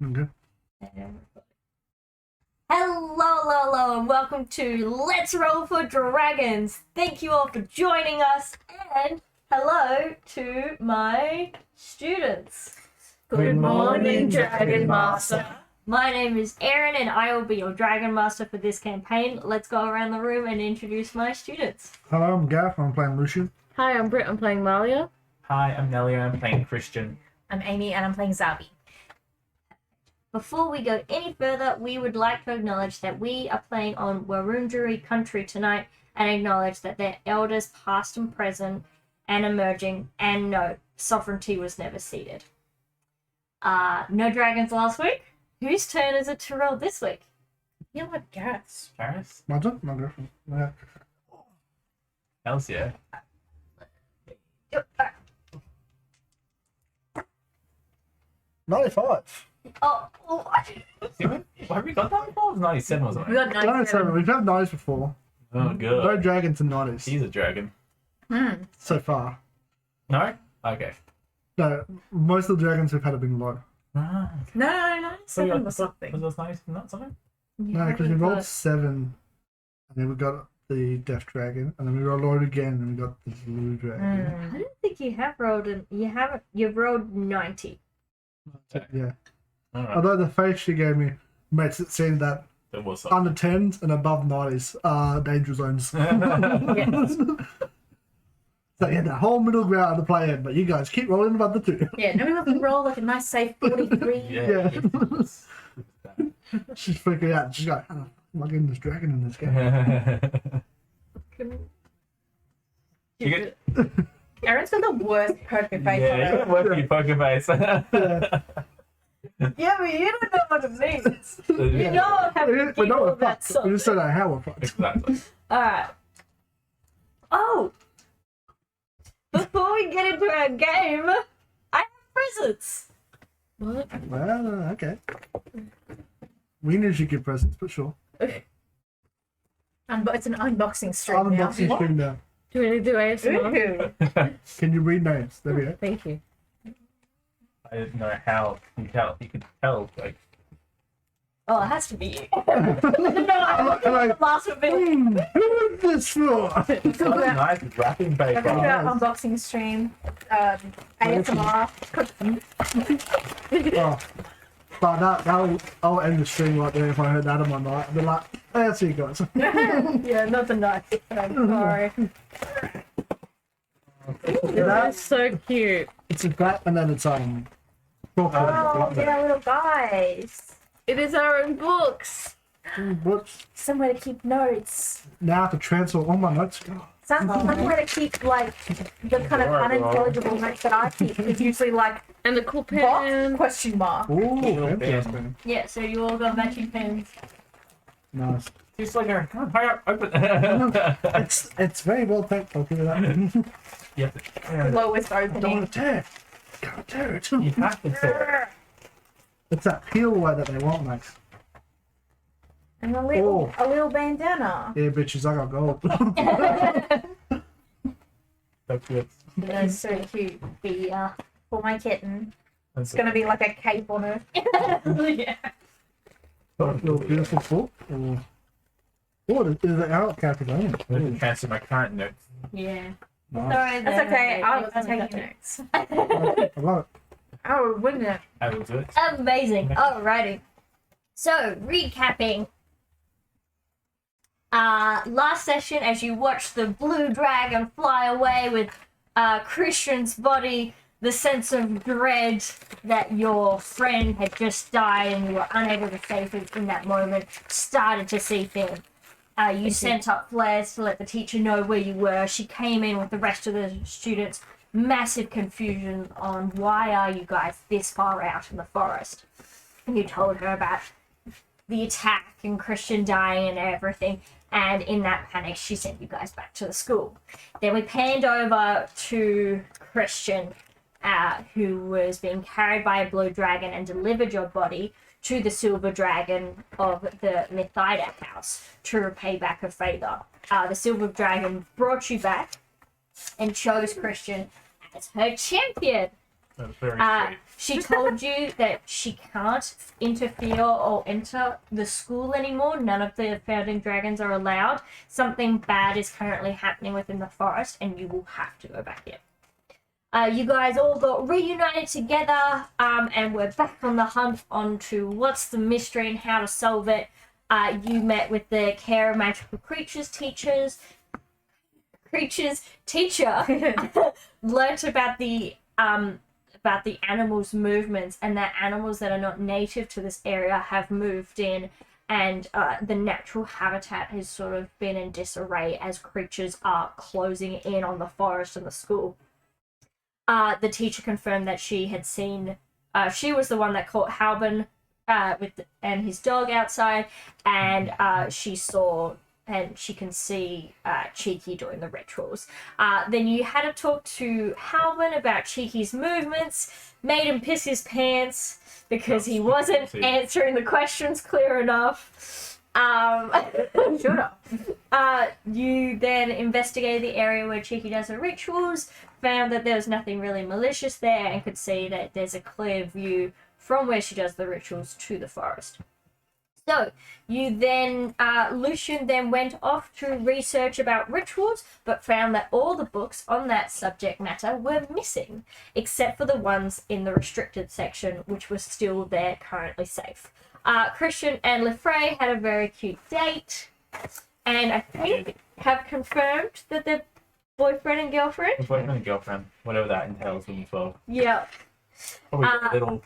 Okay. Hello, and welcome to Let's Roll for Dragons. Thank you all for joining us, and hello to my students. Good morning, Dragon Master. My name is Erin, and I will be your Dragon Master for this campaign. Let's go around the room and introduce my students. Hello, I'm Gaff. I'm playing Lucian. Hi, I'm Britt. I'm playing Malia. Hi, I'm Nelly and I'm playing Christian. I'm Amy and I'm playing Zabi. Before we go any further, we would like to acknowledge that we are playing on Wurundjeri country tonight and acknowledge that their elders past and present and emerging, and no, sovereignty was never ceded. No dragons last week. Whose turn is it to roll this week? You know what, Gareth? Paris? My turn? My girlfriend. Yeah. Hells yeah. 95. Oh, Have we got that before? It was 97 or We something. got 97. We've had 90s before. Oh, No good. dragons in 90s He's a dragon. so far. No? Okay. No, most of the dragons we've had have been low. Ah. No, So we 7 got- or something. Was that nice? Not something? No, because we rolled 7, and then we got the death dragon, and then we rolled again, and we got the blue dragon. I don't think you have rolled you've rolled 90. Yeah. Alright. Although the face she gave me makes it seem that There was something. under 10s and above 90s are danger zones. So yeah, the whole middle ground to play in, but you guys keep rolling above the 2. Yeah, no, we want to roll like a nice safe 43. Yeah. She's freaking out. She's like, oh, am I getting this dragon in this game? You get, Erin's got the worst poker face on yeah, her. you work your poker face. Yeah, but you don't know what it means. You Yeah. know how We're people not that fucked. We just don't know how we're fucked. Exactly. Alright. Oh! Before we get into our game, I have presents. What? Well, okay. We usually give presents, but sure. It's an unboxing stream I'm now. unboxing screen now. Do we do ASMR? Ooh. Can you read names? There we go. Thank you. I didn't know how you could tell, like, Oh, it has to be you. I'm like, Last of it. who is this for? it's got a nice wrapping Talking paper. about unboxing stream, ASMR. Oh. But I'll end the stream right there if I heard that on my night. I'd be like, hey, that's you guys. Yeah, nothing nice. I'm sorry. That's so cute. It's a bat and then it's Oh, yeah, little guys. It is our own books. Whoops. Somewhere to keep notes. Now I have to transfer all my notes. Somewhere to keep, like, the kind of unintelligible notes that I keep. It's usually, like, And the cool box, pen. question mark. Ooh, interesting. Yeah, so you all got matching pens. Nice. She's like, come on, hurry up, open. It's very well packed, I'll give you that. You have to, Lowest I don't opening. want to tear. Can't tear it. you have to tear It's that peel away that they want, Max. And a little bandana. Yeah, bitches, I got gold. it. That's good. That's so cute. Yeah. For my kitten. That's It's gonna be like a cape on her. Yeah. Little beautiful book. Oh, is it out Catalonian? I'm going to transfer my current notes. Yeah. Nice. Sorry, That's okay. I'll I'm take notes. I love it. Oh, wouldn't it? I will do it. Amazing. Alrighty. So, recapping. Last session, as you watched the blue dragon fly away with Christian's body, the sense of dread that your friend had just died and you were unable to save him in that moment started to seep in. You sent up flares to let the teacher know where you were. She came in with the rest of the students. Massive confusion on why are you guys this far out in the forest. And you told her about the attack and Christian dying and everything. And in that panic, she sent you guys back to the school. Then we panned over to Christian, who was being carried by a blue dragon and delivered your body to the silver dragon of the Mithida house to repay back a favor. The silver dragon brought you back and chose Christian as her champion. That's very sweet. She told you that she can't interfere or enter the school anymore. None of the founding dragons are allowed. Something bad is currently happening within the forest, and you will have to go back in. You guys all got reunited together, and we're back on the hunt onto what's the mystery and how to solve it. You met with the Care of Magical Creatures teacher, learnt about the animals' movements, and that animals that are not native to this area have moved in, and the natural habitat has sort of been in disarray as creatures are closing in on the forest and the school. The teacher confirmed that she had seen, she was the one that caught Halbin and his dog outside, and she saw and she can see Cheeky doing the rituals. Then you had to talk to Halvin about Cheeky's movements, made him piss his pants because he wasn't answering the questions clear enough. Shut up. You then investigated the area where Cheeky does her rituals, found that there was nothing really malicious there, and could see that there's a clear view from where she does the rituals to the forest. So, you then, Lucian then went off to research about rituals, but found that all the books on that subject matter were missing, except for the ones in the restricted section, which was still there, currently safe. Christian and Lefray had a very cute date, and I think have confirmed that they're boyfriend and girlfriend. Boyfriend and girlfriend, whatever that entails when you're 12. Yeah. Probably a little,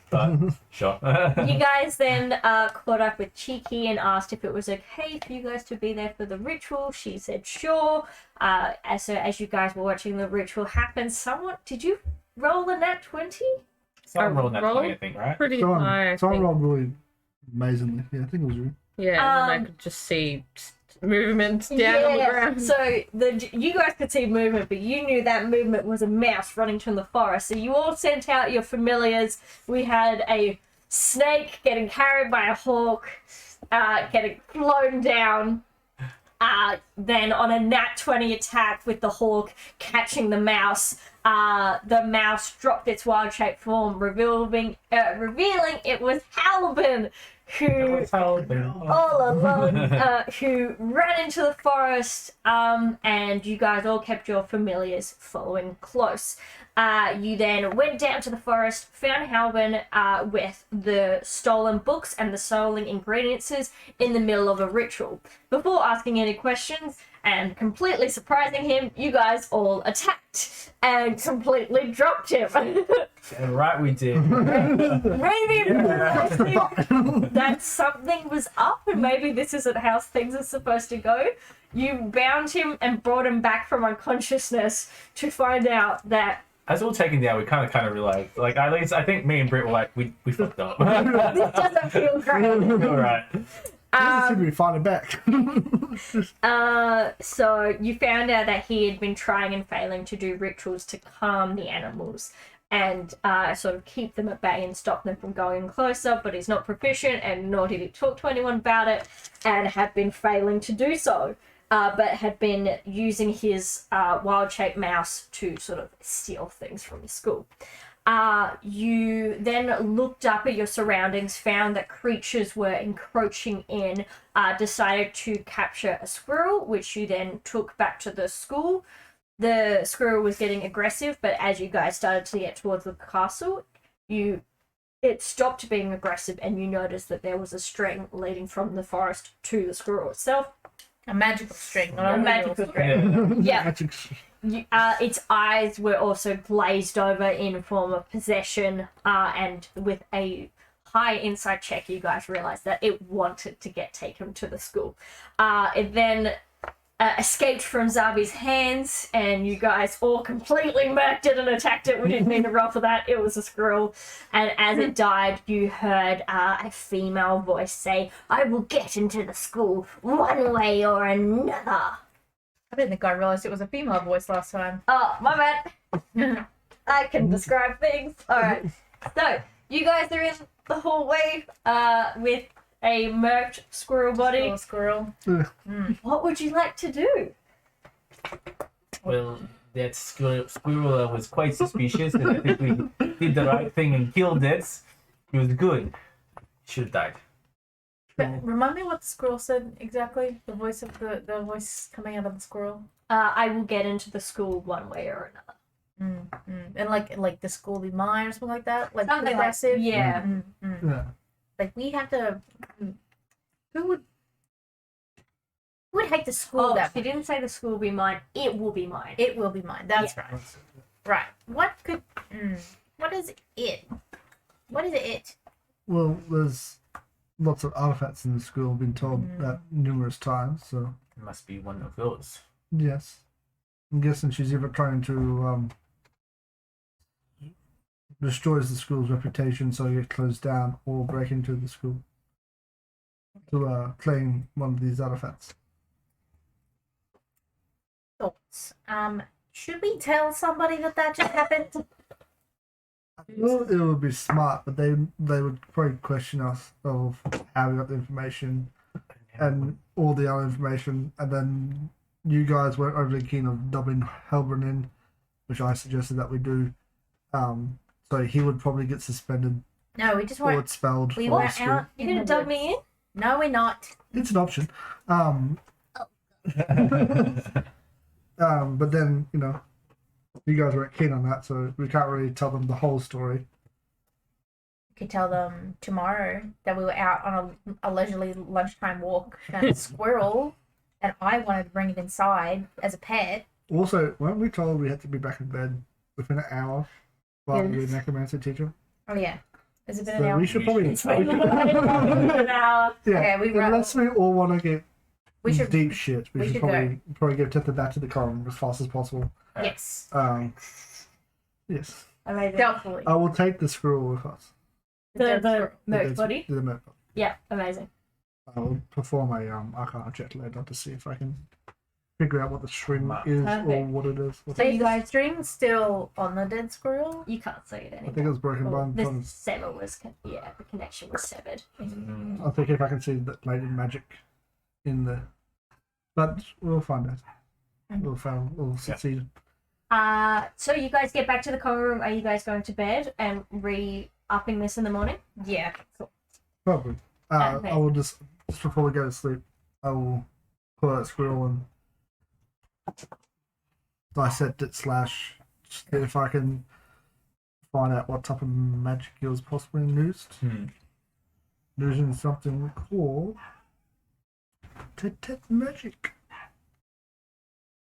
sure. You guys then caught up with Cheeky and asked if it was okay for you guys to be there for the ritual. She said sure. As you guys were watching the ritual happen, did you roll a nat 20? Someone rolled that Roll? 20, I think, right? Pretty high, I Someone think. rolled really amazingly. Yeah, I think it was you. Yeah, and then I could just see movement down on the ground. So you guys could see movement, but you knew that movement was a mouse running from the forest. So you all sent out your familiars. We had a snake getting carried by a hawk, getting flown down. Then on a nat 20 attack with the hawk catching the mouse dropped its wild shape form, revealing it was Halbin, who all alone, who ran into the forest, and you guys all kept your familiars following close. You then went down to the forest, found Halbin with the stolen books and the stolen ingredients in the middle of a ritual. Before asking any questions and completely surprising him, you guys all attacked and completely dropped him. And right, we did. Maybe that something was up, and maybe this isn't how things are supposed to go. You bound him and brought him back from unconsciousness to find out that As we were taken down, we kind of realized, like, at least I think me and Britt were like, we fucked up. this doesn't feel great. All right. Should we find it back? So you found out that he had been trying and failing to do rituals to calm the animals and sort of keep them at bay and stop them from going closer, but he's not proficient, and nor did he talk to anyone about it, and had been failing to do so, but had been using his wild-shaped mouse to sort of steal things from the school. You then looked up at your surroundings, found that creatures were encroaching in, decided to capture a squirrel, which you then took back to the school. The squirrel was getting aggressive, but as you guys started to get towards the castle, it stopped being aggressive, and you noticed that there was a string leading from the forest to the squirrel itself. A magical string, not A a magical string. Yeah. Magic. Its eyes were also glazed over in form of possession, and with a high insight check, you guys realized that it wanted to get taken to the school. It then escaped from Zabi's hands, and you guys all completely murked it and attacked it. We didn't mean to roll for that. It was a squirrel. And as it died, you heard a female voice say, "I will get into the school one way or another." I didn't think I realised it was a female voice last time. Oh, my bad. I can describe things. Alright. So, you guys are in the hallway with a murked squirrel body. Squirrel. What would you like to do? Well, that squirrel was quite suspicious, and I think did the right thing and killed it. He was good. He should have died. But remind me what the squirrel said exactly. The voice of the voice coming out of the squirrel. I will get into the school one way or another. And like the school be mine or something like that. Like Something like progressive. yeah. Yeah. Like we have to. Who would hate the school Oh, that she didn't say the school will be mine. It will be mine. It will be mine. That's right. That's it. Right. What could? What is it? What is it? Well, there's lots of artifacts in the school. Been told that numerous times. So It must be one of those. yes, I'm guessing she's either trying to destroys the school's reputation, so it gets closed down, or break into the school to claim one of these artifacts. Thoughts. Should we tell somebody that just happened? Well, it would be smart, but they would probably question us of how we got the information and all the other information, and then you guys weren't overly keen of dubbing Helbron in, which I suggested that we do. So he would probably get suspended No, we just or weren't. expelled We from the were school. out. You're in gonna the dub woods. me in? No, we're not. It's an option. But then, you know, you guys weren't keen on that, so we can't really tell them the whole story. We could tell them tomorrow that we were out on a leisurely lunchtime walk, found a squirrel, and I wanted to bring it inside as a pet. Also, weren't we told we had to be back in bed within an hour while we were necromancy teacher? Oh yeah, has it been an So hour? we should probably... An hour. Yeah, Okay, we unless we all want to get We should. deep shit, we we should should probably get Tessa back to the column as fast as possible. Yes, Yes. Amazing. definitely. I will take the squirrel with us. The merc dead- body? The merc body. Yeah, amazing. I will perform a Arcana check later to see if I can figure out what the string is or Perfect. what it is. So you guys, string's still on the dead squirrel? You can't see it I anymore. think it was broken by The Thomas. sever was, the connection was severed. I'll think if I can see that latent magic in the. But we'll find out. We'll succeed. So you guys get back to the common room. Are you guys going to bed and re-upping this in the morning? Yeah. Probably. Okay. I will just before we go to sleep, I will pull out squirrel and dissect it / see if I can find out what type of magic it was possibly used. Using something called detect magic.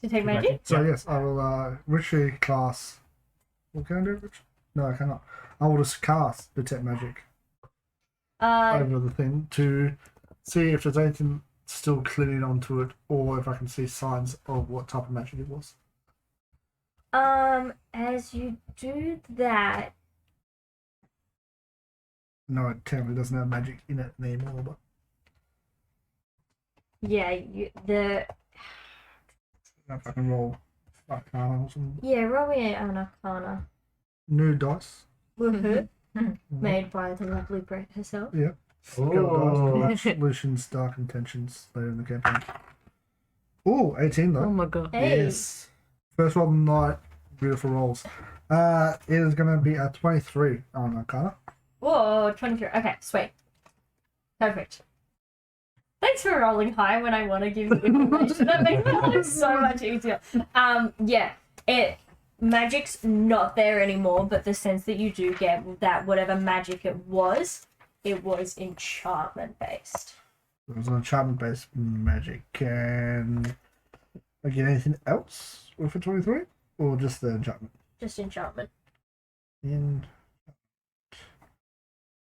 To take magic? So yes, I will ritually class. What can I do? No, I cannot. I will just cast detect magic over the thing to see if there's anything still clinging onto it, or if I can see signs of what type of magic it was. As you do that, No, it technically doesn't have magic in it anymore, but yeah, if I can roll Arcana or something. roll me an Arcana. New dice. Made by the lovely Brett herself. Go dice to match Lucian's dark intentions later in the campaign. Oh, 18 though. Oh my god. Hey. Yes. First roll of the night. Beautiful rolls. It is going to be a 23 on Arcana. Whoa, 23. Okay, sweet. Perfect. Thanks for rolling high when I want to give you information. That makes my life so much easier. Magic's not there anymore, but the sense that you do get that whatever magic it was enchantment based. It was an enchantment based magic. Can I get anything else with a 23? Or just the enchantment? Just enchantment.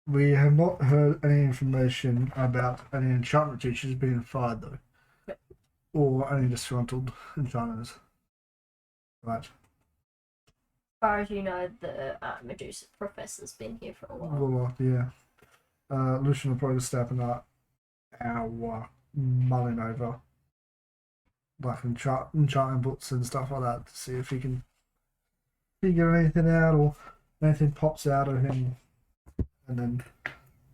We have not heard any information about any enchantment teachers being fired, though. Yep. Or any disgruntled enchanters. Right. As far as you know, the Medusa professor's been here for a while. Well, yeah. Lucian will probably step in our mulling over like enchanting books and stuff like that to see if he can figure anything out or anything pops out of him, and then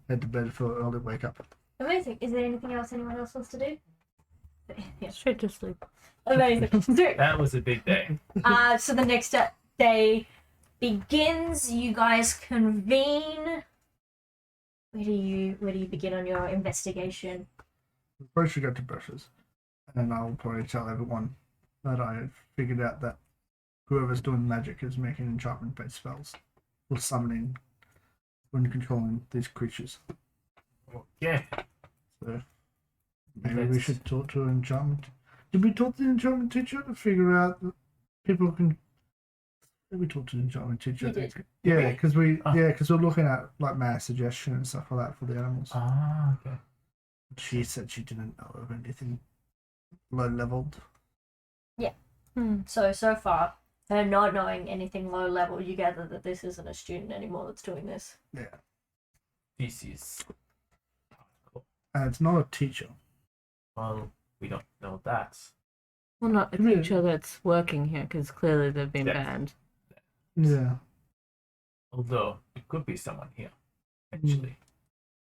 head to bed for an early wake up. Amazing. Is there anything else anyone else wants to do? Yeah. Straight to sleep. Amazing. So, That was a big day. so the next day, begins. You guys convene. Where do you begin on your investigation? We probably should go to brushes, and I'll probably tell everyone that I figured out that whoever's doing magic is making enchantment-based spells or summoning when controlling these creatures. Yeah. So maybe we should talk to an enchantment. Did we talk to the enchantment teacher to figure out that people can? Did we talk to the enchantment teacher? You did. Yeah, because we're Oh. looking at like mass suggestion and stuff like that for the animals. Ah, okay. She said she didn't know of anything low leveled. So far, her not knowing anything low level, you gather that this isn't a student anymore that's doing this. Yeah, This is. Cool. and it's not a teacher. Well, we don't know that. Well, not a Yeah. teacher that's working here, because clearly they've been Yeah. banned. Yeah, Although it could be someone here, actually.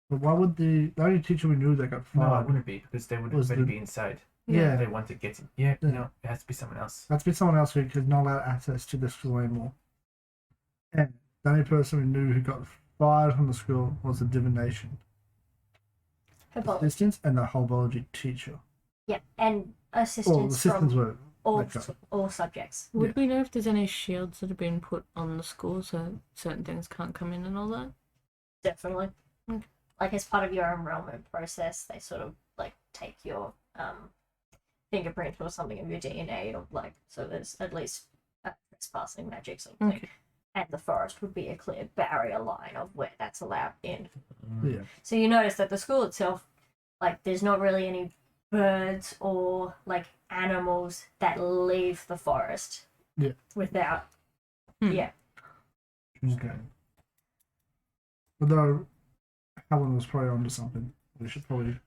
but why would the only teacher we knew that got No, it fired? wouldn't be because they would Was already the- be inside. Yeah, They want to get in. Yeah, Yeah. no, it has to be someone else. that's been someone else who could not allow access to the school anymore. And the only person we knew who got fired from the school was the divination Herbology. assistants and the herbology teacher. Yeah, and Well, the assistants assistants from were all, okay. all subjects. Would we know if there's any shields that have been put on the school so certain things can't come in and all that? Definitely. Okay. Like as part of your enrollment process, they sort of like take your fingerprint or something of your DNA, or like so there's at least a trespassing magic sort of thing. Okay. And the forest would be a clear barrier line of where that's allowed in. Yeah. So you notice that the school itself, like there's not really any birds or like animals that leave the forest. Yeah. Without. Hmm. Yeah. Okay. Although Helen was probably onto something. We should probably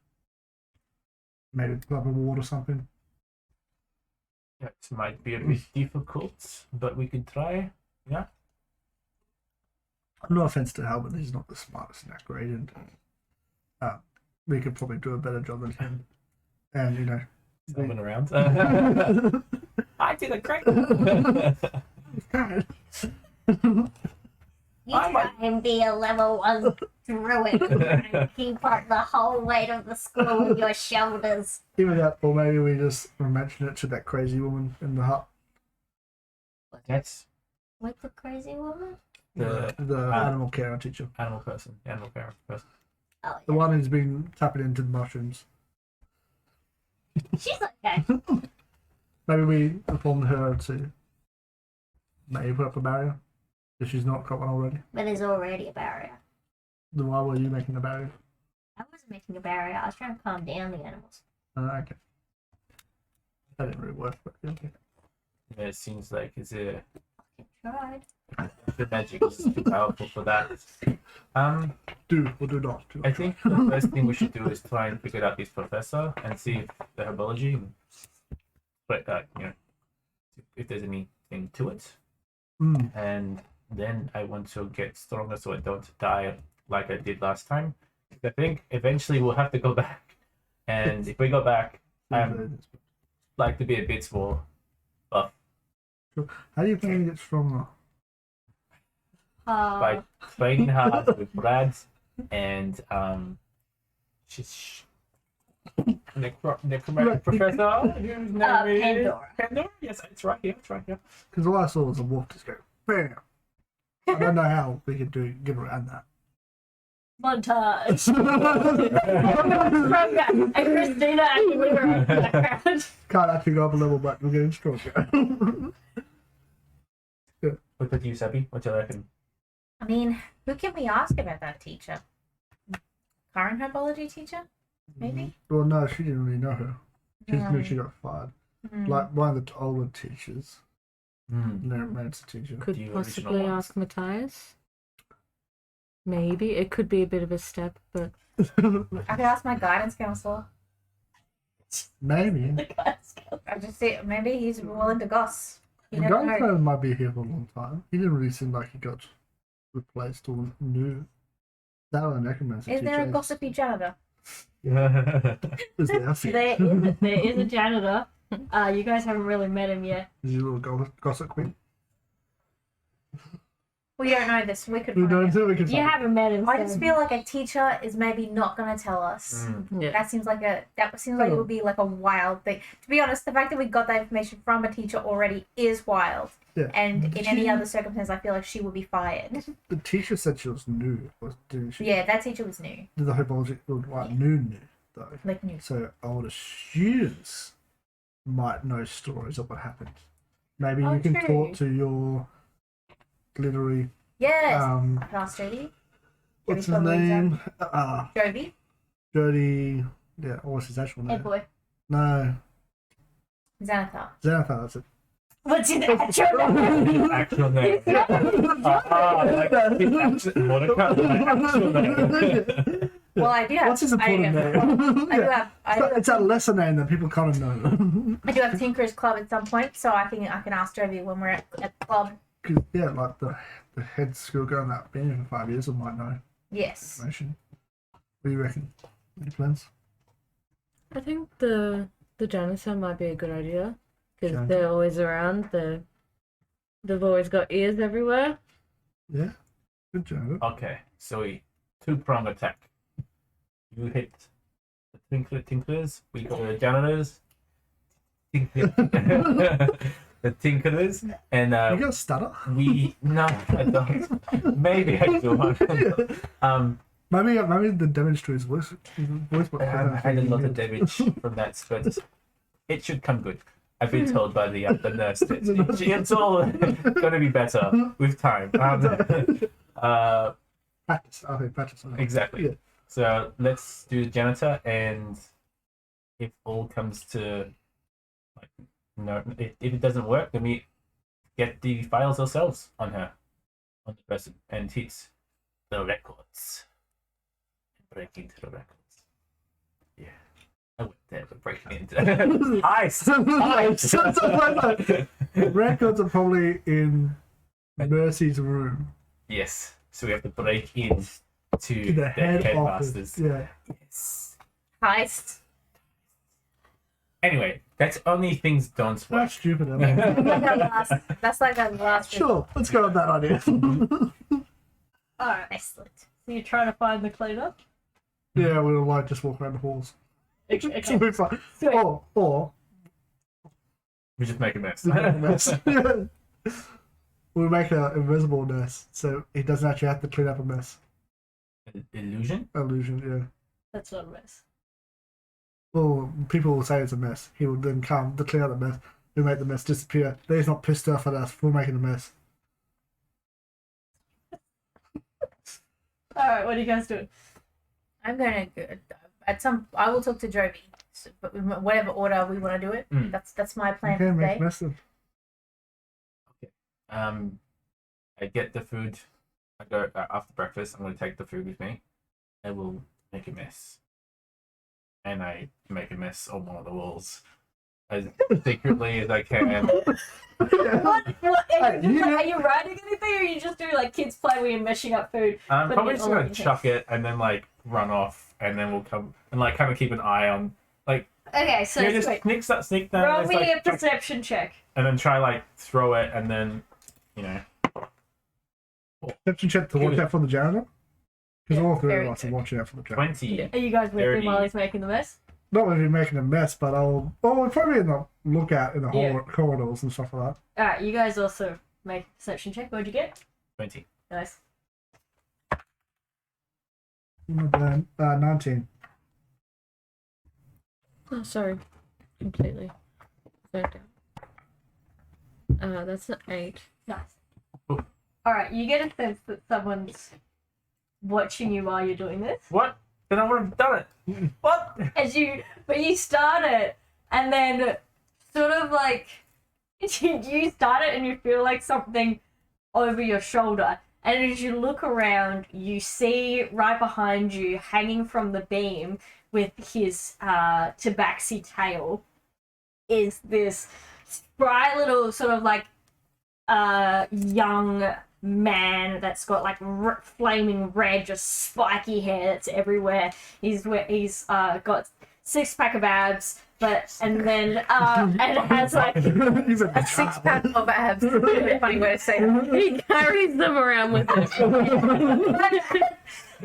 maybe grab a ward or something. Yeah, it might be a bit difficult, but we could try. Yeah. No offense to Hal, but he's not the smartest in that grade, and we could probably do a better job than him. And you know, Someone around. I did a great. You I try and be a level 1 druid and keep up the whole weight of the school on your shoulders. either that, or maybe we just mention it to that crazy woman in the hut, That's What the crazy woman? the the animal care teacher, animal person, animal parent person. Oh, the yeah. one who's been tapping into the mushrooms. She's okay. Maybe we informed her to maybe put up a barrier if she's not got one already. But there's already a barrier. Then why were you making the barrier? I wasn't making a barrier. I was trying to calm down the animals. Okay. That didn't really work, but okay. Yeah, it seems like it's a I tried. the magic is too powerful for that. Do or do not. Do I not. think the first thing we should do is try and figure out this professor and see if the herbology, but if there's anything to it. Mm. And then I want to get stronger so I don't die like I did last time. I think eventually we'll have to go back, and if we go back, like to be a bit more buff How do you plan to get stronger? by training hard with Brad and she's necromantic professor whose name is Pandora. Pandora. Yes, it's right here. It's right here. Because all I saw was a wolf just go bam. I don't know how we could get around that. Montage. And Christina actually were in the background. Can't actually go up a level, but we're getting stronger. What about you, Sabi? What do you reckon? I mean, who can we ask about that teacher? Current herbology teacher? Maybe? Well, no, she didn't really know her. She just knew she Hmm. got fired. Hmm. Like one of the older teachers, Hmm. necromancer teacher. Could The possibly original ones. ask Matthias. Maybe. It could be a bit of a step, but I could ask my guidance counselor. Maybe. I just say maybe he's willing to goss. You The never know. guy might be here for a long time. He didn't really seem like he got replaced or new. That was a necromancer Is teacher. there a gossipy janitor? Is there? I see it. There is a janitor. You guys haven't really met him yet. Is he a little gossip queen? We don't know this. We could We find don't out. think we can You find it. haven't met him. I so- just feel like a teacher is maybe not gonna tell us. Mm. Yeah. That seems like it would be like a wild thing. To be honest, the fact that we got that information from a teacher already is wild. Yeah. And in any other circumstance, I feel like she would be fired. The teacher said she was new, didn't she? Yeah, that teacher was new. The whole project was like new though. Like new. So older students might know stories of what happened. Maybe Oh, you can true. talk to your glittery Yes. what's Last Jody. his Jody's probably name? Jovi. Jody. Yeah, what's his actual Hey name? boy. No, Xanathar. Xanathar. That's it. What's his actual name? Actual name. Like his actual Monica, like actual name. Well, I do have. What's his I do important have, name? I do have. It's a lesser name that people kind of know. I do have Tinker's Club at some point, so I can ask Jovi when we're at the club. 'Cause, yeah, like the head school girl that been here for 5 years and might know Yes. information. What do you reckon? Any plans? I think the janitor might be a good idea because Janitor? they're always around. They've always got ears everywhere. Yeah, good job. Okay, so we two-prong attack. You hit the tinklers. We got the janitors. The tinkerers, and You got a stutter? no, I don't. Maybe I do. Maybe the damage to his voice. I had a lot of damage from that, but it should come good. I've been told by the nurse that it's all going to be better with time. Practice. Okay, practice. Exactly. Yeah. So let's do the janitor, and if all comes to like no, if it doesn't work, then we get the files ourselves on her, on the person, and hit the records. Break into the records. Yeah. I went there for breaking into heist. Records are probably in Mercy's room. Yes. So we have to break in to To the head office. headmasters. Yeah. Yes. Heist. Anyway, that's only things don't work. That's stupid. Emma. That's like a last. Sure, let's go with that idea. Alright. Excellent. So you're trying to find the cleanup? Yeah, we'll like just walk around the halls. Okay. We're fine. Sweet. Or We just make a mess. we'll make a mess. We'll make an invisible nurse, so he doesn't actually have to clean up a mess. Illusion? Illusion, yeah. That's not a mess. Well, people will say it's a mess. He will then come to clean up the mess. He'll make the mess disappear. Then he's not pissed off at us for making a mess. Alright, what are you guys doing? I'm gonna go at some. I will talk to Jovi, but in whatever order we want to do it. Mm. That's my plan Okay, for make today. mess then. I get the food. I go after breakfast. I'm going to take the food with me. I will make a mess, and I make a mess on one of the walls as secretly as I can. What? Hey, you know- Are you writing anything, or are you just doing like kids play where you're meshing up food? I'm Putting probably it just all going in to your chuck it and then like run off, and then we'll come and like kind of keep an eye on Okay, so just wait. sneak down, Roll and, me like, a perception check. and then try like throw it, and then Perception check to watch out for the janitor. Because Yeah, all three very of us are good. watching out for the janitor. 20. Are you guys with him 30. while he's making the mess? Not really making a mess, but I'll. Oh, we're probably in the lookout in the Yeah. corridors and stuff like Alright, you guys also make a perception check. What'd you get? 20. Nice. that. 19. Oh, sorry. Completely. Burnt out. That's an 8. Nice. Ooh. Alright, you get a sense that someone's watching you while you're doing this. What? Then I would have done it. What? But you start it, and then sort of like you start it, and you feel like something over your shoulder, and as you look around, you see right behind you, hanging from the beam with his tabaxi tail, is this spry little sort of like young man that's got like flaming red, just spiky hair that's everywhere. He's got 6-pack of abs, and it has like You've been A 6-pack of abs. Really funny way to say that. He carries them around with him.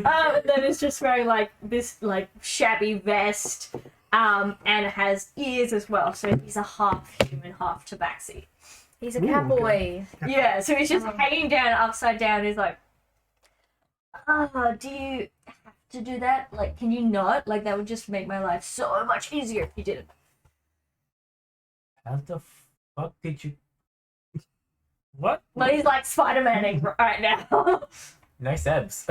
then it's just wearing like this like shabby vest, and it has ears as well. So he's a half human, half tabaxi. He's a Ooh, cowboy. Yeah, so he's just hanging down upside down. He's like, do you have to do that? Like, can you not? Like, that would just make my life so much easier if you didn't. How the fuck did you? What? But he's like Spider-Man right now. Nice abs.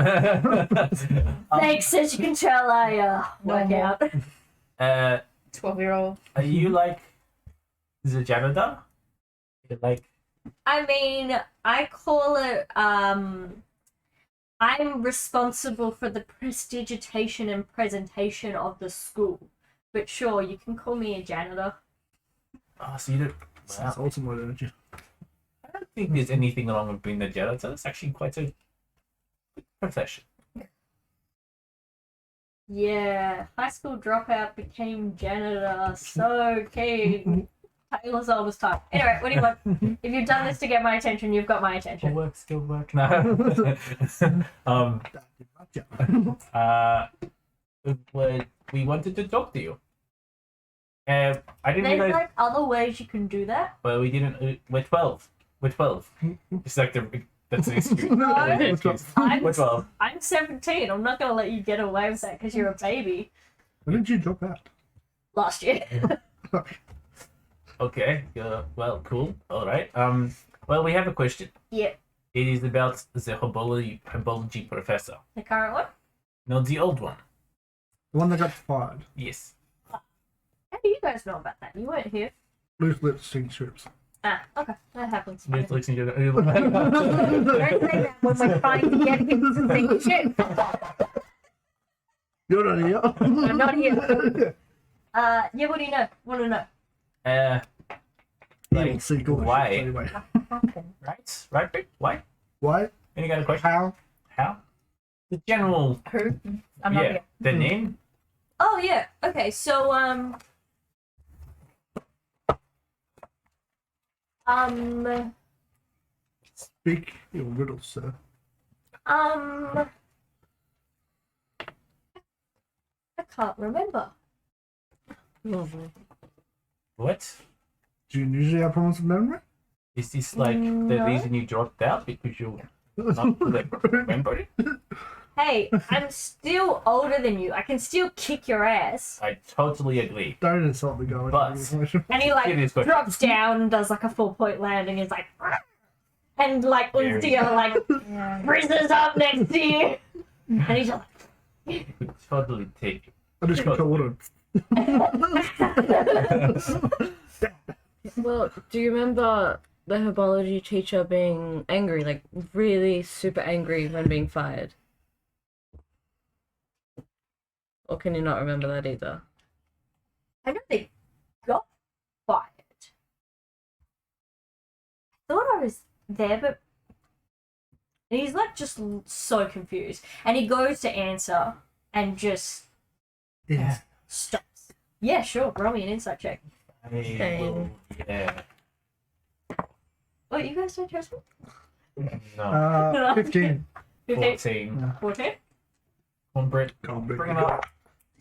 Thanks, as you can tell, I work Normal. out. 12-year-old. Are you like the janitor? You're like I mean, I call it, I'm responsible for the prestigitation and presentation of the school. But sure, you can call me a janitor. oh, so you don't. Sounds Wow. ultimate energy. I don't think there's anything wrong with being a janitor. It's actually quite a good profession. Yeah, high school dropout became janitor. So keen. Taylor's oldest time. Anyway, what do you want? If you've done this to get my attention, you've got my attention. Still work. No. We wanted to talk to you. I didn't There's realize. like other ways you can do that. Well, we didn't. We're 12. We're 12. It's like that's the excuse. No. That's the excuse. I'm, We're 12. I'm 17. I'm not gonna let you get away with that because you're a baby. When did you drop out? Last year. Okay. Well, cool. All right. Well, we have a question. Yeah. It is about the herbology professor. The current one? No, the old one. The one that got fired. Yes. How do you guys know about that? You weren't here. Loose lips, string strips. Ah, okay. That happens. Netflix and Don't say that when we're trying to get him to think shit. You're not here. I'm not here. Yeah, what do you know? Want to know? Evil Like, sequel. why? Anyway. Right, Rick? Why? Why? Any kind of question? How? The general. Who? I'm not Yeah. here. The name. Oh yeah. Okay. So Speak your riddle, sir. I can't remember. Lovely. What? Do you usually have problems with memory? Is this like the No. reason you dropped out because you not like, remember it? Hey, I'm still older than you. I can still kick your ass. I totally agree. Don't insult the guy. But- And he It like is good. drops down and does like a 4-point landing. He's like, and like Very Unzia like Yeah. rises up next to you, and he's like, You could totally take it. I just got ordered. Well, do you remember the herbology teacher being angry, like really super angry when being fired? Or can you not remember that either? I know they got fired. I thought I was there, but and he's like just so confused, and he goes to answer and just Yeah. stops. Yeah, sure. Roll me an insight check. Same. Yeah. Oh, you guys don't trust me? No. 15. 15? 14. 14? Come on, Britt. Go on, Britt, Bring you it got up.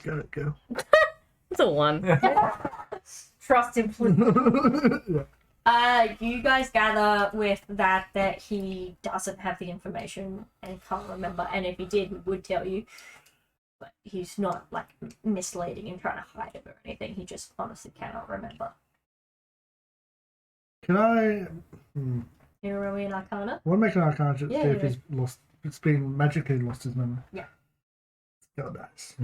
Got it, go. It's a 1. Trust him, please. Yeah. You guys gather with that he doesn't have the information and can't remember, and if he did, he would tell you. But he's not like misleading and trying to hide it or anything. He just honestly cannot remember. Can I? You roll me an arcana? I want to make an arcana check to Yeah, see if yeah. he's lost. It's been magically lost his memory. Yeah. Go dice.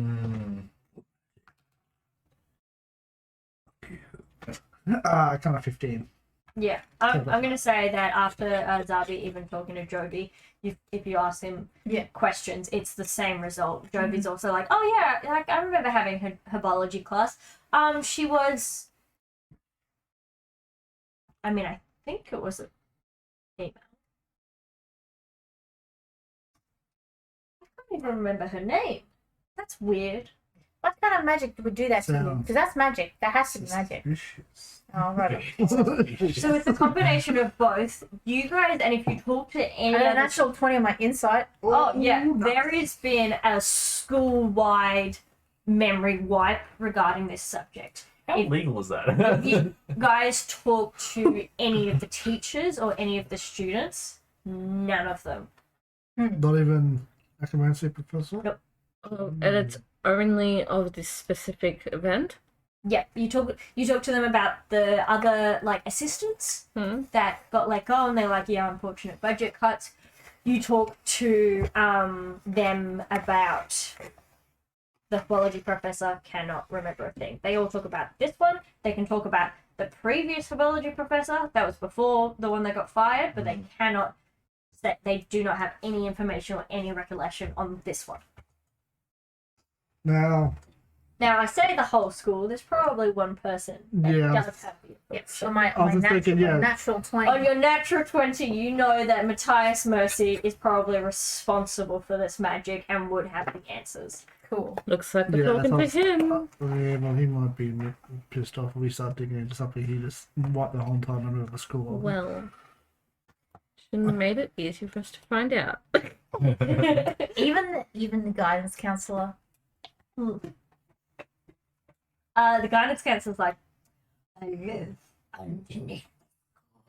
Kind of 15. Yeah, I'm gonna say that after Zabi even talking to Joby, if you ask him Yeah. questions, it's the same result. Joby's also like, oh yeah, like I remember having her herbology class. She was. I mean, I think it was a female. I can't even remember her name. That's weird. Like kind of magic would do that to you? Sounds Because that's magic. That has to be magic. Suspicious. Oh, right. So it's a combination of both. You guys, and if you talk to I any got a other natural 20 on my insight. Oh, yeah. nice. There has been a school-wide memory wipe regarding this subject. How If- legal is If that? you guys talk to any of the teachers or any of the students, none of them. Not even necromancy professor. Nope. And it's only of this specific event. Yeah, you talk to them about the other like assistants that got let go, and they're like, yeah, unfortunate budget cuts. You talk to them about the biology professor cannot remember a thing. They all talk about this one. They can talk about the previous biology professor that was before the one that got fired, but they cannot. They do not have any information or any recollection on this one. Now, Now I say the whole school. There's probably one person that Yeah. does have the Yep. information. So my, I was just thinking, yeah. natural 20. On your natural 20, you know that Matthias Mercy is probably responsible for this magic and would have the answers. Cool. Looks like we're yeah, talking to him. Yeah, well, he might be pissed off if we start digging into something he just wiped the whole entire memory of the school over. Well, shouldn't have made it easy for us to find out. Even the guidance counselor. The guidance counselor's like, I live underneath.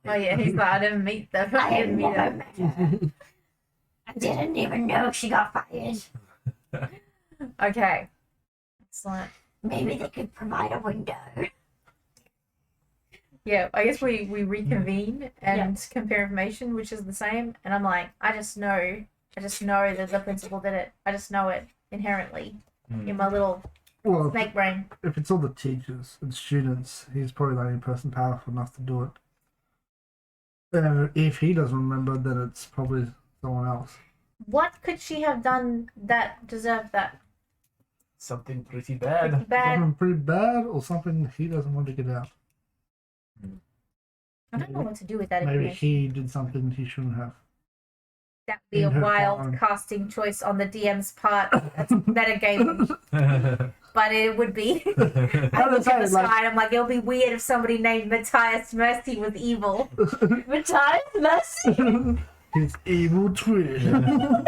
Oh yeah, he's like, I didn't meet them. I have didn't meet never them. met her. I didn't even know she got fired. Okay. Excellent. Maybe they could provide a window. Yeah, I guess we reconvene and compare information, which is the same. And I'm like, I just know that the principal did it. I just know it inherently in my little Well, snake brain. if it's all the teachers and students, he's probably the only person powerful enough to do it. And if he doesn't remember, then it's probably someone else. What could she have done that deserved that? Something pretty bad. Bad. Something pretty bad or something he doesn't want to get out. I don't know what to do with that Maybe information. he did something he shouldn't have. That would be a in her wild phone. casting choice on the DM's part. That's metagaming, but it would be. I look at the sky and I'm like, it'll be weird if somebody named Matthias Mercy was evil. Matthias Mercy? His evil twin.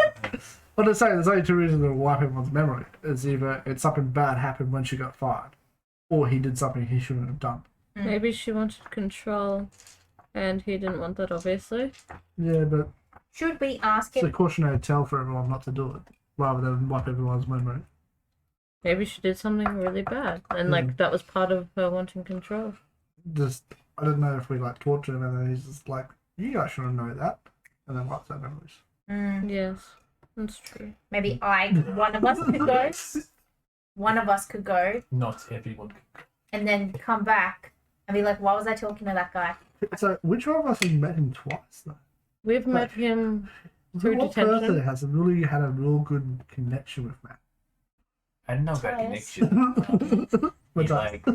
But I'm saying there's only two reasons to wipe everyone's memory. It's either it's something bad happened when she got fired, or he did something he shouldn't have done. Maybe she wanted control, and he didn't want that, obviously. Yeah, but Should we ask it's a him? cautionary tale for everyone not to do it, rather than wipe everyone's memory. Maybe she did something really bad, and like that was part of her wanting control. Just, I don't know if we like torture him and then he's just like, you guys shouldn't know that, and then wipes our memories. Yes, that's true. Maybe one of us could go. One of us could go Not everyone. and then come back and be like, why was I talking to that guy? So, which one of us has met him twice though? We've met him through What person detention. has really had a real good connection with Matt? I know that Matthias. connection. He But like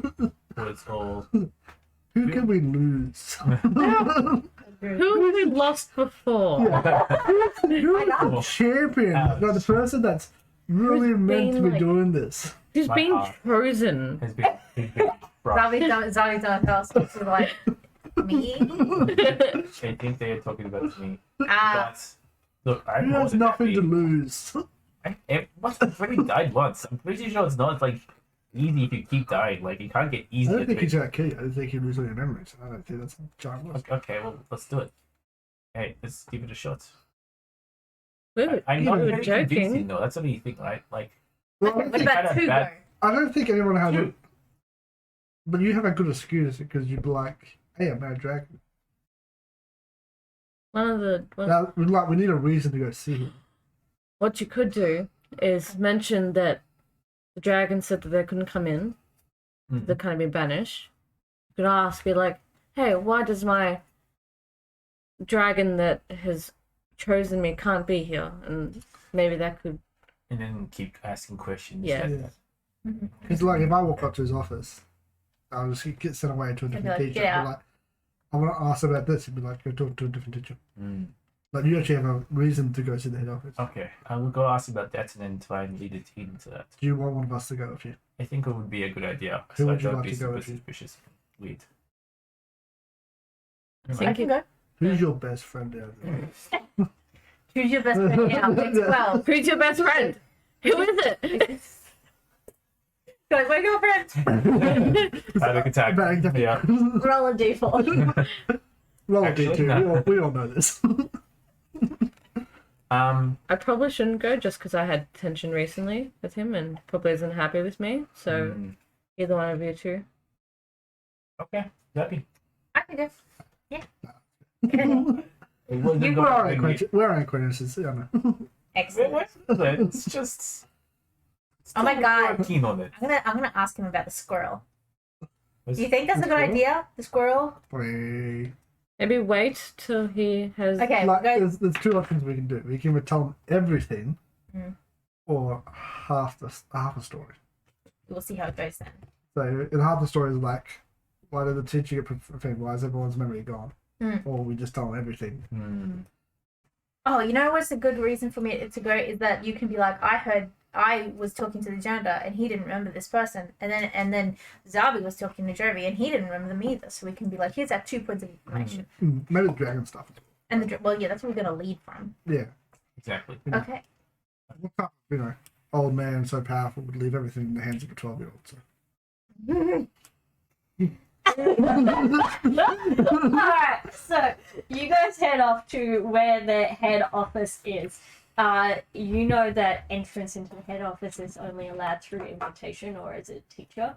was all. who can we lose? Who have we lost before? Who is the champion? Ouch. Like the person that's really Who's meant to been, be like- doing this. Who's My been heart. chosen? Has been brushed. Zoe's done else. She's like, me? I think they are talking about me. Ah, But look, I'm Who more has than nothing happy. to lose? I've already died once. I'm pretty sure it's not like easy if you keep dying. Like you can't get I easier. don't think to he's gonna kill you. I don't think he'll lose all your memories. I don't think that's a giant risk. Okay, well let's do it. Hey, let's give it a shot. We were, I'm we not were very convincing joking. though. That's what you think, right? Like Well, what Kinda about two bad. go? I don't think anyone has it. But you have a good excuse because you'd be like, hey, I'm no dragon. Now, we need a reason to go see him. What you could do is mention that the dragon said that they couldn't come in. Mhm. They're kind of been banished. You could ask, be like, hey, why does my dragon that has chosen me can't be here? And maybe that could. and then keep asking questions. Yeah. Yeah. Because like if I walk up to his office, I'll just get sent away to a be different like, teacher. "Get I'll out." be like, I want to ask about this. He'd be like, go talk to a different teacher. Mm. Like you actually have a reason to go see the head office. Okay, I will go ask about that and then try and lead it into that. Do you want one of us to go with you? I think it would be a good idea. Who So I would you don't like be to go super with you? suspicious. Weird. Think You go. Who's your best friend out there? Who's your best friend now? It's 12. Who's your best friend? Who is it? Guys, we're your friends. Panic attack. Panic attack. Yeah. Roll a d4. Roll Actually, D2. no. We all know this. I probably shouldn't go just because I had tension recently with him and probably isn't happy with me. So either one of you two. Okay, happy. I can go. It wasn't You going We're to our be- acquaintances. Yeah, no. Excellent. It's just. Oh my still God. not keen on it. I'm gonna ask him about the squirrel. Was- Do you think that's a good squirrel? idea? The squirrel? We- Maybe wait till he has. Okay, Like, we'll go. there's two options we can do. We can tell them everything, Mm. or half a story. We'll see how it goes then. So in half the story is like, why did the teacher get profaned? Why is everyone's memory gone? Mm. Or we just tell them everything. Oh, you know what's a good reason for me to go is that you can be like, I was talking to the janitor and he didn't remember this person, and then Zabi was talking to Jovi and he didn't remember them either. So we can be like, here's our 2 points of information. Maybe the dragon stuff. And well, yeah, that's what we're gonna lead from. Yeah. Exactly. Yeah. Okay. What kind of, old man so powerful would leave everything in the hands of a 12-year-old? So. Alright, so you guys head off to where the head office is. You know that entrance into the head office is only allowed through invitation or as a teacher.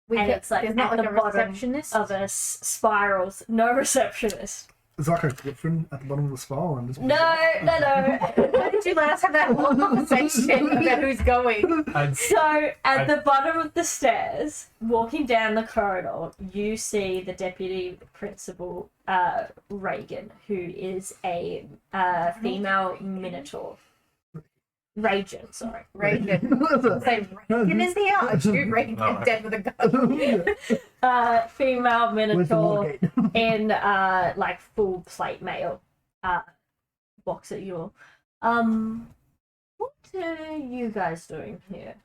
And it's like there's not at like the a bottom receptionist. of a spirals. No receptionist. It's like a griffin at the bottom of the spiral. And just No. Why did you let us have that whole conversation about who's going? So at the bottom of the stairs, walking down the corridor, you see the deputy principal, Reagan, who is a female minotaur. Reagan, sorry. Reagan. Say Reagan is here. I shoot Reagan dead with a gun. Female Where's the minotaur Watergate? in like full plate mail boxer you're. What are you guys doing here?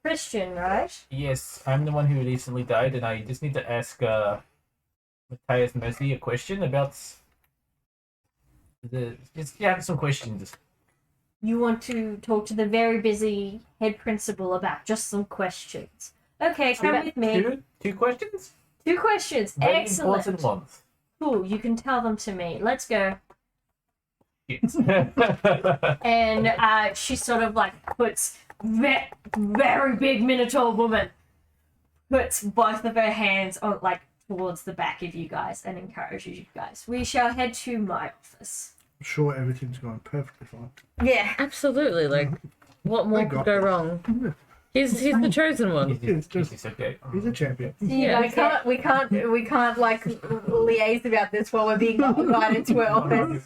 Christian, right? Yes, I'm the one who recently died, and I just need to ask Matthias Mercy a question about some questions. You want to talk to the very busy head principal about just some questions. Okay, come with me. Two questions? 2 questions. Very Excellent. important ones. Cool, you can tell them to me. Let's go. Yes. And she sort of like puts very big minotaur woman puts both of her hands on like towards the back of you guys and encourages you guys. We shall head to my office. I'm sure everything's going perfectly fine. Yeah. Absolutely. Like, what more I could got go this. wrong? He's the chosen one. It's just It's okay. he's a champion. So you Yeah. We guys can't like liaise about this while we're being guided to our office.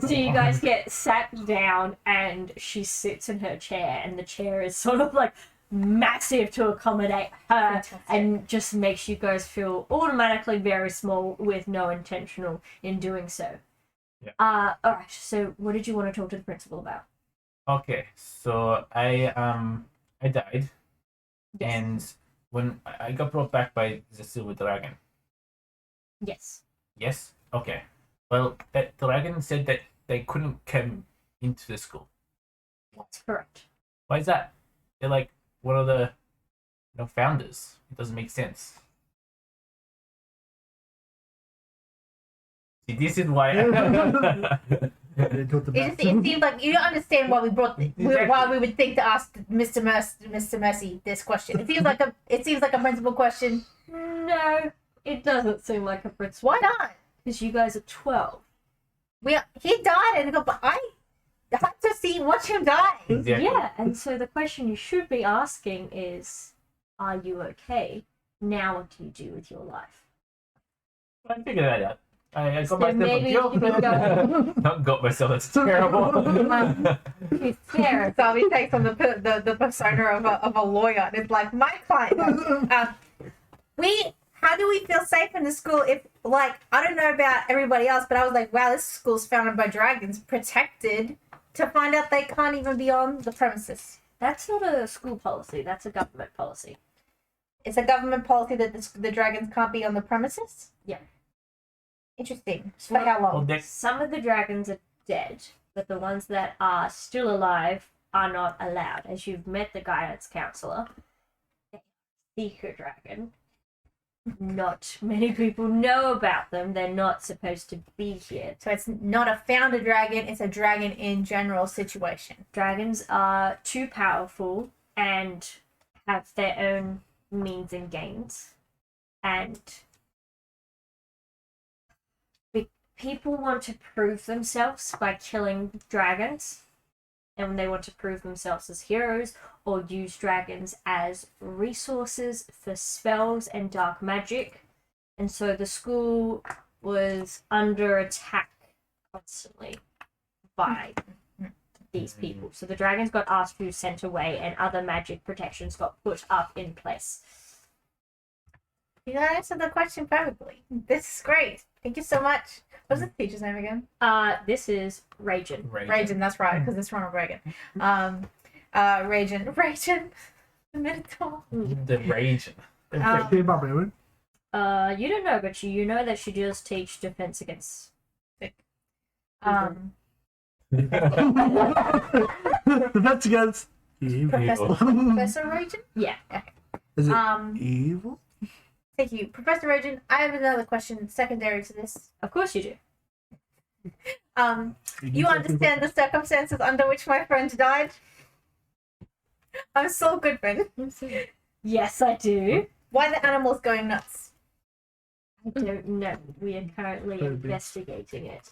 So you guys get sat down and she sits in her chair and the chair is sort of like massive to accommodate her Fantastic. and just makes you guys feel automatically very small with no intentional in doing so. Yeah. Alright, so what did you want to talk to the principal about? Okay, so I died, Yes. and when I got brought back by the Silver Dragon. Yes. Yes. Okay. Well, that dragon said that they couldn't come into the school. That's correct. Why is that? They're like one of the founders. It doesn't make sense. See, this is why. They talked about It seems like you don't understand why we brought why we would think to ask Mr. Mercy this question. It seems like a principal question. No, it doesn't seem like a principal. Why not? Because you guys are 12. He died and I had to watch him die. Exactly. Yeah, and so the question you should be asking is, are you okay? Now what do you do with your life? I figured that out. I got So myself maybe a you job. could go- Not got myself. That's terrible. To therapy. So he takes on the persona of a lawyer, and it's like my client. We how do we feel safe in the school if, like, I don't know about everybody else, but I was like, wow, this school's founded by dragons, protected, to find out they can't even be on the premises. That's not a school policy. That's a government policy. It's a government policy that the dragons can't be on the premises? Yeah. Interesting. For how Well, long? Some of the dragons are dead, but the ones that are still alive are not allowed. As you've met the guidance counselor, secret dragon. Not many people know about them. They're not supposed to be here. So it's not a founder dragon, it's a dragon in general situation. Dragons are too powerful and have their own means and gains. And people want to prove themselves by killing dragons. And they want to prove themselves as heroes or use dragons as resources for spells and dark magic. And so the school was under attack constantly by these people. So the dragons got asked to be sent away and other magic protections got put up in place. You answered the question perfectly. This is great. Thank you so much. What's the teacher's name again? This is Ragin. Ragin, that's right, because it's Ronald Reagan. Ragin. The Minotaur. The rage. Be a barbarian. You don't know, but you know that she does teach defense against. That's against evil. Professor Ragin? Yeah. Is it Um, evil? Thank you. Professor Ragin, I have another question secondary to this. Of course you do. You understand the circumstances under which my friend died? I'm Saul Goodman. Yes, I do. Why the animals going nuts? I don't know. We are currently Could be. investigating it.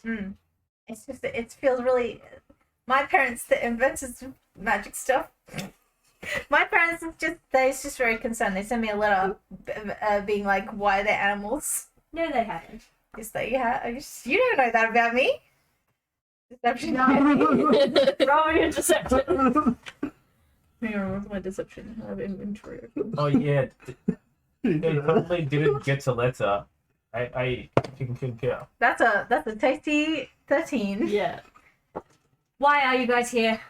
It's just, it feels really. My parents that invented some magic stuff. My parents they're just very concerned. They sent me a letter being like, why are they animals? No, they haven't. Yes, they have. You don't know that about me. Deception. Roll your deception. What's my deception? I have inventory. Oh yeah, they totally didn't get a letter. I can care. That's a tasty 13. Yeah. Why are you guys here?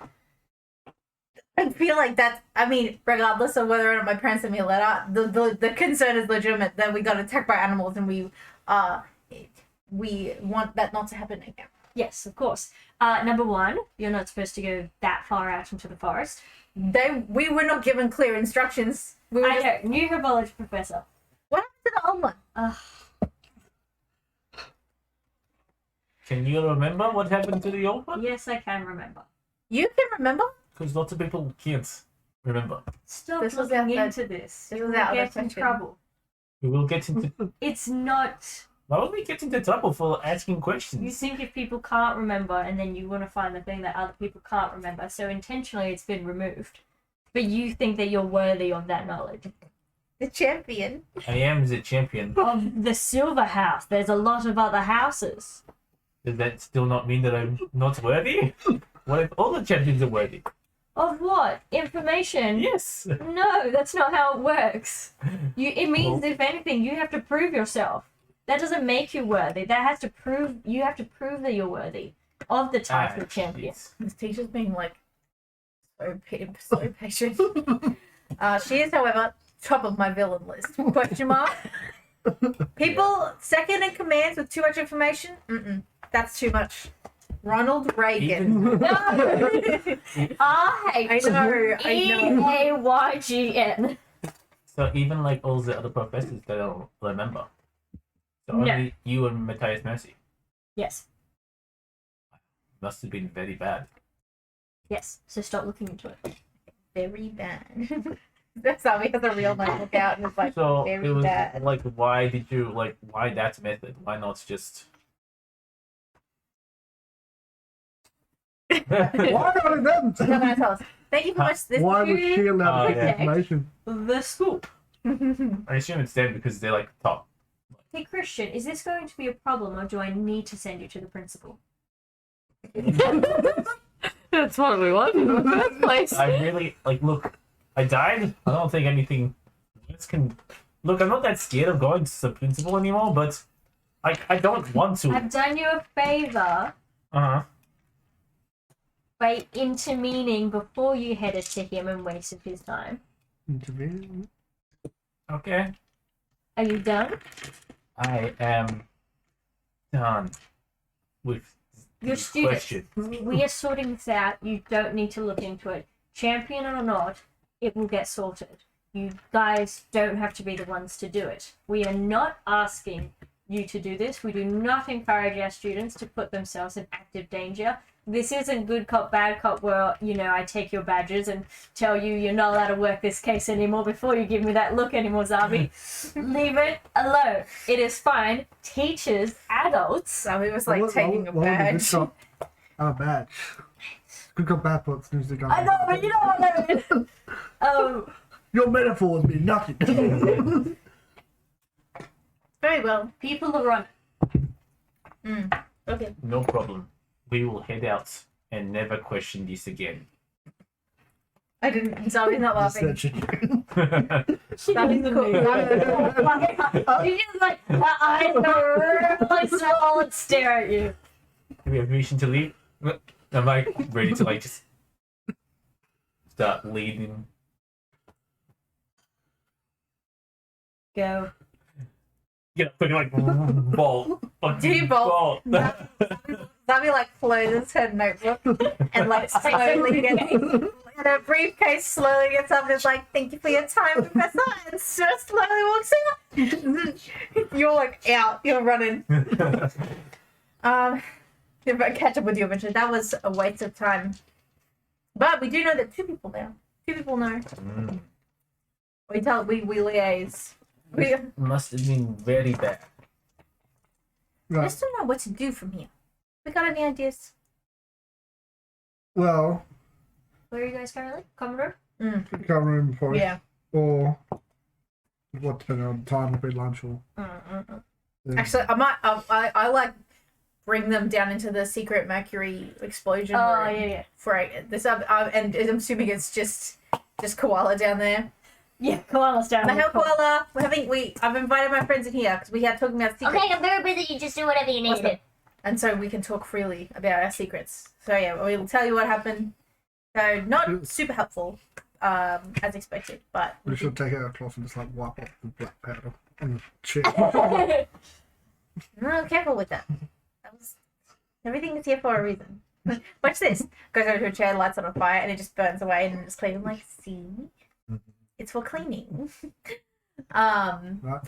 I feel like that's, I mean, regardless of whether or not my parents sent me a letter, the concern is legitimate that we got attacked by animals and we want that not to happen again. Yes, of course. Number one, you're not supposed to go that far out into the forest. We were not given clear instructions. We were I just, know, new herbology professor. what happened to the old one? Can you remember what happened to the old one? Yes, I can remember. You can remember? Because lots of people can't remember. Stop This was looking our into this. this You was will our other get in question. trouble. We will get into. It's not. Why would we get into trouble for asking You questions? think if people can't remember, and then you want to find the thing that other people can't remember, so intentionally it's been removed. But you think that you're worthy of that knowledge. The champion. I am the champion. Of the Silver House. There's a lot of other houses. Does that still not mean that I'm not worthy? What if all the champions are worthy? Of what? Information? Yes. No, that's not how it works. It means, Well- if anything, you have to prove yourself. That doesn't make you worthy. That has to prove you have to prove that you're worthy of the title of champion. jeez. This teacher's being like so patient. She is, however, top of my villain list. Question mark. People second in commands with too much information. That's too much. Ronald Reagan. Even- I know. EAYGN. So even like all the other professors, they don't remember. So No. only you and Matthias Mercy Yes. must have been very bad. Yes. So stop looking into it. Very bad. That's how he has a real name look out and it's like So very it was bad. like, why did you like? Why that method? Why not just? Why not them? You're gonna tell us. Thank you for much. This Why was she allowed to yeah. get information? The school. I assume it's them because they're like top. Hey Christian, is this going to be a problem, or do I need to send you to the principal? That's what we want in the first place. I really like. Look, I died. I don't think anything worse can Look, I'm not that scared of going to the principal anymore, but I don't want to. I've done you a favor Uh-huh. by intervening before you headed to him and wasted his time. Intervene. Okay. Are you done? I am done with Your the students. question. We are sorting this out. You don't need to look into it. Champion or not, it will get sorted. You guys don't have to be the ones to do it. We are not asking you to do this. We do not encourage our students to put themselves in active danger. This isn't good cop, bad cop where, I take your badges and tell you you're not allowed to work this case anymore before you give me that look anymore, Zabi. Leave it alone. It is fine. Teachers, adults. So he was like taking a badge. A badge. Good cop, bad cop snooze the gun. I know, but you know what I mean. Your metaphors mean nothing. Very well. People are on. Okay. No problem. We will head out and never question this again. I didn't. Zoe's not laughing. She's cool. You just like the eyes are really small and stare at you. Do we have permission to leave? I'm like ready to like just start leading. Go. Get up quick, like bolt. Do you bolt? Zoe like closes her notebook and like slowly gets and her briefcase slowly gets up and is like, "Thank you for your time, Professor," and just slowly walks out. You're like out. You're running. If I catch up with you eventually, that was a waste of time. But we do know that two people know. Two people know. We liaise. We Must have been very bad. Right. just don't know what to do from here. We got any ideas? Well, Where are you guys currently? Commodore? cover room for Yeah. or what depending on the time, it'll be lunch or. Actually, I like bring them down into the secret mercury explosion Oh, room yeah. for this. And I'm assuming it's just koala down there. Yeah, Koala's down The there. hell, koala! I've invited my friends in here because we had talking about secrets, Okay, I'm very busy. You just do whatever you need to do. and so we can talk freely about our secrets. So yeah, we'll tell you what happened. So not super helpful, as expected, but We should take out a cloth and just like wipe off the black powder on the chair. no, careful with that. Everything is here for a reason. Watch this. Goes over to a chair, lights on a fire, and it just burns away, and it's clean. I'm like, see, it's for cleaning. Right?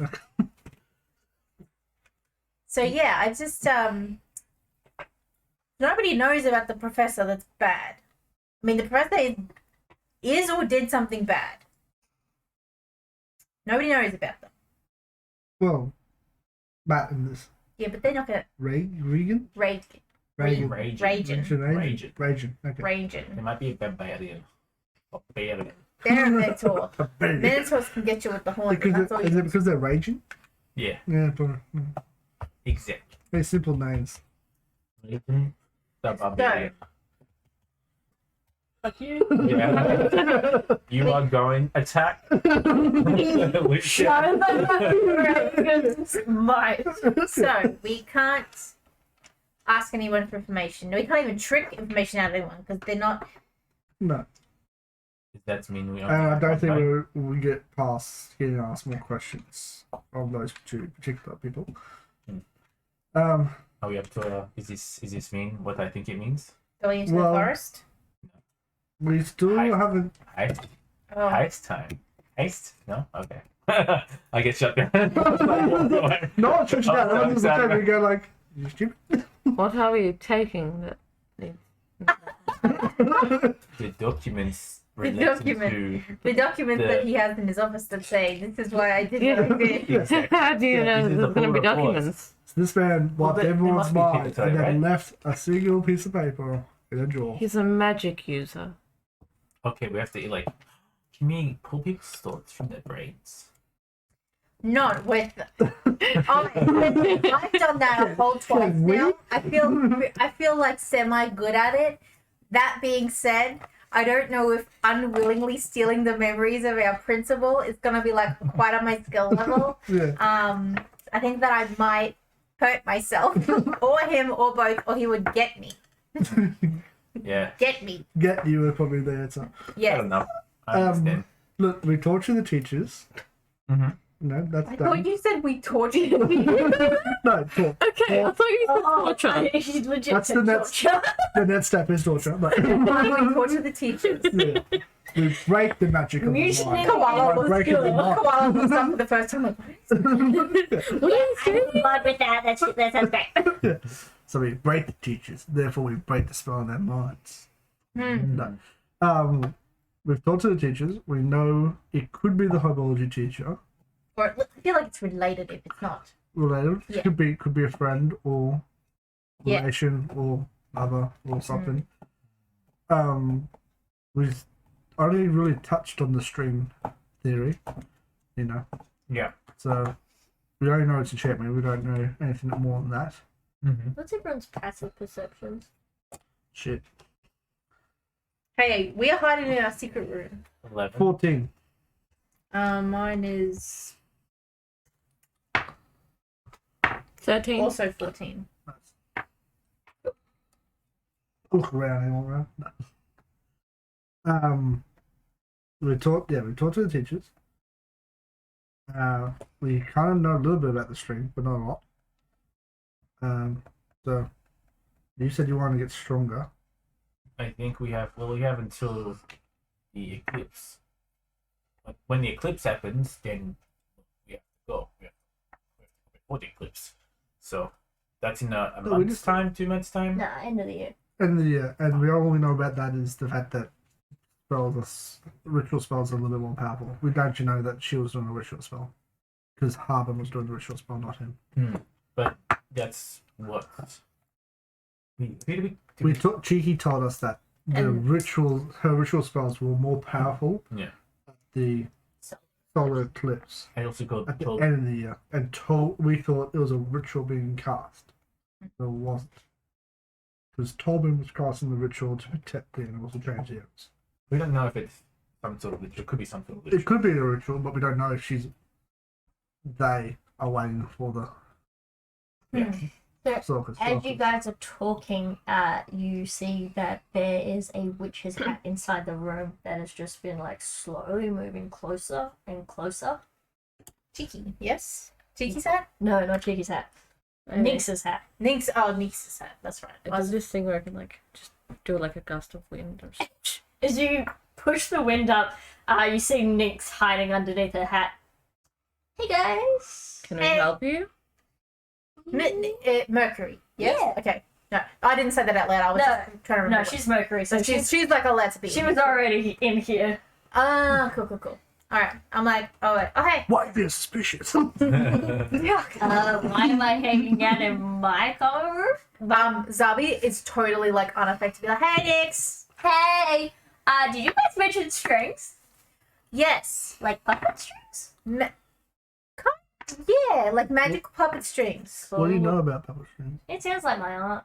So yeah, I just nobody knows about the professor that's bad. I mean, the professor is or did something bad. Nobody knows about them. Well, Matt and this Yeah, but they're not gonna Regan? rage. Regan. Raging. Raging. Okay. Raging. There might be a barbarian. Barbarian. They're a mentor. A baby. Mentors can get you with the horn. Because That's all is you it because they're raging? Yeah, Yeah, probably. exactly. Very simple names. The barbarian. Fuck you. Yeah. You are going attack. Might. So we can't ask anyone for information. We can't even trick information out of anyone because they're not. No. Does that mean we? I don't think we'll get past here and ask more questions of those two particular people. Are we up to? Is this mean what I think it means? Going into Well- the forest. We still Hi. haven't. Heist. Oh. Heist time. Heist? No. Okay. I get shut down. Not just that. Oh, I was sorry. going to go like, you stupid. What are we taking? That The documents. The relating document. to- The documents The- that he has in his office that say, "This is why I did what I did." Exactly. How do you Yeah, know these are there's the going to be full reports. documents? So this man Well, wiped there everyone's must be people mind to and it, then right? left a single piece of paper in a drawer. He's a magic user. Okay, we have to like. Can we pull people's thoughts from their brains? Not with. Oh, I've done that a whole twice Can we? now. I feel like semi good at it. That being said, I don't know if unwillingly stealing the memories of our principal is gonna be like quite on my skill level. Yeah. I think that I might hurt myself or him or both, or he would get me. Yeah. Get me. Get you were probably the answer. I Yes. don't know. I understand. Look, we torture the teachers. Mm-hmm. No, that's I done. thought you said we tortured you. No, talk. Okay, I thought you said torture. She's legit. That's the next. The next step is torture. But we torture the teachers. yeah. We break the magic of the Mutiny. mind. Koala By breaking the mind. Koala looks up for the first time. Like, I'm fine with that. That sounds great. So we break the teachers, therefore we break the spell in their minds. hmm. No. We've talked to the teachers. We know it could be the herbology teacher. Or I feel like it's related if it's not. Related. Yeah. Could be a friend or Yeah. relation or mother or something. We've only really touched on the string theory, you know. Yeah. So we only know it's enchantment. We don't know anything more than that. Mm-hmm. What's everyone's passive perceptions? Shit. Hey, we are hiding in our secret room. 11. 14. Mine is 13. also 14. Look around anymore, right? No. We talked to the teachers. We kind of know a little bit about the string, but not a lot. So you said you want to get stronger. I think we have until the eclipse. But when the eclipse happens, then we have to go. We have to go before the eclipse. So that's in a No, we month's just- time, 2 months' time. Nah, end of the year. And we all we know about that is the fact that ritual spells are a little bit more powerful. We don't know that she was doing a ritual spell because Harbin was doing the ritual spell, not him. But that's what Cheeky told us that her ritual spells were more powerful. Yeah. At the solar eclipse I also got at the told. end of the year, and we thought it was a ritual being cast, but it wasn't. Because Tolbin was casting the ritual to protect the animals and change the animals. We don't know if it's some sort of ritual. It could be some sort of It ritual. could be a ritual, but we don't know if they are waiting for the Sulcus. As you guys are talking, you see that there is a witch's hat inside the room that has just been like slowly moving closer and closer. Cheeky, yes? Cheeky's hat? No, not Cheeky's hat. Nix's hat. Nix's hat, that's right. It does this thing where I can like just do like a gust of wind or something. As you push the wind up, you see Nix hiding underneath her hat. Hey guys. Can I help you? Mercury, yes? Yeah. Okay. No, I didn't say that out loud. I was No. just trying to remember. No, she's Mercury, so So she's like allowed to be. she was already in here. Ah, cool. Alright, I'm like, oh wait, okay. Why be suspicious? Yeah. Why am I hanging out in my common room? Zabi is totally like unaffected. Be like, hey, Nix. Hey, did you guys mention strings? Yes. Like puppet strings? Yeah, like magic puppet strings. What do you know about puppet strings? It sounds like my aunt.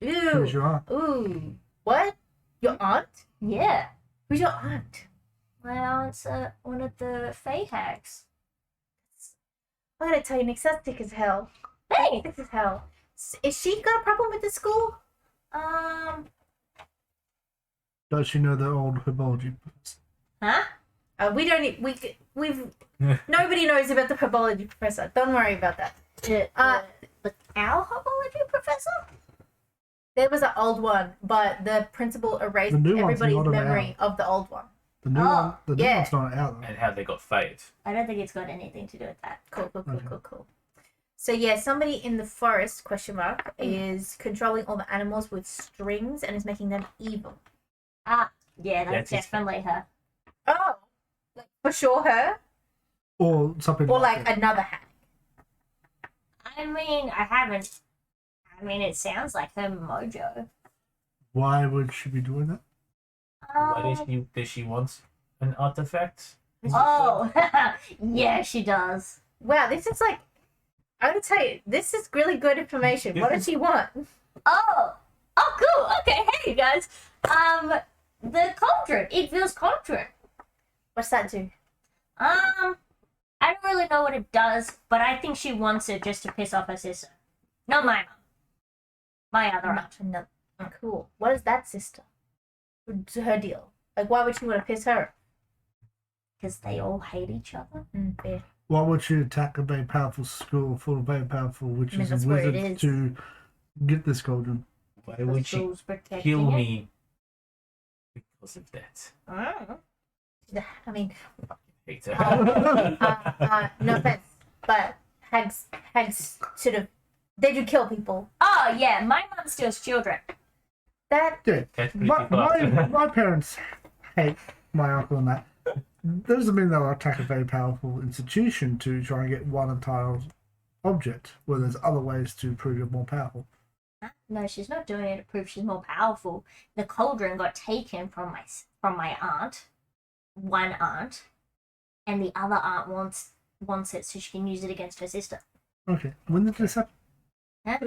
Who's Ooh. your aunt? Ooh. What? Your aunt? Yeah, Who's your aunt? my aunt's one of the Fae hags. I gotta tell you, Nix, that's thick as hell. Hey, Thick as hell. Is she got a problem with the school? Does she know the old herbology? huh? We don't. We've. Nobody knows about the herbology professor. Don't worry about that. Our herbology professor? There was an old one, but the principal erased The new one's everybody's not an memory of the old one. The new one. The new yeah. one's not out though. And how they got fired. I don't think it's got anything to do with that. Cool. Okay. Cool. So yeah, somebody in the forest is controlling all the animals with strings and is making them evil. Yeah, that's That's definitely her. Oh, like for sure her, Or something or like like another hat. I mean, it sounds like her mojo. Why would she be doing that? Why does she want an artifact? Oh, yeah, she does. Wow, this is like, I gotta tell you, this is really good information. What does she want? Oh, cool. Okay, hey you guys. the cauldron. Igvil's cauldron. What's that do? I don't really know what it does, but I think she wants it just to piss off her sister. Not my mom. My other aunt. Not another. Cool. What is that sister? What's her deal? Like, why would she want to piss her? Because they all hate each other. Fair. Why would you attack a very powerful school full of very powerful witches mean, that's and where it wizards is. to get this cauldron? Why The would she school's protecting kill it. me because of that? I don't know. I mean, Hate her. no offense, but hags sort of, they do kill people. Oh, yeah, my mom steals children. That Yeah, That's pretty my, fast. my parents hate my uncle and that. Doesn't mean they'll attack a very powerful institution to try and get one entire object, where there's other ways to prove you're more powerful. No, she's not doing it to prove she's more powerful. The cauldron got taken from my aunt, one aunt, and the other aunt wants it so she can use it against her sister. Okay, when did this happen? Huh?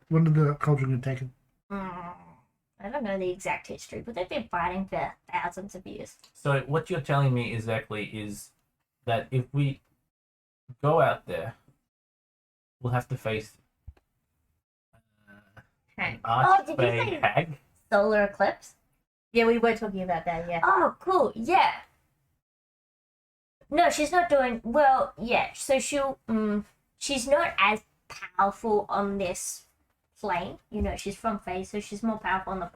When did the cauldron get taken? I don't know the exact history, but they've been fighting for thousands of years. So what you're telling me exactly is that if we go out there, we'll have to face hag. Oh, did you archfey say- hag. Solar eclipse? Yeah, we were talking about that. Yeah. Oh, cool. Yeah. No, she's not doing well. Yeah, so she's not as powerful on this plane. You know, she's from Fae, so she's more powerful on the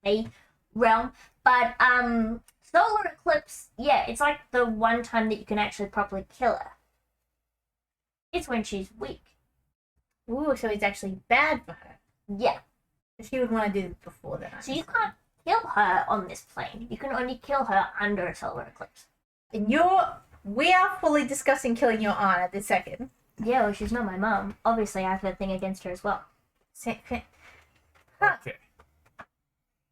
Fae realm. But solar eclipse, yeah, it's like the one time that you can actually properly kill her. It's when she's weak. Ooh, so it's actually bad for her. Yeah. She would want to do it before that. So you can't kill her on this plane. You can only kill her under a solar eclipse. And we are fully discussing killing your aunt at this second. Yeah, well, she's not my mom. Obviously, I have a thing against her as well. Huh. Okay.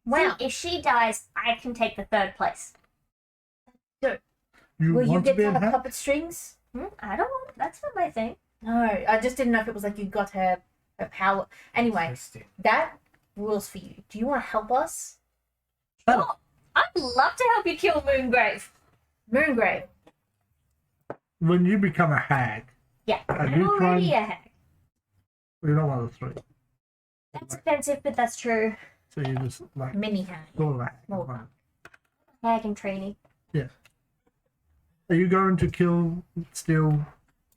Wow. See, if she dies, I can take the third place. You Will you want to get be to in have hat? puppet strings? I don't want. That's not my thing. No, I just didn't know if it was like you got her power. Anyway, Interesting. that rules for you. Do you want to help us? Oh, I'd love to help you kill Moongrave. Moongrave. When you become a hag, Yeah, Are I'm you already trying- a hag. you're not one of the three. That's offensive, but that's true. So you're just like Mini hag. sort of a hag. Small Right. Hag and trainee. Are you going to kill, steal,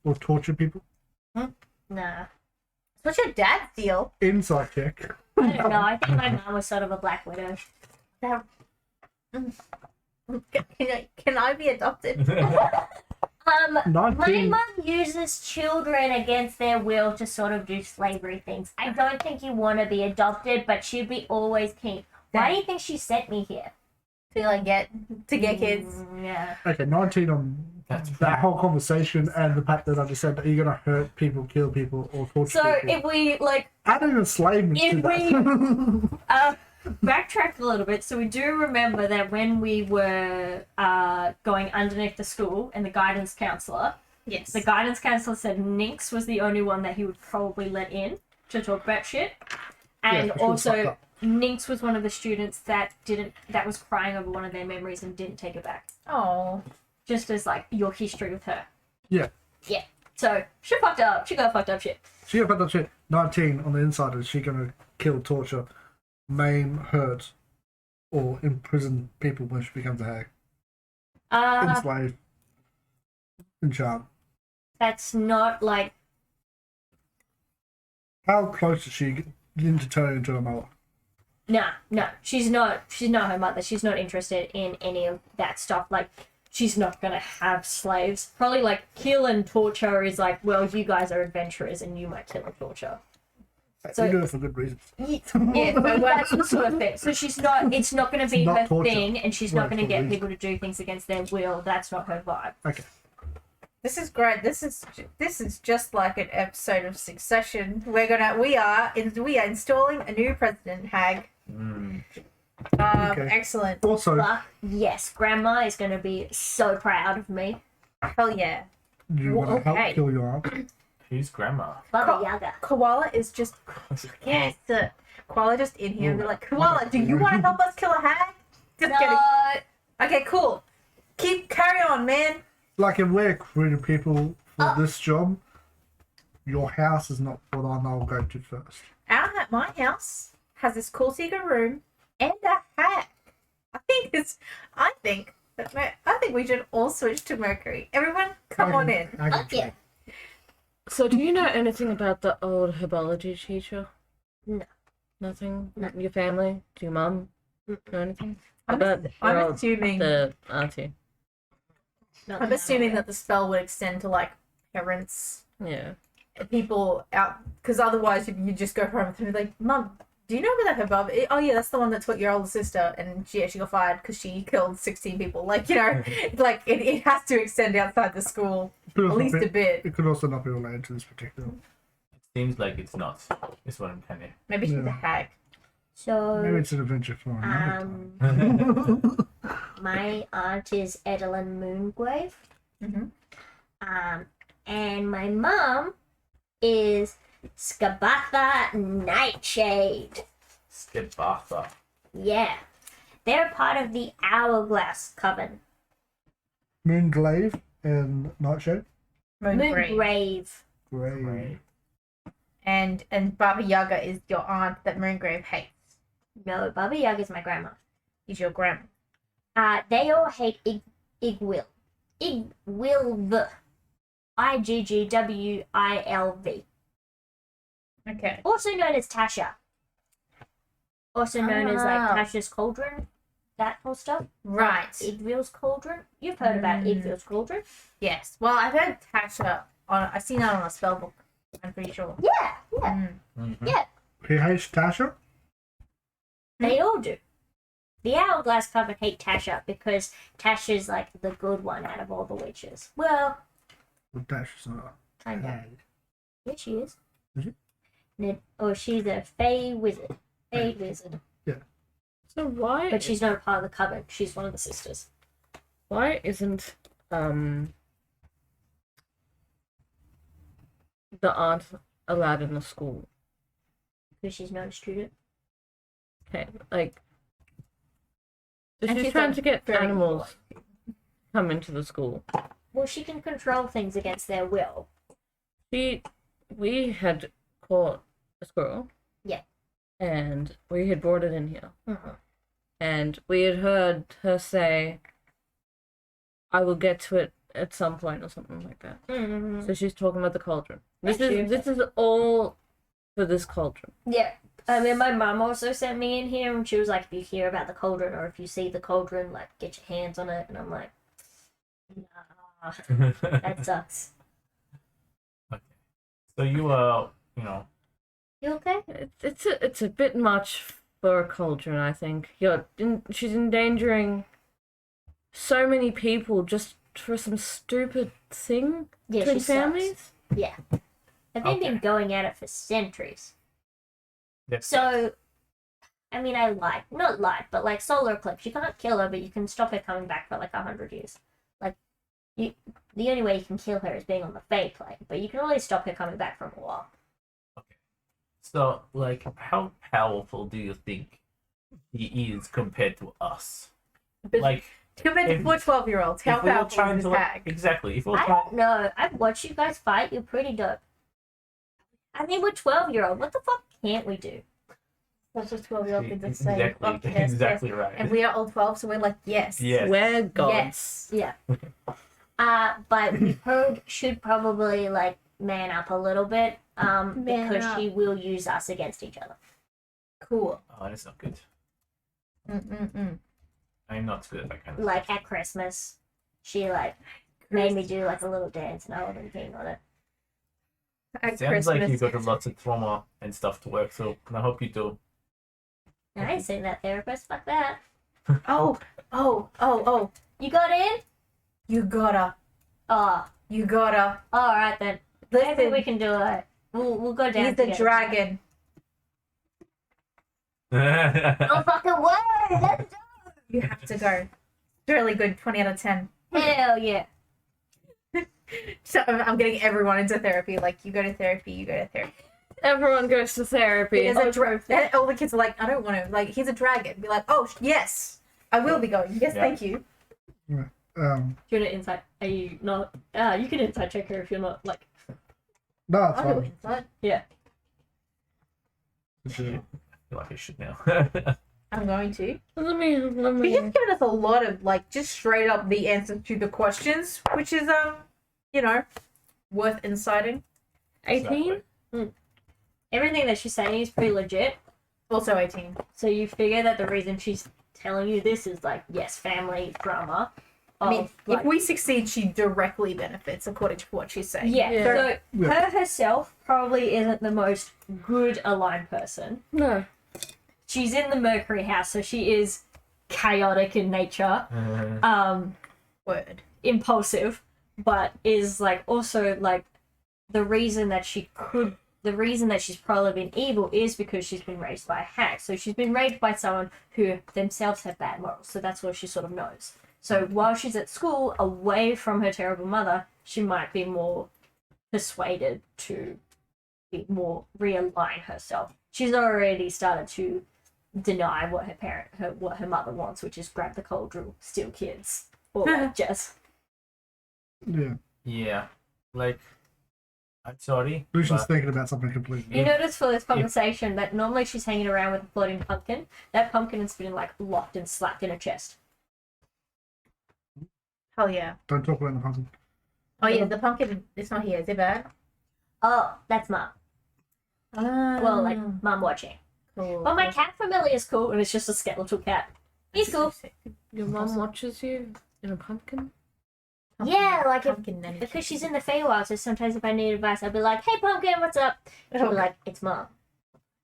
or torture people? Nah. What's your dad's deal? Insight check. I don't know. I think my mom was sort of a black widow. Can I be adopted? My 19. mom uses children against their will to sort of do slavery things. I don't think you want to be adopted, but she'd be always keen. Why do you think she sent me here? to get kids. Yeah. Okay, 19 on That's that whole conversation and the fact that I just said that you're going to hurt people, kill people, or torture So people. if we like Adding enslavement if to that. backtrack a little bit, so we do remember that when we were going underneath the school and the guidance counselor, Yes. the guidance counselor said Nynx was the only one that he would probably let in to talk about shit, and Yeah, but she was fucked also up. Nynx was one of the students that was crying over one of their memories and didn't take it back, Oh. just as like your history with her. Yeah. Yeah. So she fucked up. She got fucked up shit. She got that shit. 19 on the inside. Is she going to kill, torture, maim, hurt, or imprison people when she becomes a hag? Enslave. Enchant. That's not like How close is she into turning into a mother? no. She's not her mother. She's not interested in any of that stuff. Like she's not gonna have slaves. Probably like kill and torture is like, well, you guys are adventurers and you might kill and torture. So- you do it for good reasons. Yeah, so that's the sort of thing. So she's not. It's not going to be not her torture. thing, and she's Well, not going to for get reason. people to do things against their will. That's not her vibe. Okay. This is great. This is just like an episode of Succession. We are installing a new president, Hag. Okay. Excellent. Also, But yes, Grandma is going to be so proud of me. Hell yeah. you want to okay. help kill your aunt. Who's grandma? Baba Yaga. Koala is just yes. Koala just in here and be like, Koala, do you want to help us kill a hag? Just No. kidding. Okay, cool. Carry on, man. Like if we're recruiting people for Oh. this job, your house is not what I'll go to first. My house has this cool secret room and a hack. I think we should all switch to Mercury. Everyone, come on in. I can Fuck yeah. So, do you know anything about the old herbology teacher? No. Nothing? No. Your family? Do your mum know anything? I'm assuming The auntie. Not I'm that assuming aware. that the spell would extend to like parents, Yeah. people out, because otherwise you just go home and be like, Mum, do you know about that herbal? Oh yeah, that's the one that taught your older sister, and she got fired because she killed 16 people. Like, you know, like it has to extend outside the school at least a bit. It could also not be related to this particular. It seems like it's not. Is what I'm kind Maybe she's a Yeah. hag. Maybe So, it's an adventure for another time. of. my aunt is Edelyn Moongrave. Mm-hmm. And my mom is Skabatha Nightshade. Skibatha. Yeah. They're part of the Hourglass Coven. Moonglaive and Nightshade. Moongrave. Moongrave. Great. Right. And Baba Yaga is your aunt that Moongrave hates. No, Baba Yaga is my grandma. Is your grandma. They all hate Igwil. Igwilv. Iggwilv. Okay. Also known as Tasha. Also known as like Ah. Tasha's Cauldron. That whole stuff. Right. Igvil's Cauldron. You've heard about Igvil's Cauldron. Yes. Well, I've heard Tasha I've seen that on a spell book. I'm pretty sure. Yeah, yeah. Mm. Mhm. Yeah. He hates Tasha? They all do. The Hourglass Coven hate Tasha because Tasha's like the good one out of all the witches. Well, Well, Tasha's not kind a of. hag. Yeah, she is. Is Or she's a Fey wizard. Fey wizard. So why? But she's not a part of the coven. She's one of the sisters. Why isn't the aunt allowed in the school? Because she's not a student. Okay, like. So And she's she's, trying like, to get very animals come into the school. Well, she can control things against their will. We had caught a squirrel. Yeah. And we had brought it in here. Mm-hmm. And we had heard her say, I will get to it at some point or something like that. Mm-hmm. So she's talking about the cauldron. This Thank you. is all for this cauldron. Yeah. I mean, my mum also sent me in here, and she was like, if you hear about the cauldron or if you see the cauldron, like, get your hands on it. And I'm like, nah, that sucks. Okay. So you You okay? It's a bit much for a cauldron, I think. She's endangering so many people just for some stupid thing Yeah, between she sucks. families. Yeah. And they've been Okay. going at it for centuries. that's So, I mean, not lied, but like solar eclipse, you can't kill her, but you can stop her coming back for like 100 years. Like, the only way you can kill her is being on the Fey plane, but you can always stop her coming back from a while. So, like, how powerful do you think he is compared to us? But Like, compared to if- 12-year-olds, how if we were powerful trying is to, this like, hag? exactly. If we were I trying, don't know. I've watched you guys fight. You're pretty dope. I mean, we're 12-year-old. What the fuck can't we do? That's what 12-year-old kids are saying. exactly, Fuck yes, exactly yes. right. And we are all 12, so we're like, yes. Yes. We're gods. Yes. Yeah. But Heard should probably like man up a little bit. Man Because up. she will use us against each other. Cool. Oh, that's not good. Mm-mm-mm. I'm not good at that kind of Like stuff. at Christmas, she like made me do like a little dance, and I wasn't keen on it. At Sounds like Christmas. you got lots of trauma and stuff to work through, and I hope you do. I ain't seen that therapist. Fuck that. Oh. You got in? You gotta. Oh, You gotta. all right then. Maybe we Listen, can do it. We'll go down. he's the together. dragon. Oh fucking way! Let's go. You have to go. It's really good. 20 out of 10. Hell yeah. So I'm getting everyone into therapy. Like, you go to therapy, you go to therapy. Everyone goes to therapy. There's a all the kids are like, I don't want to. Like, he's a dragon. Be like, oh, yes. I will be going. Yes, Yeah. thank you. Do you want to insight? Are you not? You can insight check her if you're not like. No, it's I'll go fine. inside. I feel like I should now. I'm going to. Let me. But you've given us a lot of like just straight up the answer to the questions, which is worth inciting. 18. Everything that she's saying is pretty legit. Also 18. So you figure that the reason she's telling you this is like, yes, family drama. I mean, of, like, if we succeed, she directly benefits according to what she's saying. yeah, Yeah. so Yeah. her herself probably isn't the most good aligned person. No. She's in the Mercury house, so she is chaotic in nature, Word. impulsive, but is like also like the reason that she's probably been evil is because she's been raised by a hag. So she's been raised by someone who themselves have bad morals. So that's what she sort of knows. So while she's at school, away from her terrible mother, she might be more persuaded to be more realign herself. She's already started to deny what what her mother wants, which is grab the cauldron, steal kids, or like jazz. Yeah. Yeah, like I'm sorry. Lucian's but thinking about something completely. You notice for this conversation that normally she's hanging around with a floating pumpkin. That pumpkin has been like locked and slapped in her chest. Hell yeah. Don't talk about the pumpkin. Oh yeah, the pumpkin. It's not here. Is it bad? Oh, that's mum. Well, like mum watching. cool. But my cat familiar is cool, and it's just a skeletal cat. He's cool. Your mom watches you in a pumpkin? Yeah, like if, pumpkin then. because she's in the Feywild, so sometimes if I need advice, I'll be like, "Hey, pumpkin, what's up?" She'll be like, "It's mom."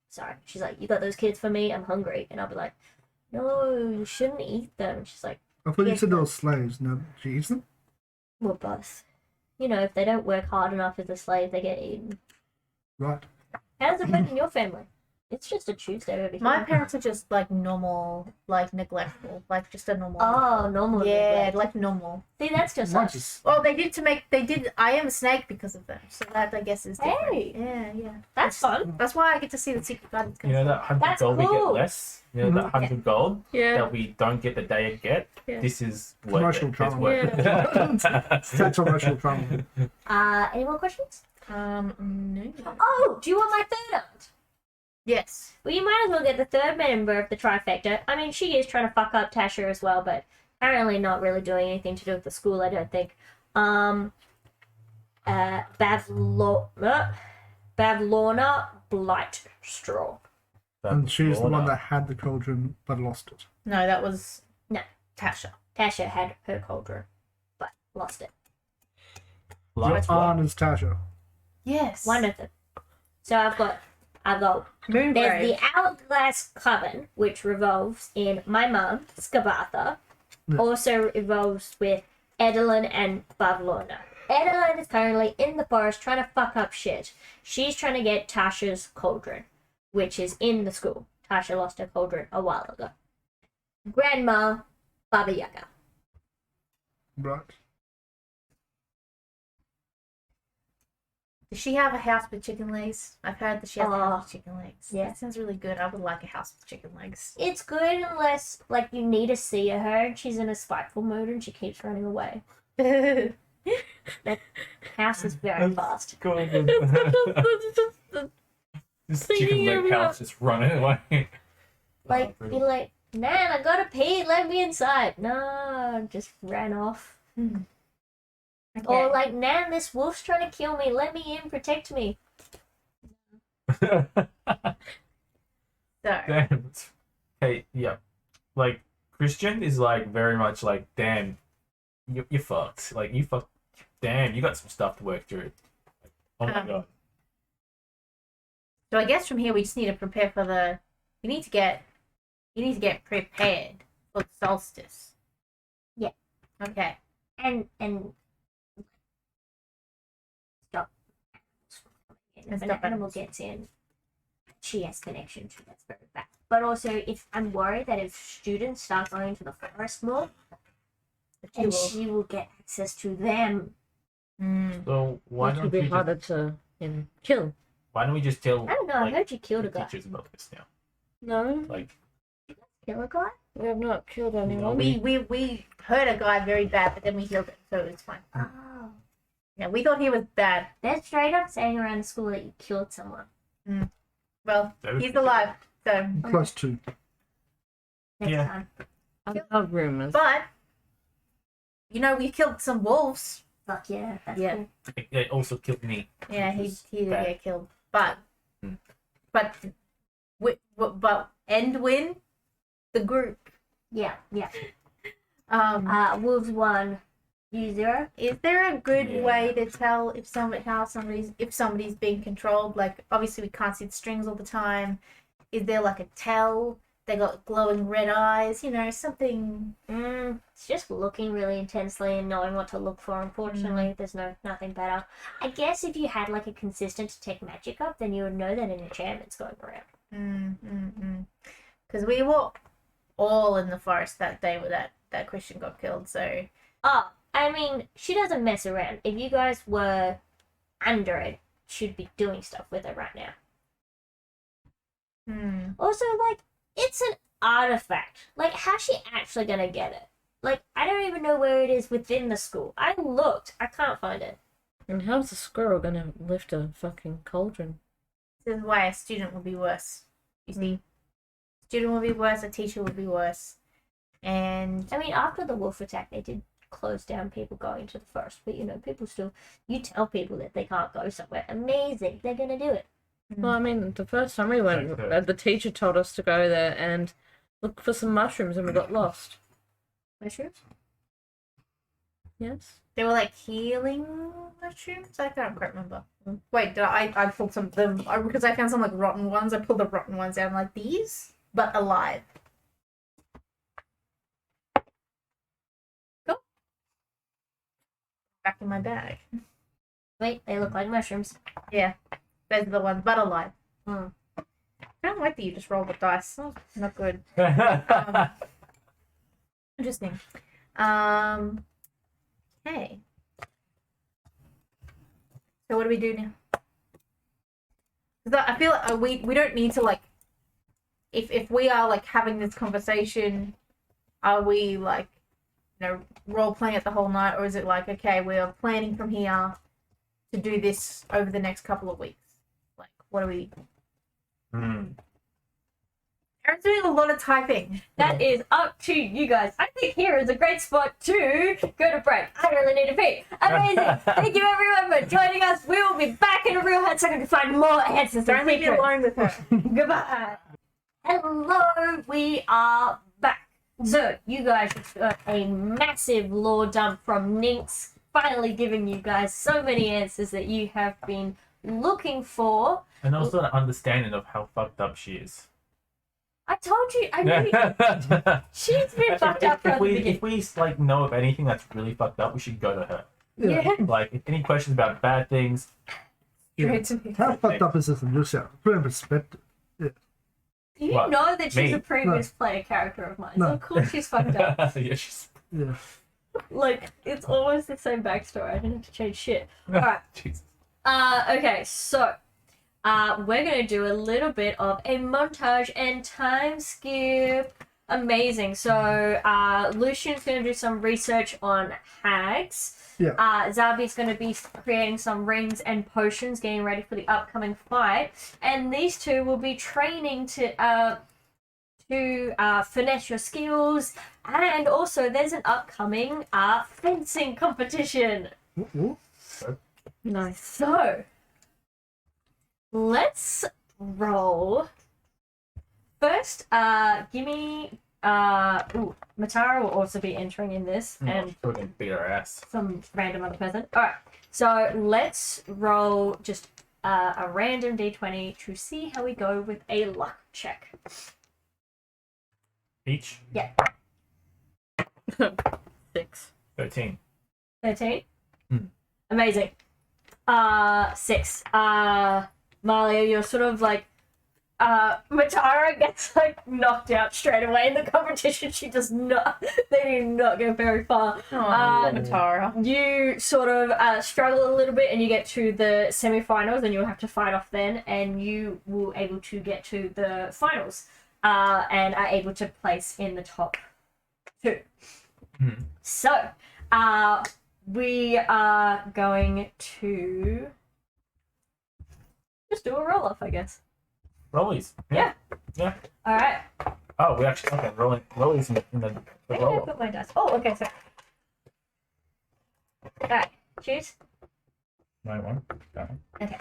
Sorry. She's like, "You got those kids for me? I'm hungry," and I'll be like, "No, you shouldn't eat them." She's like, I thought you Yes, said they ma'am. were slaves. No, she eats them? "Well, both. You know, if they don't work hard enough as a slave, they get eaten." Right. How does it work in your family? It's just a Tuesday over here. My parents are just like normal, like neglectful, like just a normal. Oh, normal. Yeah, neglect. like normal. See, that's just Mine's us. just Well, they did. I am a snake because of them, so that I guess is different. Hey. Yeah. That's fun. That's why I get to see the secret gardens. you know that 100 That's gold we cool. get less. You know that 100 gold Yeah. that we don't get the day it get. Yeah. This is worth Commercial it. It's trauma. worth it. Potential racial trauma. Any more questions? No. Oh, do you want my third aunt? Yes. Well, you might as well get the third member of the trifecta. I mean, she is trying to fuck up Tasha as well, but apparently not really doing anything to do with the school, I don't think. Bavlorna Blightstraw. And she's the one that had the cauldron but lost it. No, that was No. Tasha. Tasha had her cauldron, but lost it. Your aunt is Tasha. Yes. One of them. So I've got Moongrave. there's the Hourglass Coven, which revolves in my mum, Skabatha, Yeah. also revolves with Edelyn and Bavlorna. Edelyn is currently in the forest trying to fuck up shit. She's trying to get Tasha's cauldron, which is in the school. Tasha lost her cauldron a while ago. Grandma, Baba Yaga. Right. Does she have a house with chicken legs? I've heard that she has a house with chicken legs. yeah. That sounds really good. I would like a house with chicken legs. It's good unless, like, you need to see her and she's in a spiteful mood and she keeps running away. House is very fast. This chicken leg house just running away. Like, Oh, be like, "Man, I gotta pee, let me inside." No, just ran off. Okay. Or like, "Man, this wolf's trying to kill me, let me in, protect me." So, Damn. Hey, yeah. Like, Christian is like very much like, damn, you fucked. Like, you fucked. Damn, you got some stuff to work through. Oh my god. so I guess from here we just need to prepare for the. You need to get prepared for the solstice. Yeah. Okay. And stop. And If an stop animal animals. gets in, she has connection to that's very bad. But also, if I'm worried that if students start going to the forest more, But you and will. she will get access to them. So why Which don't would be we harder just, to kill. why don't we just tell I don't know. I like, heard you killed a the guy. teachers about this now? No. Like, kill a guy? We have not killed anyone. We hurt a guy very bad, but then we healed him, so it's fine. Oh. Yeah, we thought he was bad. They're straight up saying around the school that you killed someone. Well, That would he's be- alive, so. Close to. Next Yeah. time. I love rumors. But, we killed some wolves. Fuck yeah. That's Yeah. cool. It also killed me. Yeah, he did Bad. get killed. But, Hmm. but end win the group. Yeah, yeah. Um, Wolves 1, you 0. is there a good Yeah. way to tell if somebody's being controlled? Like, obviously we can't see the strings all the time. Is there like a tell? They got glowing red eyes, something. It's just looking really intensely and knowing what to look for. Unfortunately, there's nothing better. I guess if you had like a consistent detect magic up, then you would know that an enchantment's going around. Because we were all in the forest that day where that Christian got killed. So Oh, I mean, she doesn't mess around. If you guys were under it, she'd be doing stuff with it right now. Also, like, it's an artifact. Like, how's she actually gonna get it? Like, I don't even know where it is within the school. I looked. I can't find it. And how's the squirrel gonna lift a fucking cauldron? this is why a student would be worse. You see, student would be worse. A teacher would be worse. And I mean, after the wolf attack, they did close down people going to the forest. But, people still... You tell people that they can't go somewhere. Amazing. They're gonna do it. Well, I mean, the first time we went, Okay. the teacher told us to go there and look for some mushrooms, and we got lost. Mushrooms? Yes. they were like healing mushrooms. I can't quite remember. Wait, did I pulled some of them because I found some like rotten ones. I pulled the rotten ones out. I'm like, these, but alive. Cool. Back in my bag. Wait, they look like mushrooms. Yeah, those are the ones, but alive. Hmm. I don't like that you just roll the dice. Oh, not good. Interesting. Okay. So what do we do now? 'Cause I feel like we don't need to like. If we are like having this conversation, are we like, role playing it the whole night, or is it like, okay, we are planning from here to do this over the next couple of weeks? Like, what are we? Aaron's doing a lot of typing. That is up to you guys. I think here is a great spot to go to break. I really need to pee. Amazing. Thank you everyone for joining us. We will be back in a real hot second to find more answers. Don't leave me alone with her. Goodbye. Hello, we are back. So, you guys just got a massive lore dump from Nynx, finally giving you guys so many answers that you have been looking for. And also an understanding of how fucked up she is. I told you, I really, she's been fucked up from the beginning. If we like know of anything that's really fucked up, we should go to her. Yeah. Like, if any questions about bad things, Straight to me. How fucked up is this in your shout? Put it in perspective. Do you What? know that she's Me? a previous player character of mine? So No. of course she's fucked up. yeah, she's. Yeah. Like, it's almost the same backstory. I didn't have to change shit. Alright. Jesus. Okay, so we're gonna do a little bit of a montage and time skip. Amazing. So Lucian's gonna do some research on hags. Yeah. Zabi's gonna be creating some rings and potions, getting ready for the upcoming fight, and these two will be training to finesse your skills. And also, there's an upcoming fencing competition. Ooh. Nice. So, let's roll. First, give me. Matara will also be entering in this, and We're gonna beat our ass. some random other person. Alright, so let's roll just a random d20 to see how we go with a luck check. Each? Yeah. 6. 13. 13? Hmm. Amazing. 6. Malia, you're sort of like, Matara gets like knocked out straight away in the competition. She does not, they do not go very far. Matara. You sort of struggle a little bit and you get to the semi-finals and you'll have to fight off then, and you will able to get to the finals. and are able to place in the top 2. Mhm. So, we are going to just do a roll off, I guess. Rollies. Yeah. Yeah. All right. Oh, we actually okay. Rollies in the Where did I roll. put my dice? Oh, okay. So, all right. Choose. My one. Okay.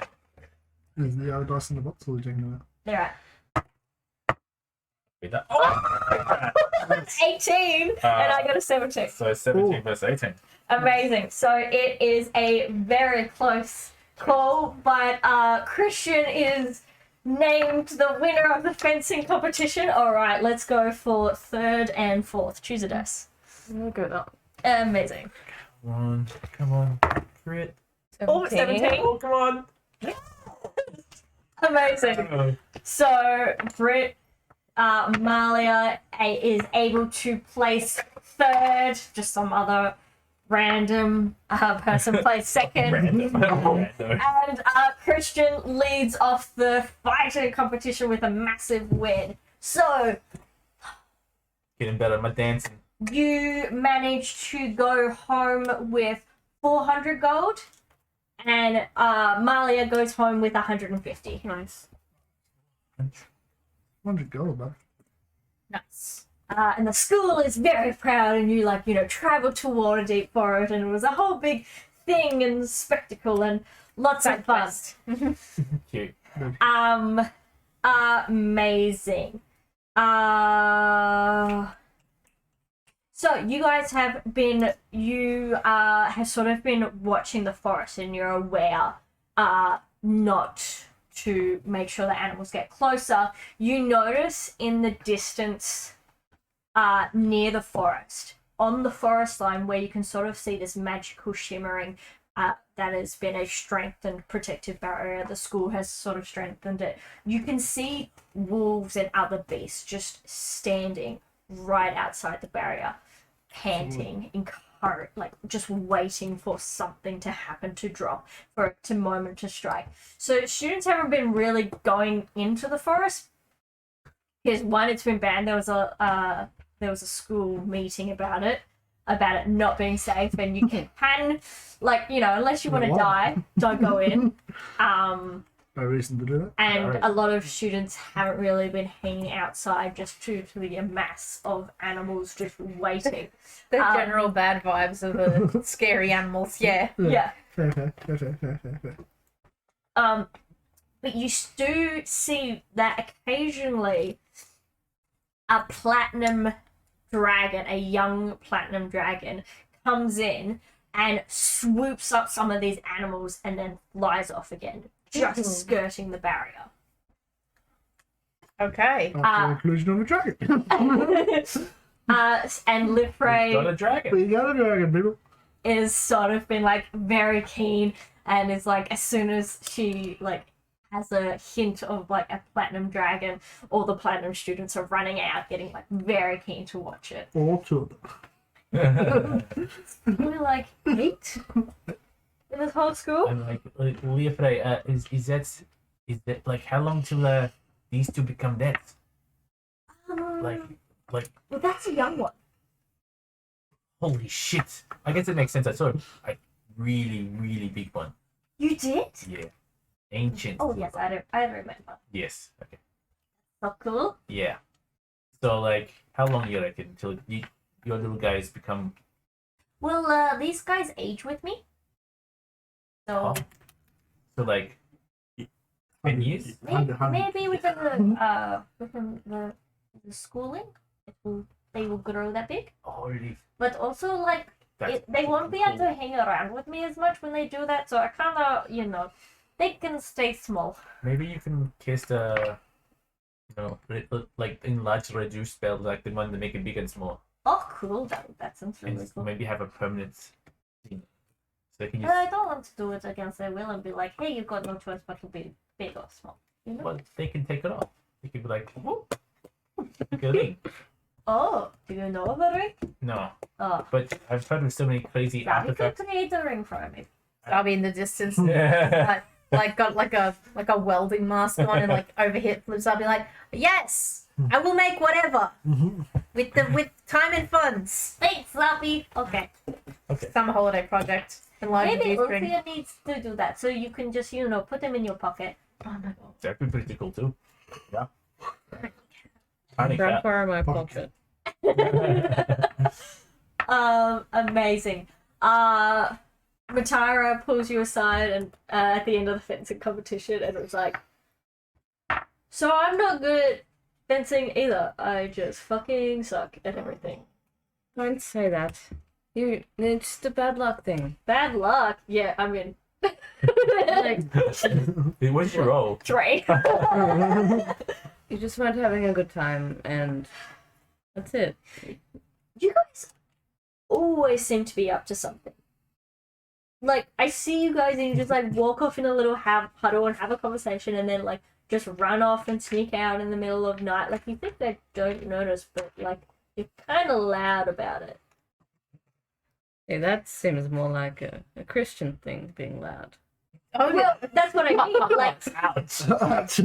Is the other dice in the box or the genuine? All right. With that. Oh! 18, and I got a 17. So 17 Ooh. versus 18. Amazing. So it is a very close call, but Christian is named the winner of the fencing competition. All right, let's go for 3rd and 4th. Choose a dice. I'll go that. Amazing. Come on. Crit. Oh, 17. Oh, come on. Amazing. Oh. So Britt, Malia is able to place 3rd. Just some other random person plays 2nd. Random. And Christian leads off the fighting competition with a massive win. So Getting better at my dancing. you manage to go home with 400 gold, and Malia goes home with 150. Nice. 100 gold, man. Nice. And the school is very proud, and you travel to Waterdeep for it, and it was a whole big thing and spectacle and lots of fun. Cute. Amazing. So you guys have sort of been watching the forest, and you're aware not to make sure the animals get closer. You notice in the distance near the forest, on the forest line, where you can sort of see this magical shimmering that has been a strengthened protective barrier. The school has sort of strengthened it. You can see wolves and other beasts just standing right outside the barrier, panting, just waiting for something to happen to drop, for it to moment to strike. So students haven't been really going into the forest because, one, it's been banned. There was a school meeting about it not being safe, and you can unless you want to What? die, don't go in. No reason to do that. And Alright. a lot of students haven't really been hanging outside just due to the mass of animals just waiting. The general bad vibes of the scary animals. Yeah. Yeah. Fair. But you do see that occasionally a platinum dragon, a young platinum dragon, comes in and swoops up some of these animals and then flies off again, just skirting the barrier. Okay. After the inclusion of a dragon. And Got a Lipray dragon. We got a dragon, people. is sort of been very keen, and is as soon as she has a hint of a platinum dragon, all the platinum students are running out, getting very keen to watch it. Or 2 of them. We're 8 in this whole school. I'm Leofrey, is that how long till these two become dead? Like Well, that's a young one. holy shit! I guess it makes sense. I saw a really, really big one. You did? Yeah, ancient. Oh yes, I remember. Yes. Okay. So cool. Yeah. So how long you reckon until your little guys become? Well, these guys age with me. So So 10 years? maybe within the schooling, they will grow that big. Already. But also That's they won't be able cool. to hang around with me as much when they do that. So I kind of they can stay small. Maybe you can cast a, enlarge reduce spell, like the one that make it big and small, Oh, cool! That sounds really and cool. maybe have a permanent thing. So they can But I use. don't want to do it against their will and be like, "Hey, you've got no choice but to be big or small." You know? Well, they can take it off. They can be like, whoop. Good thing. Oh, do you know of a ring? No, Oh, but I've heard of so many crazy yeah, you can artifacts. create a ring for me. I'll be in the distance. Yeah. Got a welding mask on and over here flips. I'll be like, yes. I will make whatever Mhm. with time and funds. Thanks, Sloppy. Okay. Summer holiday project. Enlarge Maybe the string. Ulfia needs to do that, so you can just, put them in your pocket. Oh my god. That'd be pretty cool too. Yeah. Tiny cat. Grandpa in my pocket. Amazing. Matara pulls you aside and at the end of the fencing competition, and it was like, so I'm not good at fencing either. I just fucking suck at everything. Don't say that. It's just a bad luck thing. Bad luck. Yeah, I mean, like, What's your role? 3. You just weren't having a good time, and that's it. You guys always seem to be up to something. Like, I see you guys and you just like walk off in a little huddle and have a conversation, and then like just run off and sneak out in the middle of night. Like, you think they don't notice, but like you're kind of loud about it. Yeah, that seems more like a Christian thing, being loud. Oh Well, that's what I mean. Like, Ouch.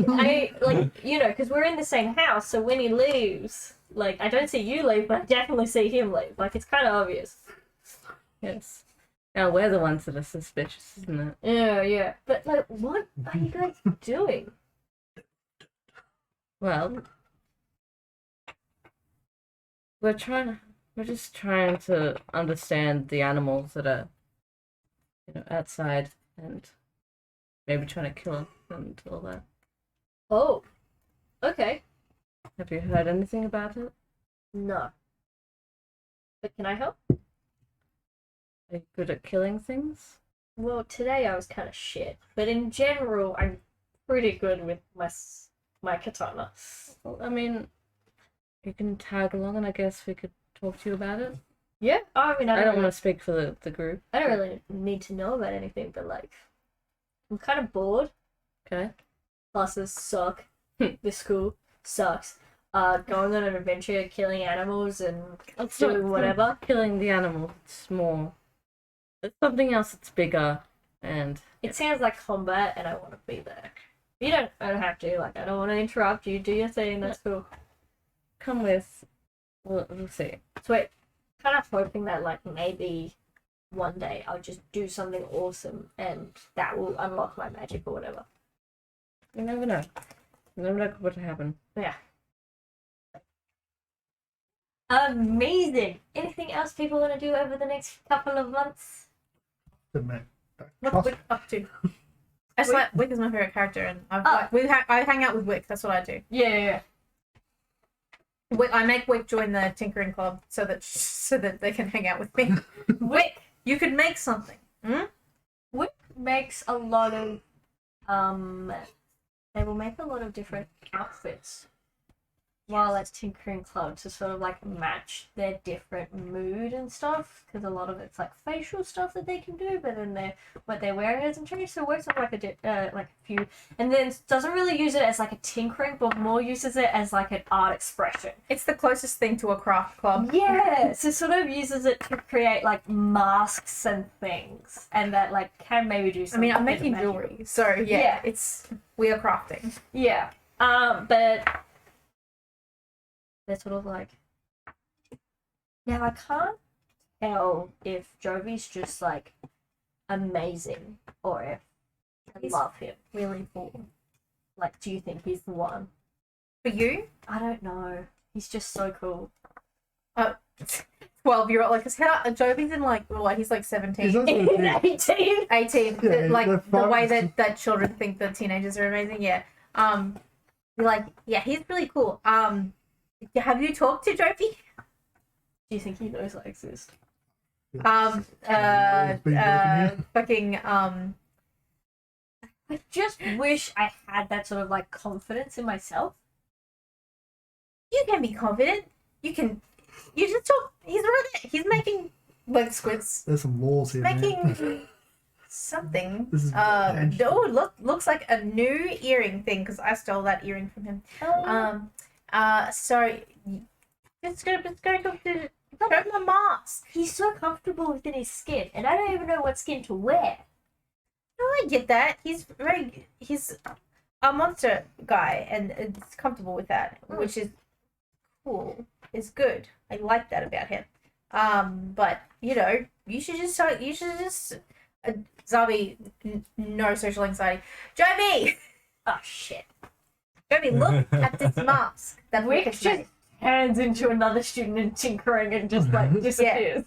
I like because we're in the same house. So when he leaves, like I don't see you leave, but I definitely see him leave. Like, it's kind of obvious. Yes. Now we're the ones that are suspicious, isn't it? Yeah, yeah. But like, what are you guys doing? Well, we're just trying to understand the animals that are, outside, and maybe trying to kill them and all that. Oh, okay. Have you heard anything about it? No. But can I help? Are you good at killing things? Well, today I was kind of shit, but in general, I'm pretty good with my katana. Well, I mean, you can tag along, and I guess we could talk to you about it. Yeah, I mean, I don't really, want to speak for the group. I don't really need to know about anything, but like, I'm kind of bored. Okay. Classes suck. This school sucks. Going on an adventure, killing animals, and It's doing not whatever. killing the animal. It's more. It's something else that's bigger, and It sounds like combat, and I want to be there. You don't. I don't have to. Like, I don't want to interrupt you. Do your thing. That's cool. come with. We'll see. So wait, kind of hoping that like maybe one day I'll just do something awesome, and that will unlock my magic or whatever. You never know. You never know what will happen. Yeah. Amazing. Anything else people want to do over the next couple of months? What's Wick up to? Wick is my favorite character, and I hang out with Wick. That's what I do. Yeah. I make Wick join the tinkering club so that they can hang out with me. Wick, you could make something. Wick makes a lot of they will make a lot of different outfits while at Tinkering Club to sort of like match their different mood and stuff, because a lot of it's like facial stuff that they can do, but then what they're wearing hasn't changed, so it works on like a few, and then doesn't really use it as like a tinkering, but more uses it as like an art expression. It's the closest thing to a craft club. Yeah, so sort of uses it to create like masks and things, and that like can maybe do I something. mean, I'm making jewelry, so yeah, we are crafting. Yeah, but they're sort of like. Now I can't tell if Jovi's just like amazing or if I love him. Really cool. Like, do you think he's the one? For you, I don't know. He's just so cool. 12-year-old, like, cause Jovi's in like, he's like 17. He's not 17. 18. 18. Yeah, Like they're the way fun. that children think that teenagers are amazing. Yeah. Like, yeah, he's really cool. Have you talked to Jovi? Do you think he knows I exist? Fucking I just wish I had that sort of like confidence in myself. you can be confident. You just talk. He's already. He's making like squids. There's some laws here, man. Making something. This is Looks like a new earring thing because I stole that earring from him. So just go to my mask. He's so comfortable within his skin, and I don't even know what skin to wear. No, I get that. He's a monster guy, and it's comfortable with that, which is cool. It's good. I like that about him. But you should just Zabi, no social anxiety. Joby, Oh shit. Joby, look at this mask that Wick Wick has just made. hands into another student and tinkering and just like disappears.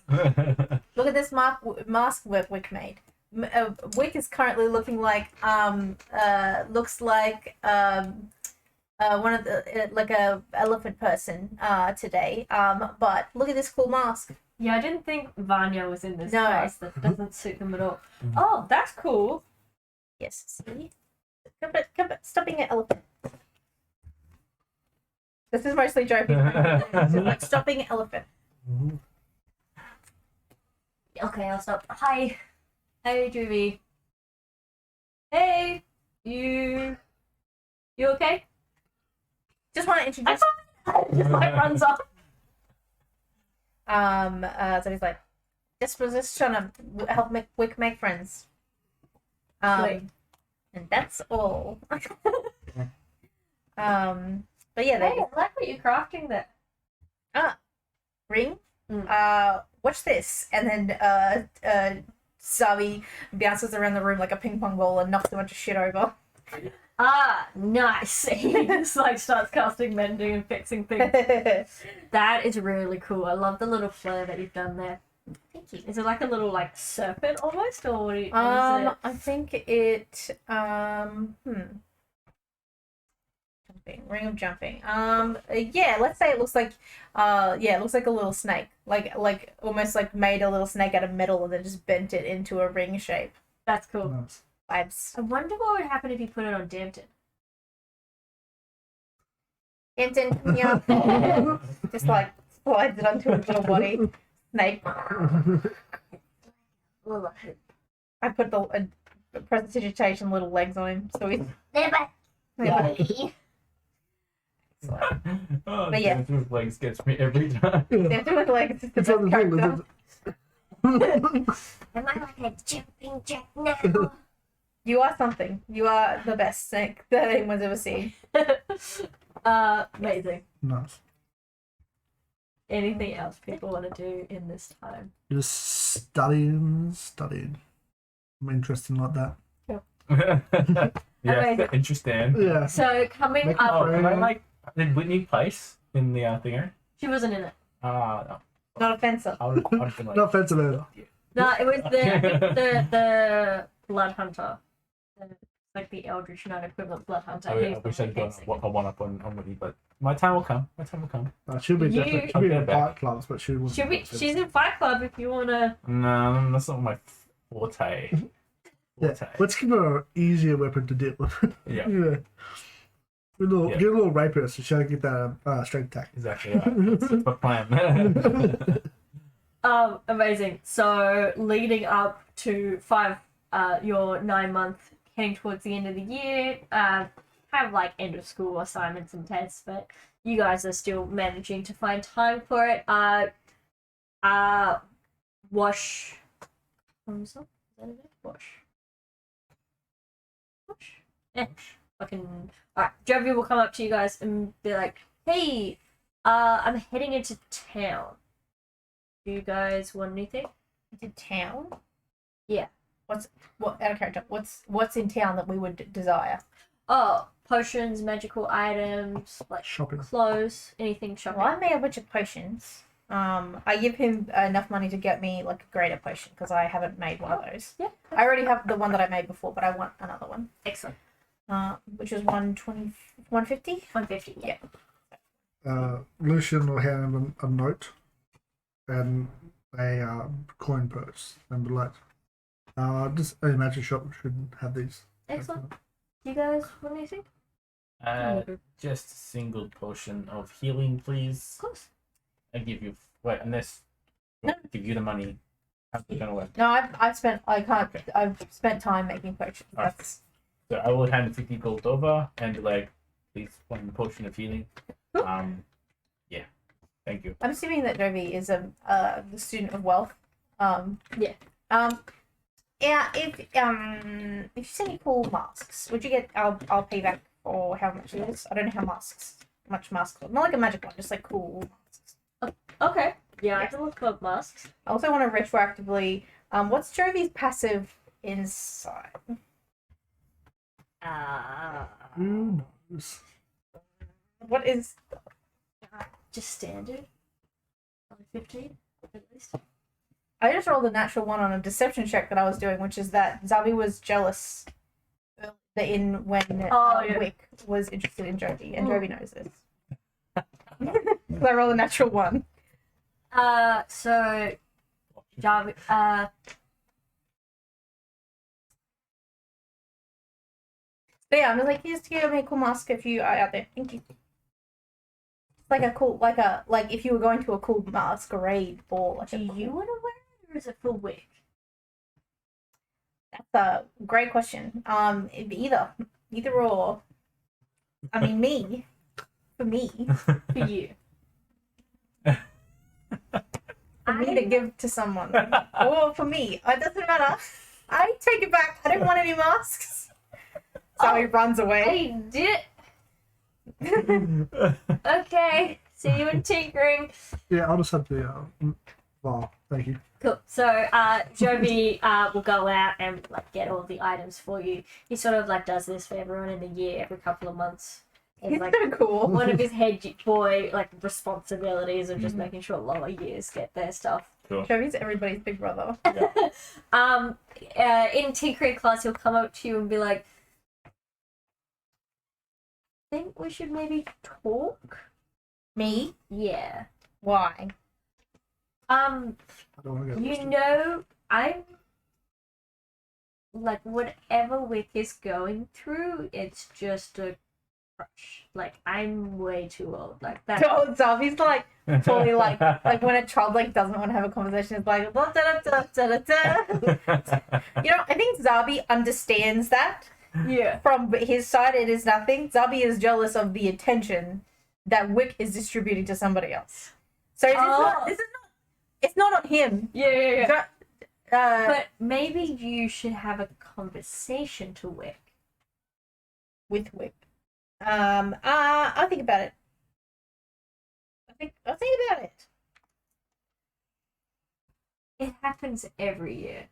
Look at this mask Wick made. Wick is currently looking like looks like one of the like a elephant person today. But look at this cool mask. Yeah, I didn't think Vanya was in this No. class. That doesn't suit them at all. Oh, that's cool. Yes, see? Come back, stop being an elephant. This is mostly joking. This is like stop being an elephant. Okay, I'll stop. Hi. Hey, Juvie. Hey. You okay? Just want to introduce. Just like runs off. So he's like, just was just trying to help Wick make friends. Sweet. And that's all. But yeah, Hey, I like what you're crafting there. ring. Mm. Watch this, and then Sabi bounces around the room like a ping pong ball and knocks a bunch of shit over. Ah, nice. He just like starts casting mending and fixing things. That is really cool. I love the little flair that you've done there. Thank you. Is it like a little like serpent almost, or what, what is it? I think it jumping, ring of jumping. Yeah, let's say it looks like it looks like a little snake. Like almost like made a little snake out of metal and then just bent it into a ring shape. That's cool. Nice. Vibes. I wonder what would happen if you put it on Dampton. Hampton, yeah. Just like slides it onto his little body. Snake. I put the prestidigitation little legs on him, so he's Oh, But yeah. Jennifer's legs gets me every time. Dampton with legs is the It's on best the thing. character. Am I like a jumping jack now? You are something. You are the best snake that anyone's ever seen. Amazing. Nice. Anything else people want to do in this time? Just studying. I'm interested like that. Yeah, Amazing. interesting. Yeah. So coming Make up, Oh, can I like? Did Whitney place in the thinger? she wasn't in it. No. Not a fencer. I would have been like, No offense about it. No, it was the blood hunter, like the Eldritch Knight equivalent blood hunter. I He's the wish I'd gone fencing. a one up on Whitney, but my time will come. My time will come. She'll be You- definitely. She'll be Okay, in back. fight clubs, but she will. She's in Fight Club if you wanna. No, that's not my forte. Yeah. Let's give her an easier weapon to deal with. Yeah. Yeah. Get Yeah. a little rapist to show get that strength attack. Exactly right. That's my plan. Amazing. So leading up to your 9-month, heading towards the end of the year, have like end of school assignments and tests, but you guys are still managing to find time for it. Wash. Is that it? Wash. Yeah. Fucking. Alright. Jovi will come up to you guys and be like, "Hey, I'm heading into town. Do you guys want anything?" To town? Yeah. What out of character? What's in town that we would desire? Oh, potions, magical items, like Shopping. clothes, anything shopping. Well, I made a bunch of potions. I give him enough money to get me like a greater potion because I haven't made one of those. Yeah. I already have the one that I made before, but I want another one. Excellent. Which is 120, 150. 150. Yeah. Lucian will hand him a note and a coin purse and be like, just a magic shop should have these. Excellent. You guys want anything? Just a single potion of healing, please. Of course. I give you. Wait, unless I give you the money. How's it gonna work? No, I've spent time making potions. Alright. That's So I will hand 50 gold over and be like, please, one potion of healing. Yeah. Thank you. I'm assuming that Novi is the student of wealth. Yeah. Yeah. If you send me cool masks, would you get? I'll pay back for how much it is. I don't know how masks much masks. Not like a magic one, just like cool masks. Okay. Yeah, I can look up masks. I also want to retroactively. What's Jovi's passive inside? Who knows? What is? Just standard. Only 15 at least. I just rolled a natural one on a deception check that I was doing, which is that Zabi was jealous in when yeah. Wick was interested in Jovi, and Jovi knows this. So I rolled a natural one. So Jarvis, But yeah, I'm just like, here's to get a cool mask if you are out there. Thank you. It's like a cool, like if you were going to a cool masquerade ball. Like do you want to wear it, or is it for Wick? That's a great question. Either or. I mean, me. For me. For you. For me to give to someone. Or for me. It doesn't matter. I take it back. I don't want any masks. So he runs away. I did. Okay. See you in tinkering. Yeah, I'll just have to. Well, thank you. Cool. So, Jovi will go out and like get all the items for you. He sort of like does this for everyone in the year, every couple of months. It's He's like so cool. one of his head boy like responsibilities of just making sure lower years get their stuff. Cool. Jovi's everybody's big brother. In tinkering class, he'll come up to you and be like, "Think we should maybe talk?" Me? Yeah. Why? I don't want to go. You know, I'm like whatever Wick is going through, it's just a crush. Like I'm way too old. Like that. So Zabi's like fully like when a child like doesn't want to have a conversation, it's like blah, da, da, da, da, da. You know, I think Zabi understands that. Yeah. From his side, it is nothing. Zabi is jealous of the attention that Wick is distributing to somebody else. So it's not on him. Yeah. Uh, But maybe you should have a conversation to Wick. with Wick. I'll think about it. I'll think about it. It happens every year.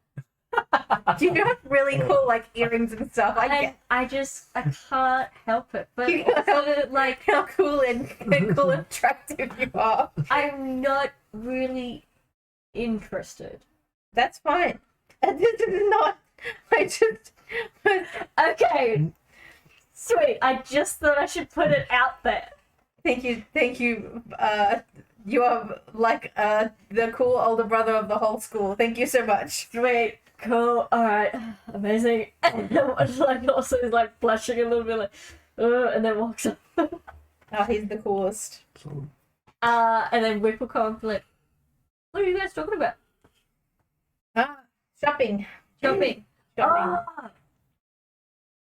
Do you have really cool like earrings and stuff? I can't help it. But You can't also, like, how cool and attractive you are. I'm not really interested. That's fine. This is not. I just. Okay. Sweet. I just thought I should put it out there. Thank you. You are like the cool older brother of the whole school. Thank you so much. Sweet. Cool. Alright. Amazing. Like also is like blushing a little bit like and then walks up. Oh, he's the coolest. So, And then Wick will come and be like, what are you guys talking about? Shopping. Shopping. Ah.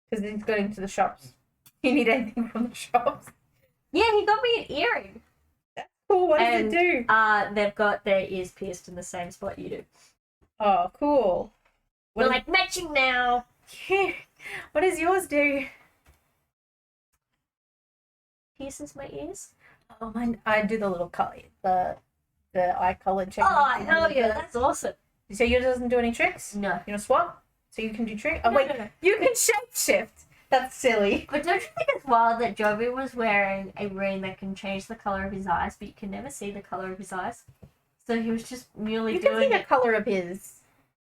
Because he's going to the shops. You need anything from the shops? Yeah, he got me an earring. Cool. What does And, it do? They've got their ears pierced in the same spot you do. Oh, cool. We're What like matching now. what does yours do? Pierces my ears. Oh, mine. I do the little color, the eye color check. Oh, hell yeah, that's awesome. So yours doesn't do any tricks? No. You know, swap? So you can do tricks? Oh, No, wait. no, no. You can shapeshift. That's silly. But don't you think it's wild that Jovi was wearing a ring that can change the color of his eyes, but you can never see the color of his eyes? So he was just merely You can see doing the it. color of his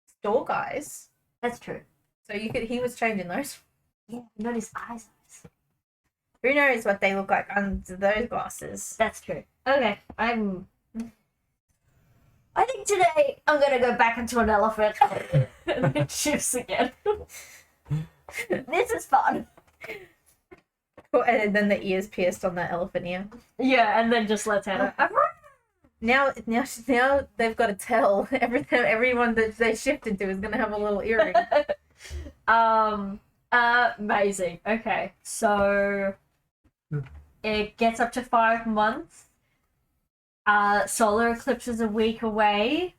stalk eyes. That's true. So he was changing those. Yeah, not his eyes. Who knows what they look like under those glasses? That's true. Okay, I think today I'm gonna go back into an elephant and then shifts again. This is fun. Cool. And then the ears pierced on that elephant ear. Yeah, and then just lets out a Now they've got to tell everyone that they shifted to is gonna have a little earring. Amazing. Okay, so it gets up to 5 months. Solar eclipse is a week away.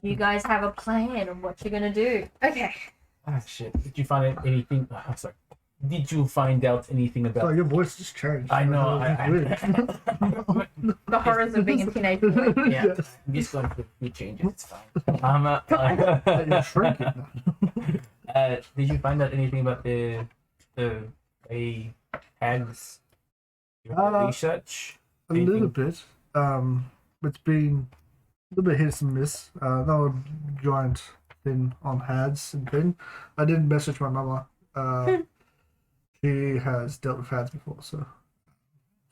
You guys have a plan of what you're gonna do. Okay. Ah, shit. Did you find anything? Oh, sorry. did you find out anything Oh, about? your voice just changed. I know. The horrors of being a teenage boy. Yeah, Yes. I'm just going through a few changes. It's fine. You're shrinking. Did you find out anything about the a hags research? A little bit. It's been a little bit hit and miss. No giant thing on hads and thing. I did message my mama. She has dealt with hads before, so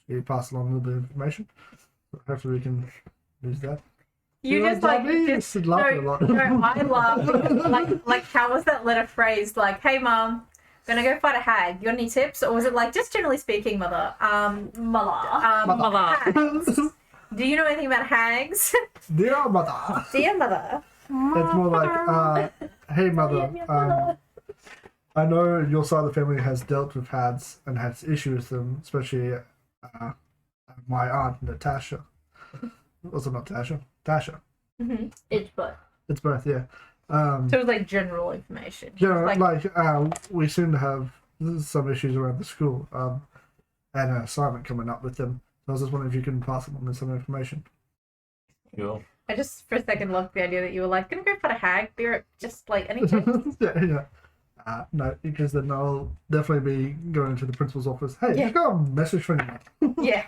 she passed along a little bit of information. So hopefully we can use that. You just like just just laughing a lot. no, I laugh. like how was that letter phrased? Like, hey mom, gonna go fight a hag. You got any tips? Or was it like just generally speaking, mother? Mother. Hags. Do you know anything about hags? Dear mother. Dear mother. It's more like, hey mother, I know your side of the family has dealt with hads and has issues with them, especially my aunt Natasha. Also not Tasha. Tasha. Mm-hmm. It's both. It's both, yeah. So it was like general information. Yeah, we seem to have some issues around the school, and an assignment coming up with them. So I was just wondering if you can pass on some information. Cool. I just for a second loved the idea that you were like, gonna go fight a hag. They're just like any tips? Yeah. No, because then I'll definitely be going to the principal's office. Hey, Yeah. you got a message from you. Yeah.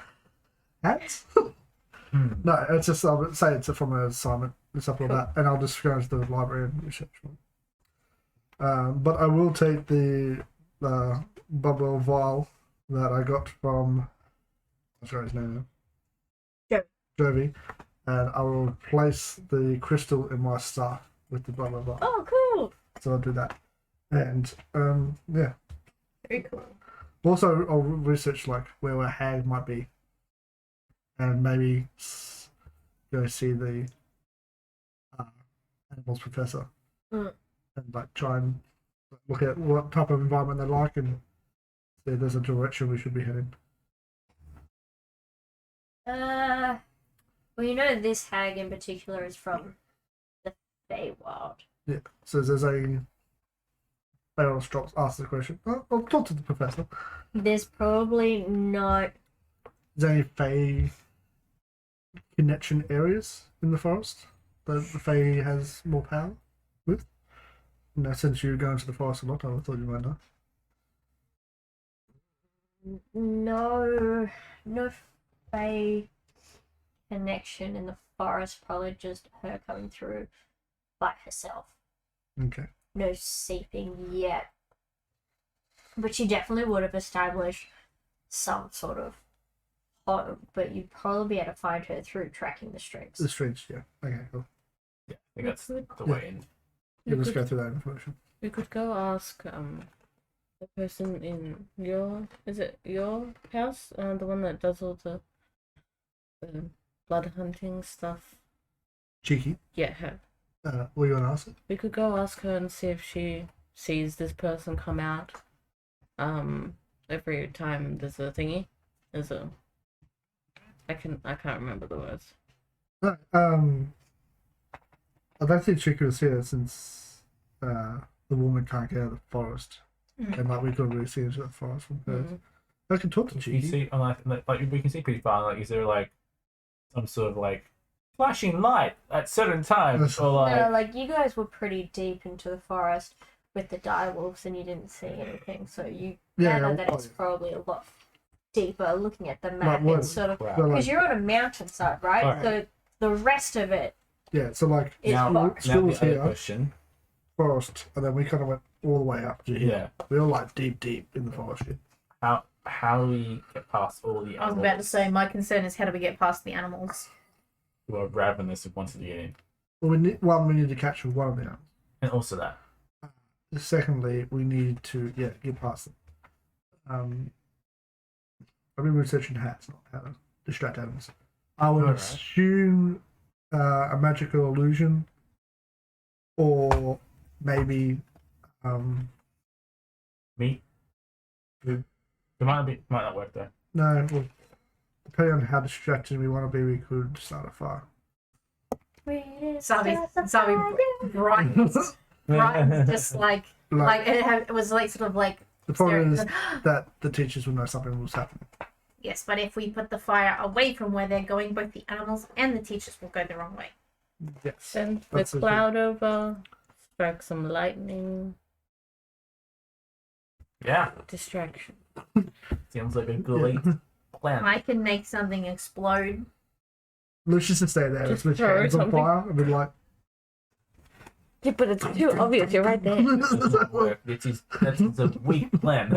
Hats? No, it's just, I would say it's from an assignment and stuff like that, and I'll just go into the library and research one. But I will take the bubble vial that I got from, what's his name now? Jovi, and I will place the crystal in my staff with the bubble vial. Oh, cool. So I'll do that. And, yeah. Very cool. Also, I'll research like where a hag might be, and maybe go see the animals professor, and like try and look at what type of environment they like and see if there's a direction we should be heading. Well, you know this hag in particular is from the Feywild. Yeah. So there's a. I'll ask the question. I'll talk to the professor. There's probably not. Is there any Fey connection areas in the forest that the Fey has more power with? No, since you go into the forest a lot, I thought you might know. No Fey connection in the forest. Probably just her coming through by herself. Okay. No seeping yet. But she definitely would have established some sort of home, but you'd probably be able to find her through tracking the streams. The streets, yeah. Okay, cool. Yeah, I think that's the way in. Yeah, let's go through that information. We could go ask the person in your house, the one that does all the blood hunting stuff. Cheeky. Yeah, her. What are you going to ask it? We could go ask her and see if she sees this person come out. Every time there's a thingy, there's a. I can't remember the words. No, I don't think Cheeky was here since the woman can't get out of the forest, and like we couldn't really see into the forest from her. I can talk to You Cheeky. see, like we can see pretty far. Like, is there like some sort of like flashing light at certain times, or like? No, like you guys were pretty deep into the forest with the direwolves and you didn't see anything, so you gather that it's probably a lot deeper. Looking at the map, what- it's sort of Crap. They're because like, you're on a mountainside, right? Alright. So the rest of it yeah, so like is Now, forest. now schools the other here, question. forest, and then we kind of went all the way up to here. Yeah. We were like deep in the forest. Yeah. How do we get past all the I was animals about to say, my concern is how do we get past the animals? who are ravenous and wanted to get in, Well, we need to catch one of the animals. and also that. Secondly, we need to get past them. I've been researching hats, not how to distract animals. I would Alright. assume a magical illusion, or maybe Me. It might not work though. no. Well, depending on how distracted we want to be, we could start a fire. Sabi bright, just like Like it was like sort of like The problem is There- that the teachers will know something was happening. Yes, but if we put the fire away from where they're going, both the animals and the teachers will go the wrong way. Yes. Send the That's the cloud over, strike some lightning, Yeah, distraction. seems like a great plan. I can make something explode. Lucius just stay there. Just Let's throw hands on something. fire and be like, Yeah, but it's too obvious. You're right there. This doesn't work. That is a weak plan.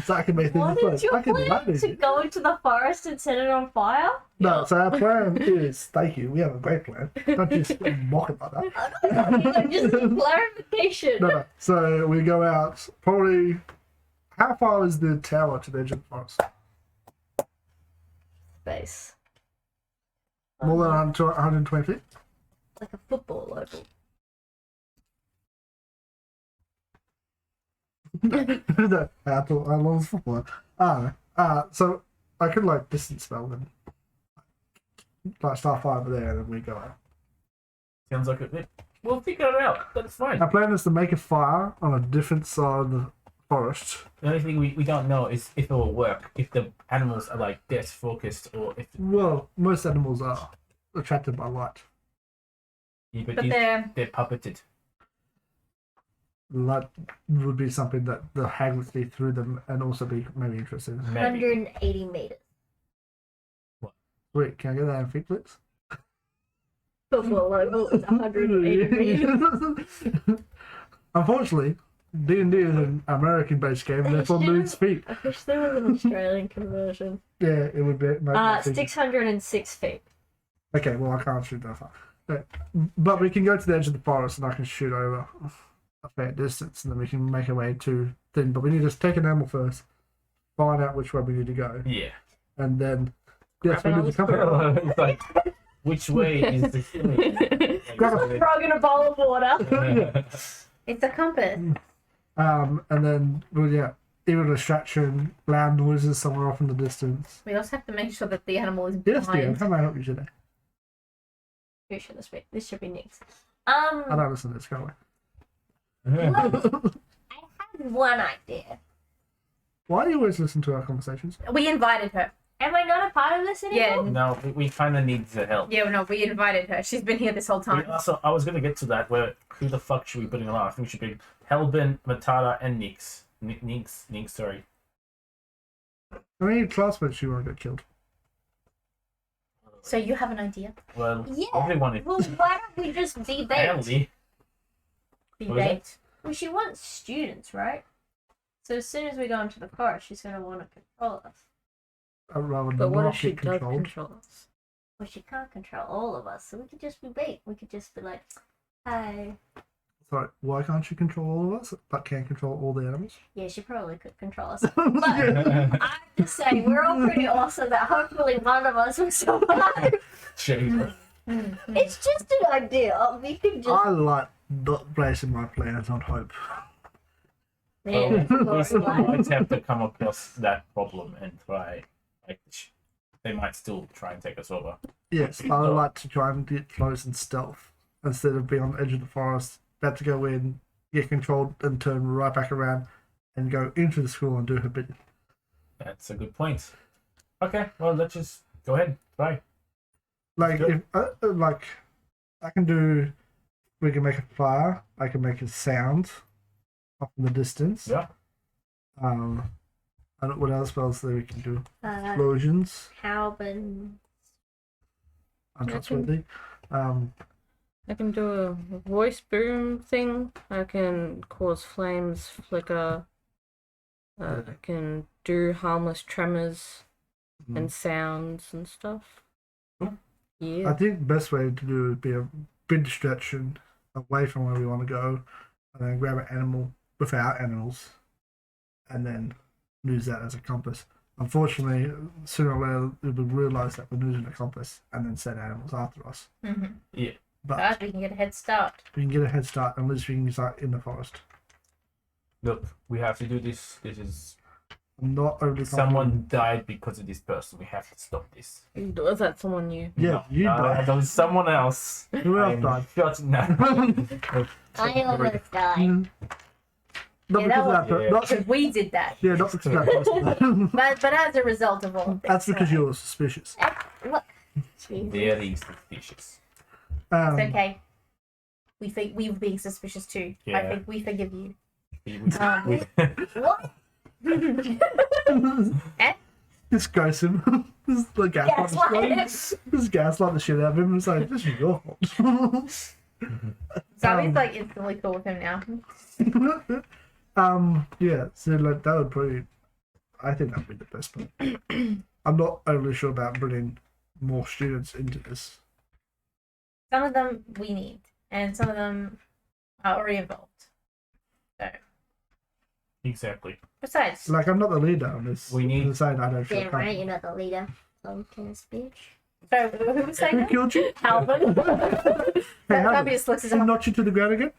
so I can make things What explode. is your I can do plan? that. To go into the forest and set it on fire? No, so our plan is, thank you, we have a great plan. Don't just mock it like that. Just clarification. No. So we go out, probably, how far is the tower to the edge of the forest? Space. More than 120 feet? Like a football oval. No, how long is football? So I could like distance spell them. Like start fire over there and then we go out. Sounds like a bit. We'll figure it out. That's fine. Our plan is to make a fire on a different side of the forest. The only thing we don't know is if it will work. If the animals are like death focused or if Well, most animals are attracted by light. but But if they're they're puppeted. Light would be something that the hag would see through them and also be maybe interested in. Maybe. 180 meters. Wait, can I get that in feet, please? Football oval is 180 meters. Unfortunately, D&D is an American-based game, and therefore moves feet. I wish there was an Australian conversion. Yeah, it would be. Maybe 606 feet. Okay, well, I can't shoot that far. Okay. But we can go to the edge of the forest, and I can shoot over a fair distance, and then we can make our way to thing. But we need to take an animal first, find out which way we need to go, Yeah. and then yes, we Grab need to an come. It's like, which way is the Grab Frog in a bowl of water. it's a compass. And then either distraction, loud noises somewhere off in the distance. We also have to make sure that the animal is Yes, dear. behind. How may I help you today? Who should this be? This should be next. I don't listen to this, go away. I had one idea. Why do you always listen to our conversations? We invited her. Am I not a part of this anymore? Yeah, No, we kind of need the help. yeah, no, we invited her. She's been here this whole time. Also, I was gonna get to that. Where who the fuck should we put in the last? I think we should be Helbin, Matata, and Nix. Nix. Sorry. How many classmates do you want to get killed? So you have an idea? Well, Yeah. everyone is Well, why don't we just debate? apparently. What was Debate. Well, she wants students, right? So as soon as we go into the forest, she's going to want to control us. I'd rather But what not if she get does controlled. control us? Well, she can't control all of us, so we could just debate. We could just be like, "Hi." Sorry, why can't you control all of us, but can control all the animals? Yeah, she probably could control us. But I'm just saying, we're all pretty awesome that hopefully one of us will survive. Shame. It's just an idea. We could just. I like not placing my plans on hope. Man, We still might have to come across that problem and try. Like, they might still try and take us over. Yes, I would like to try and get close in stealth instead of being on the edge of the forest, about to go in, get controlled, and turn right back around and go into the school and do her bidding. That's a good point. Okay, well, let's just go ahead. Try. Like Good. if I can do, we can make a fire. I can make a sound off in the distance. Yeah. I don't, what else spells that we can do? Uh, Explosions, Calvin. untrustworthy. I can do a voice boom thing. I can cause flames flicker. I can do harmless tremors and sounds and stuff. I Yeah. think the best way to do it would be a big distraction away from where we want to go, and then grab an animal without animals, and then use that as a compass. Unfortunately, sooner or later we would realise that we're losing a compass and then send animals after us. Mm-hmm. Yeah. But we can get a head start. we can get a head start unless we can start in the forest. Look, we have to do this. This is I'm not overly someone died because of this person. We have to stop this. Was that someone new? Yeah, No, you died. There was someone else. Who else I'm died? shot now. I almost died. Not Yeah, because that of that. was- Not, Because we did that. yeah, not because of that person. But as a result of all of this. That's because so you're suspicious. What? Jesus. Very suspicious. Um, It's okay. We think we were being suspicious too. I Yeah. think we forgive you. We- What? Just ghost him. This is the gaslight. This gaslight the shit out of him. It's like, this is your fault. Zombie's like instantly cool with him now. Yeah, so like that would probably, I think that would be the best part. I'm not overly sure about bringing more students into this. Some of them we need, and some of them are already involved. So, Exactly. besides, Like, I'm not the leader on this. We need- I'm saying I don't feel Damn right, you're not the leader. Okay, bitch. so who was saying Who that? killed you? Calvin. Hey, That'd Albert, be as slick as he a knocked you to the ground again?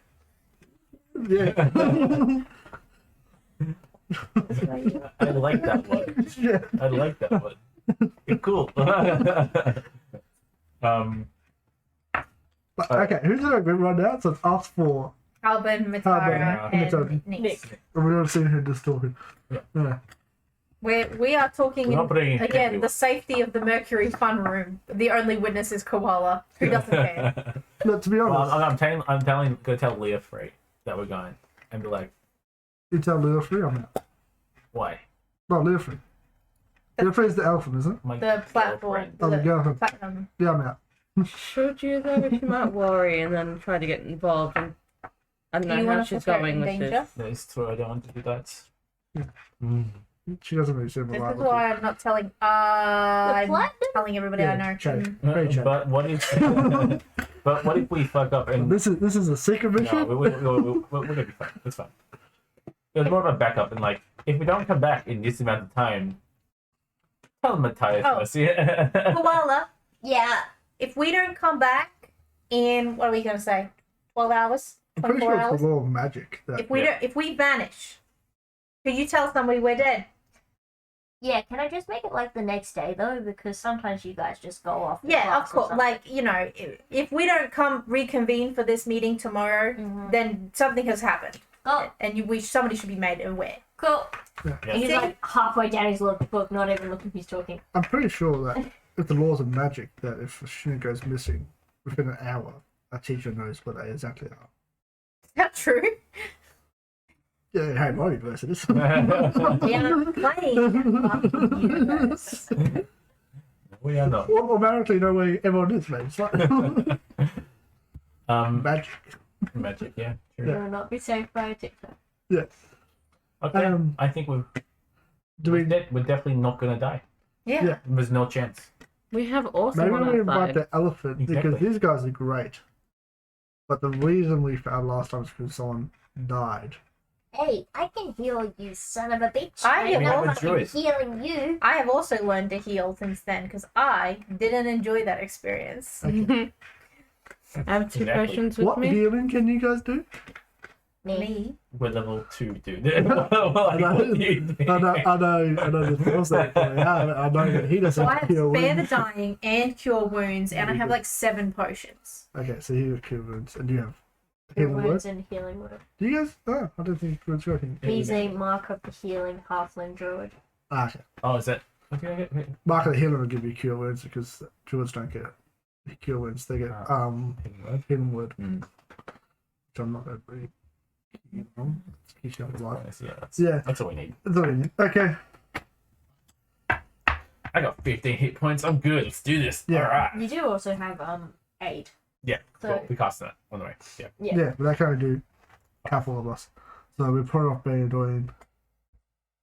Yeah. I like that one. Yeah. I like that one. Cool. But, okay, who's in our group right now? So it's us four. Albin, Matara, and and Matara. Nick. And we're not seeing who just talking. Yeah. Yeah. We are talking We're not putting in, in again everyone. the safety of the Mercury Fun Room. The only witness is Koala, who doesn't care. No, to be Well, honest, I'm telling, go tell Leah Free that we're going, and be like, you tell Leo Free I'm out. why? No, Leo Free. Leo Free is the elephant, isn't it? My The platform, girlfriend. Oh, the girlfriend. platinum. Yeah, I'm out. Should you though? She might worry and then try to get involved. And I don't Do you know how want she's to put her going in with danger? this. That is true. I don't want to do that. Yeah. Mm. She doesn't really seem This is reliable. why I'm not telling. I'm platinum? telling everybody I know. Chat. Mm. Very chat. But what if? But what if we fuck up and This is a secret no, mission. we're gonna be fine. It's fine. It was more of a backup, and like if we don't come back in this amount of time, tell Matthias Oh. first. Yeah. Koala, Yeah. if we don't come back in what are we gonna say? 12 hours? I'm pretty 24 sure hours? it's the law of magic. That If we Yeah. don't, if we vanish, could you tell somebody we're dead? Yeah, can I just make it like the next day though? Because sometimes you guys just go off. the Yeah, class of or course. something. Like, you know, if we don't come reconvene for this meeting tomorrow, Mhm. then something has happened, Oh, and somebody should be made aware. cool. Yeah. And he's like halfway down his book, not even looking who's talking. I'm pretty sure that with the laws of magic, that if a student goes missing within an hour, a teacher knows what they exactly are. Is that true? Yeah, hey, my universities. We are playing universe. We are not. Automatically know where everyone is, mate. It's like magic. Magic. Yeah. You Sure. will not be saved by a TikTok. Yeah. Okay. I think Do we're we? definitely not gonna die. Yeah. Yeah. There's no chance. We have also Maybe one we invite outside. the elephant because Exactly. these guys are great. But the reason we found last time is because someone died. Hey, I can heal you, son of a bitch. I have know also- I'm Druid. healing you. I have also learned to heal since then because I didn't enjoy that experience. Okay. I have two Exactly. potions with What me. healing can you guys do? Me. Me. We're level 2, dude. I know, I know the spells that I know that he doesn't So I have heal spare the wounds. dying and cure wounds, and I Very have good. like 7 potions. Okay, so he has cure wounds, and you have Your healing wounds word. and healing word. Do you guys? Oh, I don't think it's working. He's a mark of the healing halfling druid. Ah, okay. Oh, is that? Okay. Mark of the healer will give you cure wounds because druids don't get cure wounds. They get healing word, Mm. which I'm not going to read. It's keeps you alive. Yeah, that's, Yeah, that's all we need. that's all you need. Okay. I got 15 hit points. I'm good. Let's do this. Yeah. All right. You do also have aid. Yeah. So- Cool. We cast that on the way. Yeah. Yeah. Yeah, but I can only do half all of us. So we're probably off being annoying.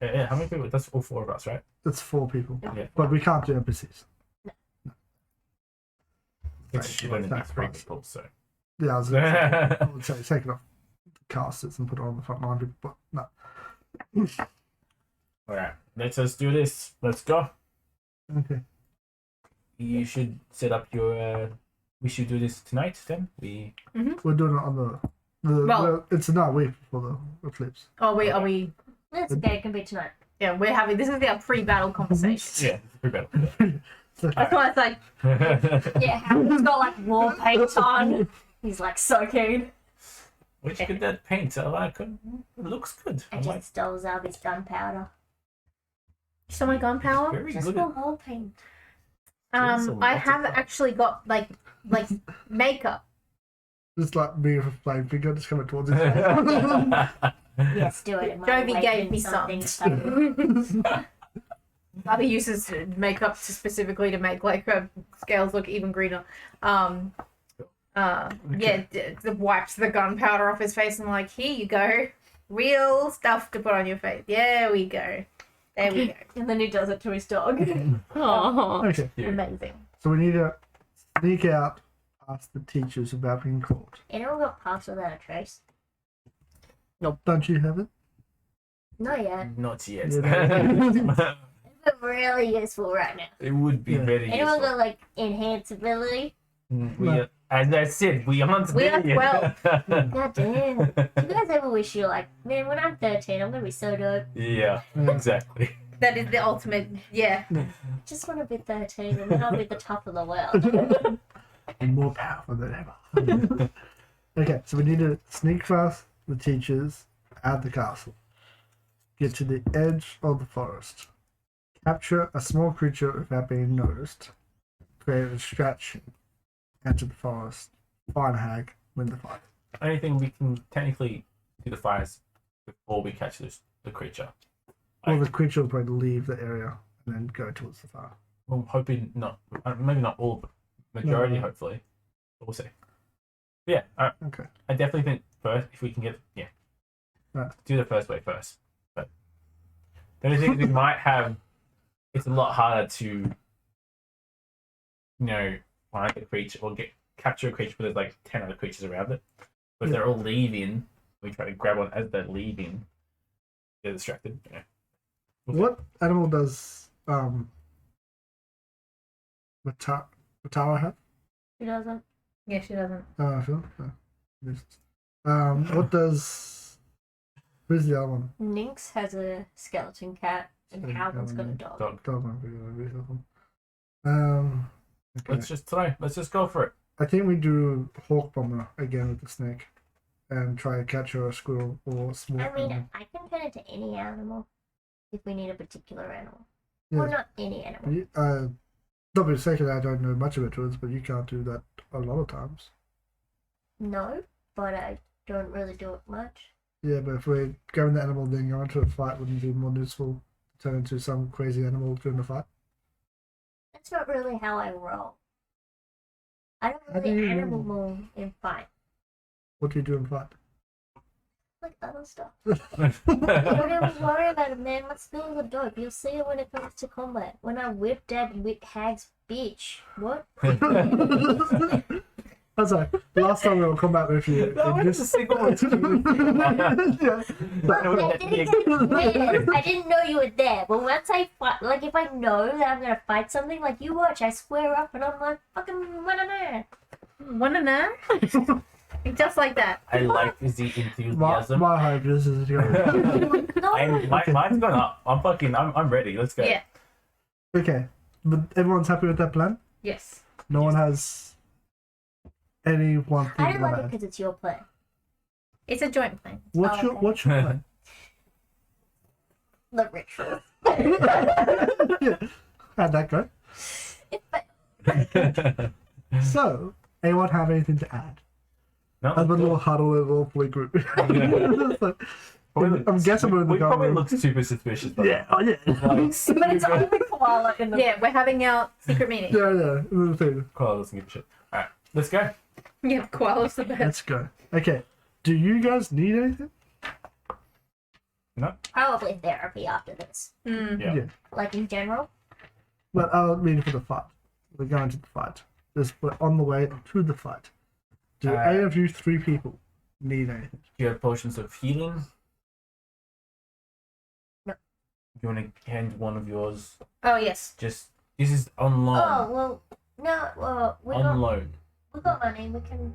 Yeah. How many people? That's all 4 of us, right? That's 4 people, Yeah. but we can't do NPCs. It's Right, shit only that's 3 fine. people, so. Yeah, I was gonna say, I would say take it off the casters and put it on the front line people, but no. All right. Let's do this. Let's go. Okay. You should set up your. We should do this tonight. Then we. We're doing it on Well- it's another week before the eclipse. Are we? That's okay, it can be tonight. Yeah, we're having. This is our pre-battle conversation. Yeah. Pretty better. That's why it's like, Yeah, Howard's got like war paint on. He's like so keen. Where'd you get that paint? I like it. It looks good. I I like just stole Zarby's gunpowder. So my gunpowder. very Just good for at wall paint. There's a I lot of have fun. actually got like makeup. Just like me with a flame finger just coming towards his face. Yes, do it. It might Jovi awaken gave me something some. inside. Bobby uses makeup to specifically to make like her scales look even greener. Wipes the gunpowder off his face and like, here you go, real stuff to put on your face. There we go. There we go. And then he does it to his dog. Oh. Okay, Yeah. Amazing. so we need to sneak out past the teachers without being caught. Anyone got passed without a trace? Don't you have it? Not yet. Not yet. Yeah. It's really useful right now. It would be Yeah. very Anyone useful. got like enhance ability? As I said, we aren't We are there yet. God damn. Do you guys ever wish you were like, man, when I'm 13, I'm gonna be so dope. Yeah, Yeah. exactly. That is the ultimate. Yeah. Just want to be 13 and then I'll be the top of the world. And more powerful than ever. Okay, so we need to sneak past the teachers at the castle. Get to the edge of the forest. Capture a small creature without being noticed. Create a distraction. Enter the forest. Find a hag. Win the fight. Only thing we can technically do the fires before we catch the creature. Or the creature will probably leave the area and then go towards the fire. Well, hoping not. Maybe not all, but majority, No. hopefully. We'll see. But yeah, Okay. I definitely think first, if we can get, Right. do the first way first. But the only thing we might have, it's a lot harder to, find a creature or capture a creature where there's like 10 other creatures around it. But if Yeah. they're all leaving, we try to grab one as they're leaving. They're distracted. Yeah. Okay. What animal does Matara have? He doesn't. Yeah, she doesn't. I feel. What does? Who's the other one? Nynx has a skeleton cat and Skeleton Calvin's got a cat. dog. Dog. Dog might be the other one. Okay. Let's just go for it. I think we do hawk bomber again with the snake, and try to capture a squirrel or a small I mean, animal. I can turn it to any animal if we need a particular animal. Yeah. Or not any animal. Not for a second, I don't know much of it, but you can't do that a lot of times. No, but I don't really do it much. Yeah, but if we're grabbing the animal then go into a fight, wouldn't it be more useful to turn into some crazy animal during the fight? That's not really how I roll. I don't How do really you animal roll? move in fight. What do you do in fight? Like other stuff. Don't ever worry about it, man. My skills are dope. You'll see it when it comes to combat. When I whip that hag's bitch. What? That's right. Last time we were combat with you, No, it it's a single one. yeah. I didn't know you were there, but once I fight, like if I know that I'm gonna fight something, like you watch, I square up and I'm like, fucking whatever. Wanna know? Just like that. I like the enthusiasm. My hope is going. No, Mine's going up. I'm ready. Let's go. Yeah. Okay, but everyone's happy with that plan. Yes. No one has any one thing I to don't like it add. because it's your plan. It's a joint thing. What's your okay. What's your plan? The ritual. Yeah, how'd that go? So, anyone have anything to add? No, As a little huddle in a little play group. It's like, I'm guessing we're in the we gun probably room. look super suspicious. Though. Yeah, oh yeah. Like, But it's only koala in the Yeah, we're having our secret meeting. Yeah. Little thing. Koala doesn't give a shit. All right, let's go. Yeah, koala's the best. Let's go. Okay. Do you guys need anything? No. Probably therapy after this. Mm. Yeah. Like in general. But I mean for the fight. We're going to the fight. We're on the way to the fight. Do any of you three people need anything? Do you have potions of healing? No. Do you want to hand one of yours? Oh yes. Just this is on loan. Oh well, no. Well, on loan. we got money. We can.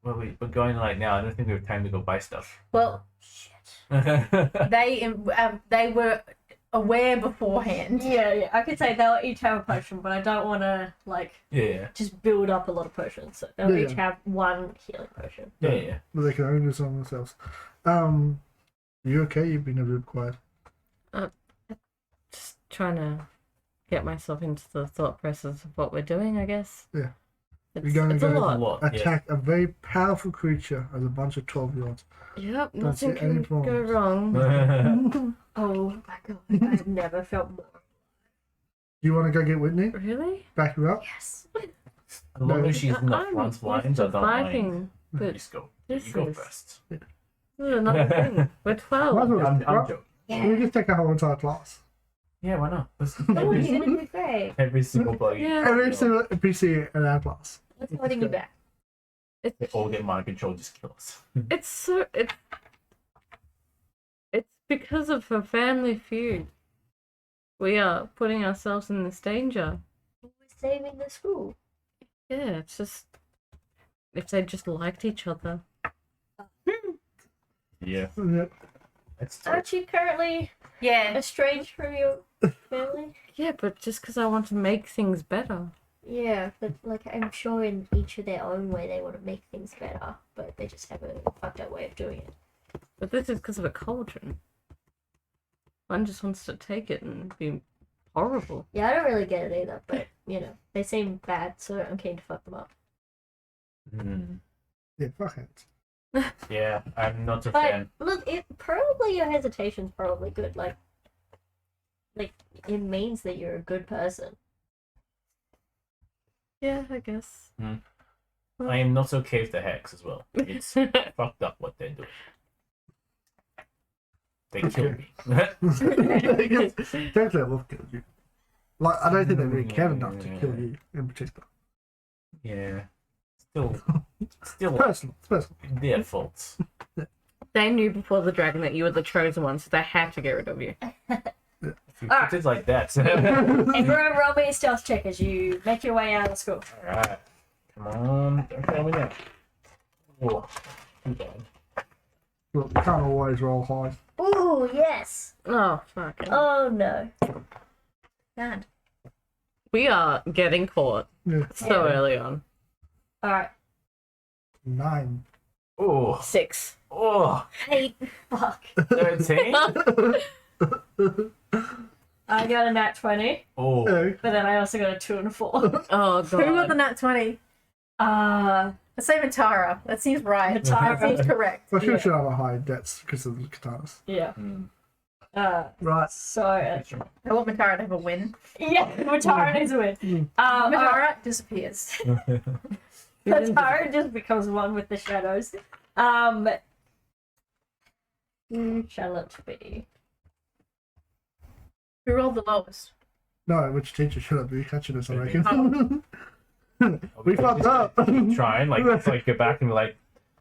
Well, we're going like now. I don't think we have time to go buy stuff. Well, Shit. they were aware beforehand. Yeah. I could say they'll each have a potion, but I don't want to like Yeah. just build up a lot of potions. So they'll Yeah. each have one healing potion. Yeah. But they can only do this on themselves. You okay? You've been a bit quiet. Just trying to get myself into the thought process of what we're doing, I guess. Yeah. It's, You're gonna it's a go- lot. A lot. Yeah. Attack a very powerful creature as a bunch of 12-year-olds. Yep, Don't see nothing any can go problems. wrong. Oh my god, I've never felt more. You want to go get Whitney? Really? Back her up? Yes. As long as she's in the I'm front lines, I used to don't mind. fighting, but Just go. this You go is- first. this is another thing. We're Might as 12. well. I'm Well, joking. we just take a whole entire class. Yeah, why not? That's Oh, you're every, gonna do great. every single body. Yeah. Every single NPC in our class. What's holding you back? They all get mind control, just kill us. It's so it's because of a family feud. We are putting ourselves in this danger. We're saving the school. Yeah, it's just if they just liked each other. Yeah. Yeah. That's Aren't you currently Yeah. estranged from your family? Yeah, but just because I want to make things better. Yeah, but like I'm sure in each of their own way they want to make things better, but they just have a fucked up way of doing it. But this is because of a cauldron. One just wants to take it and be horrible. Yeah, I don't really get it either, but you know, they seem bad, so I'm keen to fuck them up. Mm. Yeah, fuck it. Yeah, I'm not a But fan. look, it probably your hesitation's probably good. Like it means that you're a good person. Yeah, I guess. I am not okay with the hex as well. It's fucked up what they're doing. They killed me. Don't let Wolf kill you. Like, I don't think they really care enough to kill you in particular. Yeah. Still It's personal. It's personal. their faults. They knew before the dragon that you were the chosen one, so they had to get rid of you. If you Alright. put it like that. Everyone roll me a stealth check as you make your way out of the school. Alright. Come on. Don't tell me that. Oh, too bad. Look, you can't always roll high. Ooh, yes. Oh, fuck. Oh no. God. We are getting caught Yeah. so early on. Alright. 9. Oh. 6. Oh. 8. Fuck. 13. I got a nat 20, Oh. Oh. but then I also got a 2 and a 4. Oh, Who got the God. nat 20? Let's say Matara. That seems right. Matara. That seems correct. Well, she Yeah. should have a high debts because of the katanas. Yeah. Mm. Right. So, I want Matara to have a win. yeah, Matara needs a win. Matara disappears. Matara just becomes one with the shadows. Who shall it be? Who rolled the lowest? No, which teacher should I be catching us, I Maybe. reckon. We fucked up. Keep trying, like, it's like go back and be like,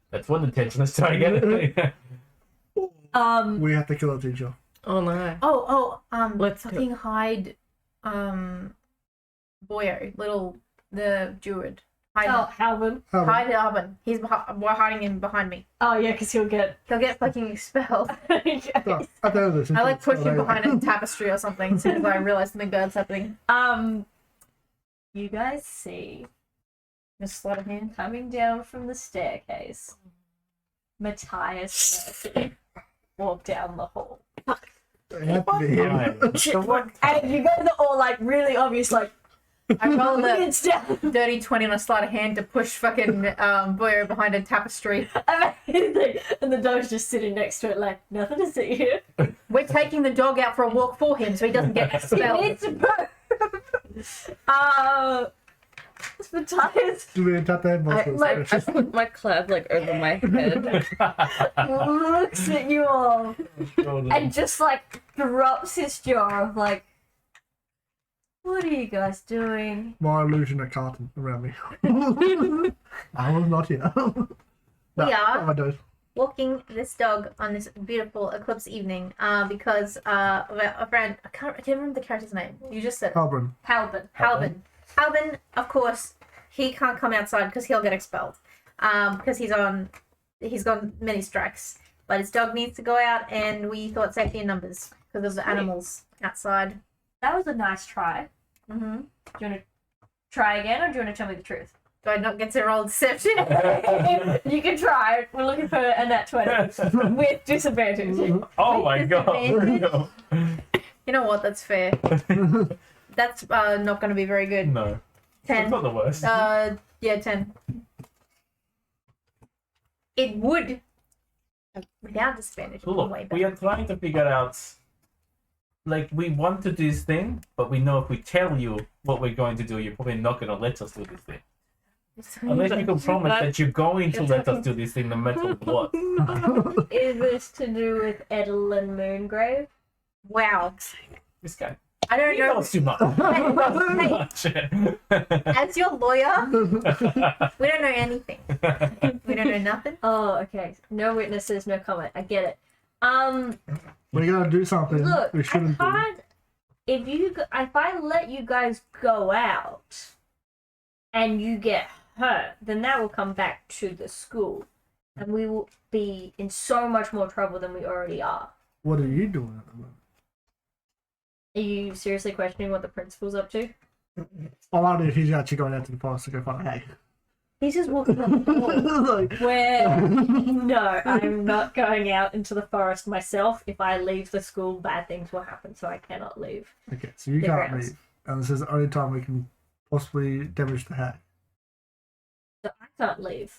that's one intention, let's try again. We have to kill a teacher. Oh, no. Let's go. fucking hide, Boyo, the Druid. Hide, Oh, Halvin. hide Alban. We're hiding him behind me. Oh, yeah, because he'll get. He'll get fucking expelled. No, I don't know this. I like push him behind a tapestry or something as soon as I realize something bad's happening. You guys see Just sleight of hand. coming down from the staircase, Matthias Murphy walk down the hall. It had to be him. And you guys are all like really obvious, like, I rolled a it's down. dirty 20 on a sleight of hand to push fucking Boyo behind a tapestry. Amazing. And the dog's just sitting next to it, like, nothing to see here. We're taking the dog out for a walk for him so he doesn't get He expelled. needs to poop. It's Matthias Do we attack that boss? I put my club like over my head. looks at you all and just like drops his jaw of like, what are you guys doing? My illusion of carton around me. I was not here. We are. I don't. Walking this dog on this beautiful eclipse evening because a friend, I can't remember the character's name. You just said it. Halbrin. Halvin. Halvin, of course, he can't come outside because he'll get expelled. Because he's got many strikes. But his dog needs to go out, and we thought safety in numbers. because of the Sweet. animals outside. That was a nice try. Mm-hmm. Do you want to try again, or do you want to tell me the truth? Do I not get to roll deception? You can try. We're looking for a nat 20 with disadvantage. Oh my Disadvantage. god. You know what? That's fair. That's not going to be very good. No. 10. It's not the worst. Yeah, 10. It would, without disadvantage, So way look, better. we are trying to figure out, like, we want to do this thing, but we know if we tell you what we're going to do, you're probably not going to let us do this thing. Unless you can promise that you're going to let us do this thing no matter what. Is this to do with Edelyn Moongrave? Wow. This guy, I don't he know. knows too much. He knows too much. As your lawyer, we don't know anything. We don't know nothing. Oh, okay. No witnesses, no comment. I get it. We're gonna do something Look, we I shouldn't do. can't. If I let you guys go out, and you get hurt, then that will come back to the school, and we will be in so much more trouble than we already are. What are you doing at the moment? Are you seriously questioning what the principal's up to? I wonder if he's actually going out to the forest to go find a hay. He's just walking up the hall. Like, Where no, I'm not going out into the forest myself. If I leave the school, bad things will happen, so I cannot leave. okay, so you The can't grounds. leave, and this is the only time we can possibly damage the hay. So I can't leave.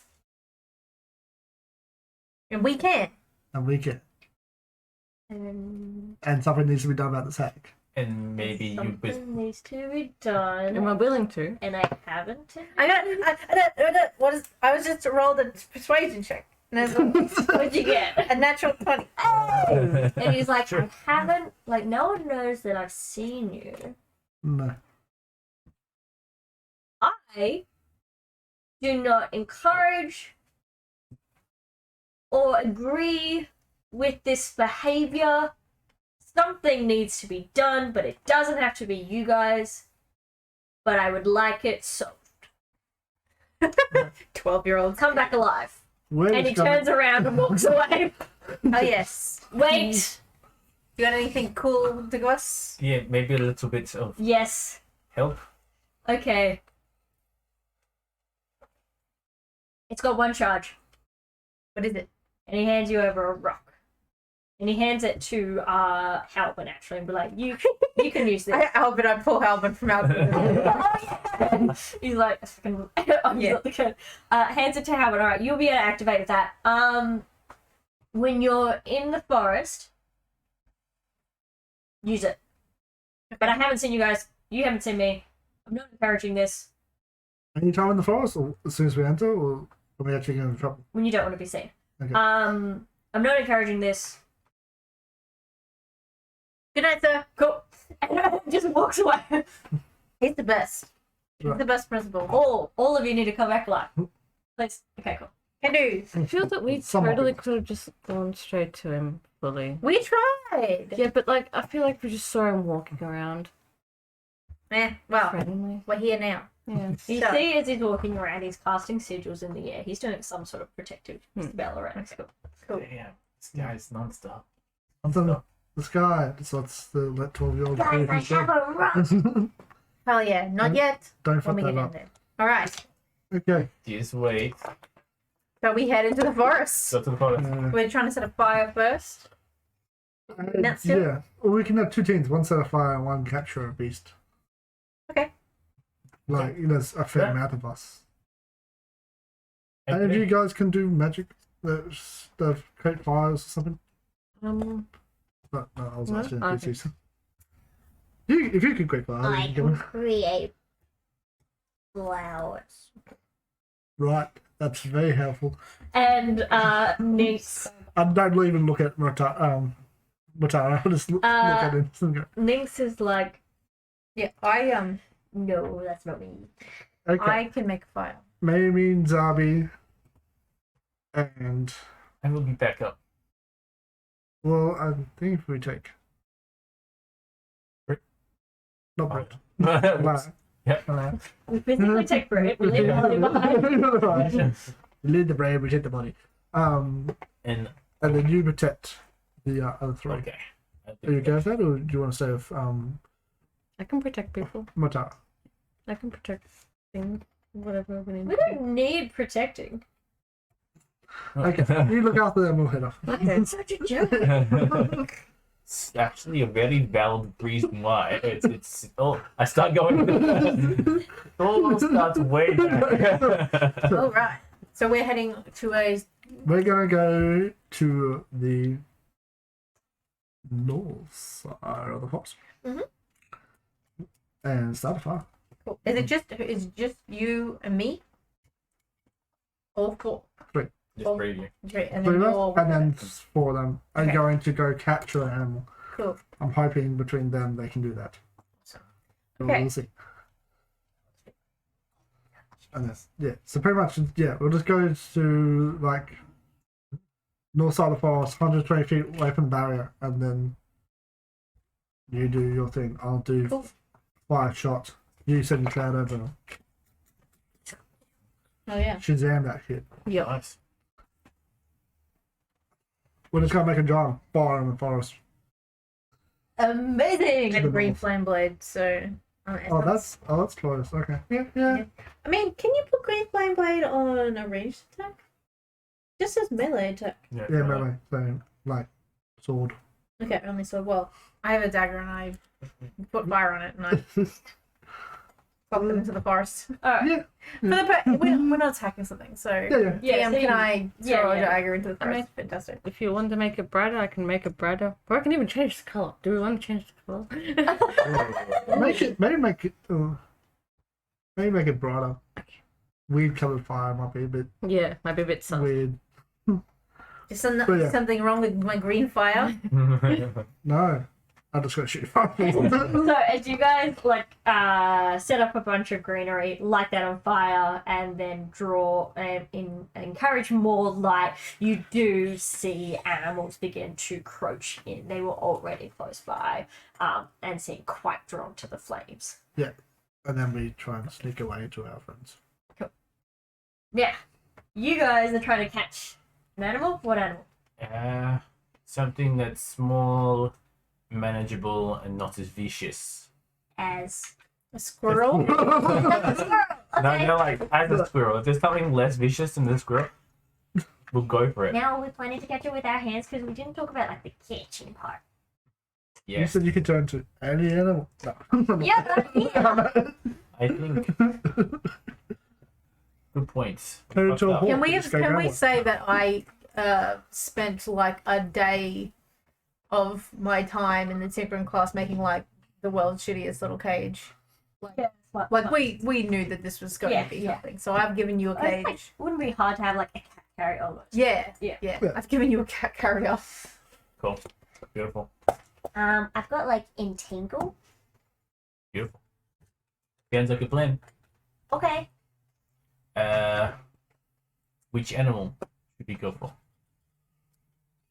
And we can. And we can. And And something needs to be done about this hay. And maybe you was something needs to be Am I done, willing to? and I haven't. I was just rolled a persuasion check. And I was like, What'd you get? a natural 20. And he's like, Sure. I haven't. Like, no one knows that I've seen you. No. I do not encourage or agree with this behavior. Something needs to be done, but it doesn't have to be you guys. But I would like it solved. 12-year-olds. Come back alive. We're And he just gonna- turns around and walks away. Oh, yes. Wait. You got anything cool to give us? yeah, maybe a little bit of Yes. help. Okay. It's got one charge. What is it? And he hands you over a rock. And he hands it to Albin, actually, and be like, you can use this. Albert, I pull Albert from Albert. He's like, oh, he's Yeah. not the kid. Hands it to Albin. All right, you'll be able to activate that. When you're in the forest, use it. But I haven't seen you guys. You haven't seen me. I'm not encouraging this Anytime in the forest, or as soon as we enter, or when we actually get in trouble? when you don't want to be seen. Okay. I'm not encouraging this. Good night, sir. Cool. And just walks away. He's the best. He's Right. the best principal. All of you need to come back alive. Please. Okay, cool. Can do. I feel that we Some of totally it. could have just gone straight to him fully. We tried. Yeah, but like, I feel like we just saw him walking around Well, randomly. we're here now. Yeah. You So- see, as he's walking around, he's casting sigils in the air. He's doing some sort of protective spell around his school. Cool. Damn, this guy's non-stop. Something, the sky just lets the 12-year-old Guys, I have a rock. Hell yeah. Not yet. Don't When fuck we get that in up. there. All right. Okay. Just wait. So we head into the forest. Go to the forest. We're trying to set a fire first. That's it. Yeah. Well, we can have two teams, one set a fire and one capture a beast. Okay. Like, there's a fair Yeah. amount of us. And if Okay. you guys can do magic, the create fires or something. But no, I was No? asking Okay. if if you could create fires, I you can can. create flowers. Right. That's very helpful. And Nynx Don't even look at Matara. I'll just look at him. and go, Nynx is like, Yeah. no, that's not me. okay. I can make a fire. Maybe Zabi. And, I will be back up. well, I think if we take. Brick? Not Brett. Whoops. Yep. We physically take Brit, we leave the body behind. Right. We leave the brain, we take the body. And And then you protect the other three. okay, I'll Are you okay with that, or do you want to stay with I can protect people. Mata? I can protect things, whatever we need. We to don't need protecting. Okay, you look after them. We'll head off. do. Okay. Such a joke. It's actually a very valid reason why. It's oh, I start going. It all starts way back. All right. So we're heading to a. We're gonna go to the north side of the forest. Mhm. And start a fire. Cool. Is it just you and me? All four. Just read you. Great. And Three then of you're. us, and then four of them are Okay. going to go capture an animal. Cool. I'm hoping between them they can do that. So Okay. we'll see. And that's, yeah, so pretty much, yeah, we'll just go to like north side of the forest, 120 feet away from the barrier, and then you do your thing. I'll do Cool. 5 shots. You send your cloud over. Oh yeah. Shazam that shit. Yep. Nice. We're just gonna make a giant fire in the forest. Amazing. And green flame blade. So. Oh, that's close. Okay. Yeah. I mean, can you put green flame blade on a ranged attack? Just as melee attack. Yeah, melee. So like sword. Okay, only sword. Well, I have a dagger and I put fire on it and I pop them into the forest. Alright. Yeah. For the we're not attacking something, so Yeah. Yeah, DM, so can I yeah, throw a yeah. dagger into the I mean- forest? Fantastic. If you want to make it brighter, I can make it brighter. Or I can even change the color. Do we want to change the color? Maybe make it brighter. Weird coloured fire might be a bit Yeah, might be a bit soft. weird. Is But yeah. something wrong with my green fire? No, I'm just gonna shoot fire. So as you guys like set up a bunch of greenery, light that on fire, and then draw encourage more light, you do see animals begin to crouch in. They were already close by, and seem quite drawn to the flames. And then we try and sneak away to our friends. Yeah, you guys are trying to catch an animal. What animal? Something that's small, manageable, and not as vicious. As A squirrel? No, you know, like as a squirrel. If there's something less vicious than the squirrel, we'll go for it. now we're planning to catch it with our hands because we didn't talk about like the catching part. You Yes, said you could turn to any animal. No. Yeah, yeah. I think. Good points. Turn Fucked into a up. horse. Can we Just go can grab we one. say that I spent like a day of my time in the tinkering class making like the world's shittiest little cage? Like we knew that this was going Yeah, to be yeah. something, so I've given you a It's like, cage. wouldn't be hard to have like a cat carry almost. Yeah, Yeah. yeah. Yeah. I've given you a cat carrier. Cool. Beautiful. I've got like entangle. Beautiful. Sounds like a plan. Okay. Which animal should we go for?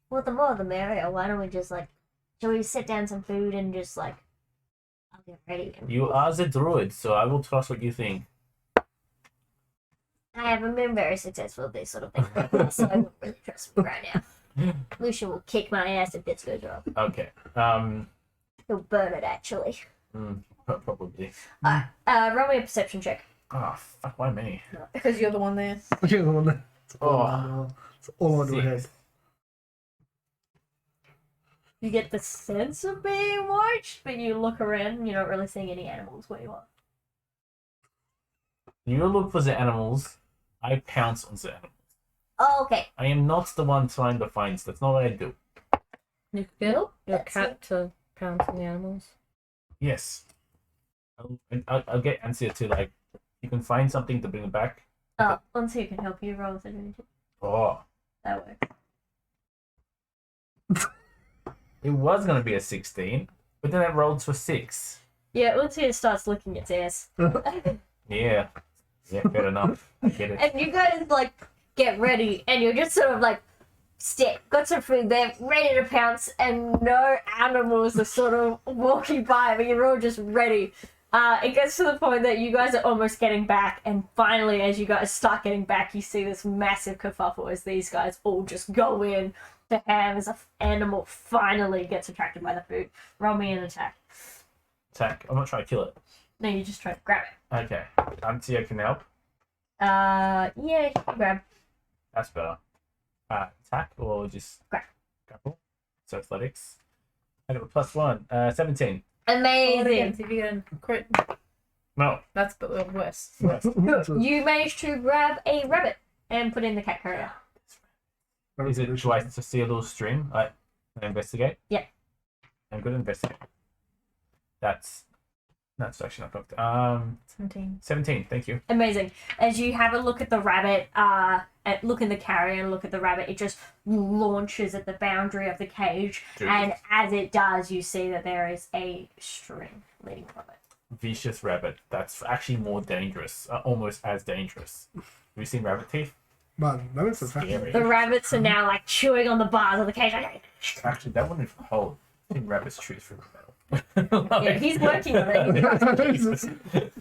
Well, the more the merrier. Why don't we just like, shall we sit down some food and just like, I'll get ready. You are the druid, so I will trust what you think. I haven't been very successful at this sort of thing, so I wouldn't really trust me right now. Lucia will kick my ass if this goes wrong. Okay. He'll burn it actually. Probably. Roll me a perception check. Oh fuck! Why me? Because you're the one there. You're the one that- It's all Oh. under- it's all under your head. Six. You get the sense of being watched, but you look around and you're not really seeing any animals where you are. You look for the animals. I pounce on the animals. Oh, okay. I am not the one trying to find. That's not what I do. You could get Nope, your that's cat to pounce on the animals. Yes. I'll get Ansia to like. You can find something to bring it back. Oh, once who can help you roll with advantage. Oh. That works. It was gonna be a 16, but then it rolled for 6. Yeah, once he starts licking its ass. Yeah. Yeah, fair enough. I get it. And you guys like get ready, and you're just sort of like got some food there, ready to pounce, and no animals are sort of walking by, but you're all just ready. It gets to the point that you guys are almost getting back, and finally, as you guys start getting back, you see this massive kerfuffle as these guys all just go in to ham as an animal finally gets attracted by the food. Roll me an attack. Attack. I'm not trying to kill it. No, you just try to grab it. Okay. Antio can help. Yeah, you can grab. That's better. Attack or just grapple. So athletics. I got a +1. 17. Amazing. See if you can crit. No. That's worse. Yes. You managed to grab a rabbit and put in the cat carrier. Is it? Do I just see a little string? I investigate. Yeah. I'm good at investigate. That's actually not cooked. 17. 17. Thank you. Amazing. As you have a look at the rabbit, look in the carrier and look at the rabbit, it just launches at the boundary of the cage, and as it does, you see that there is a string leading from it. Vicious rabbit. That's actually more dangerous. Almost as dangerous. Have you seen rabbit teeth? Man, that is a Scary. The rabbits are now like chewing on the bars of the cage. Actually, that wouldn't hold. I think rabbits chew through the metal. Yeah, he's working on it.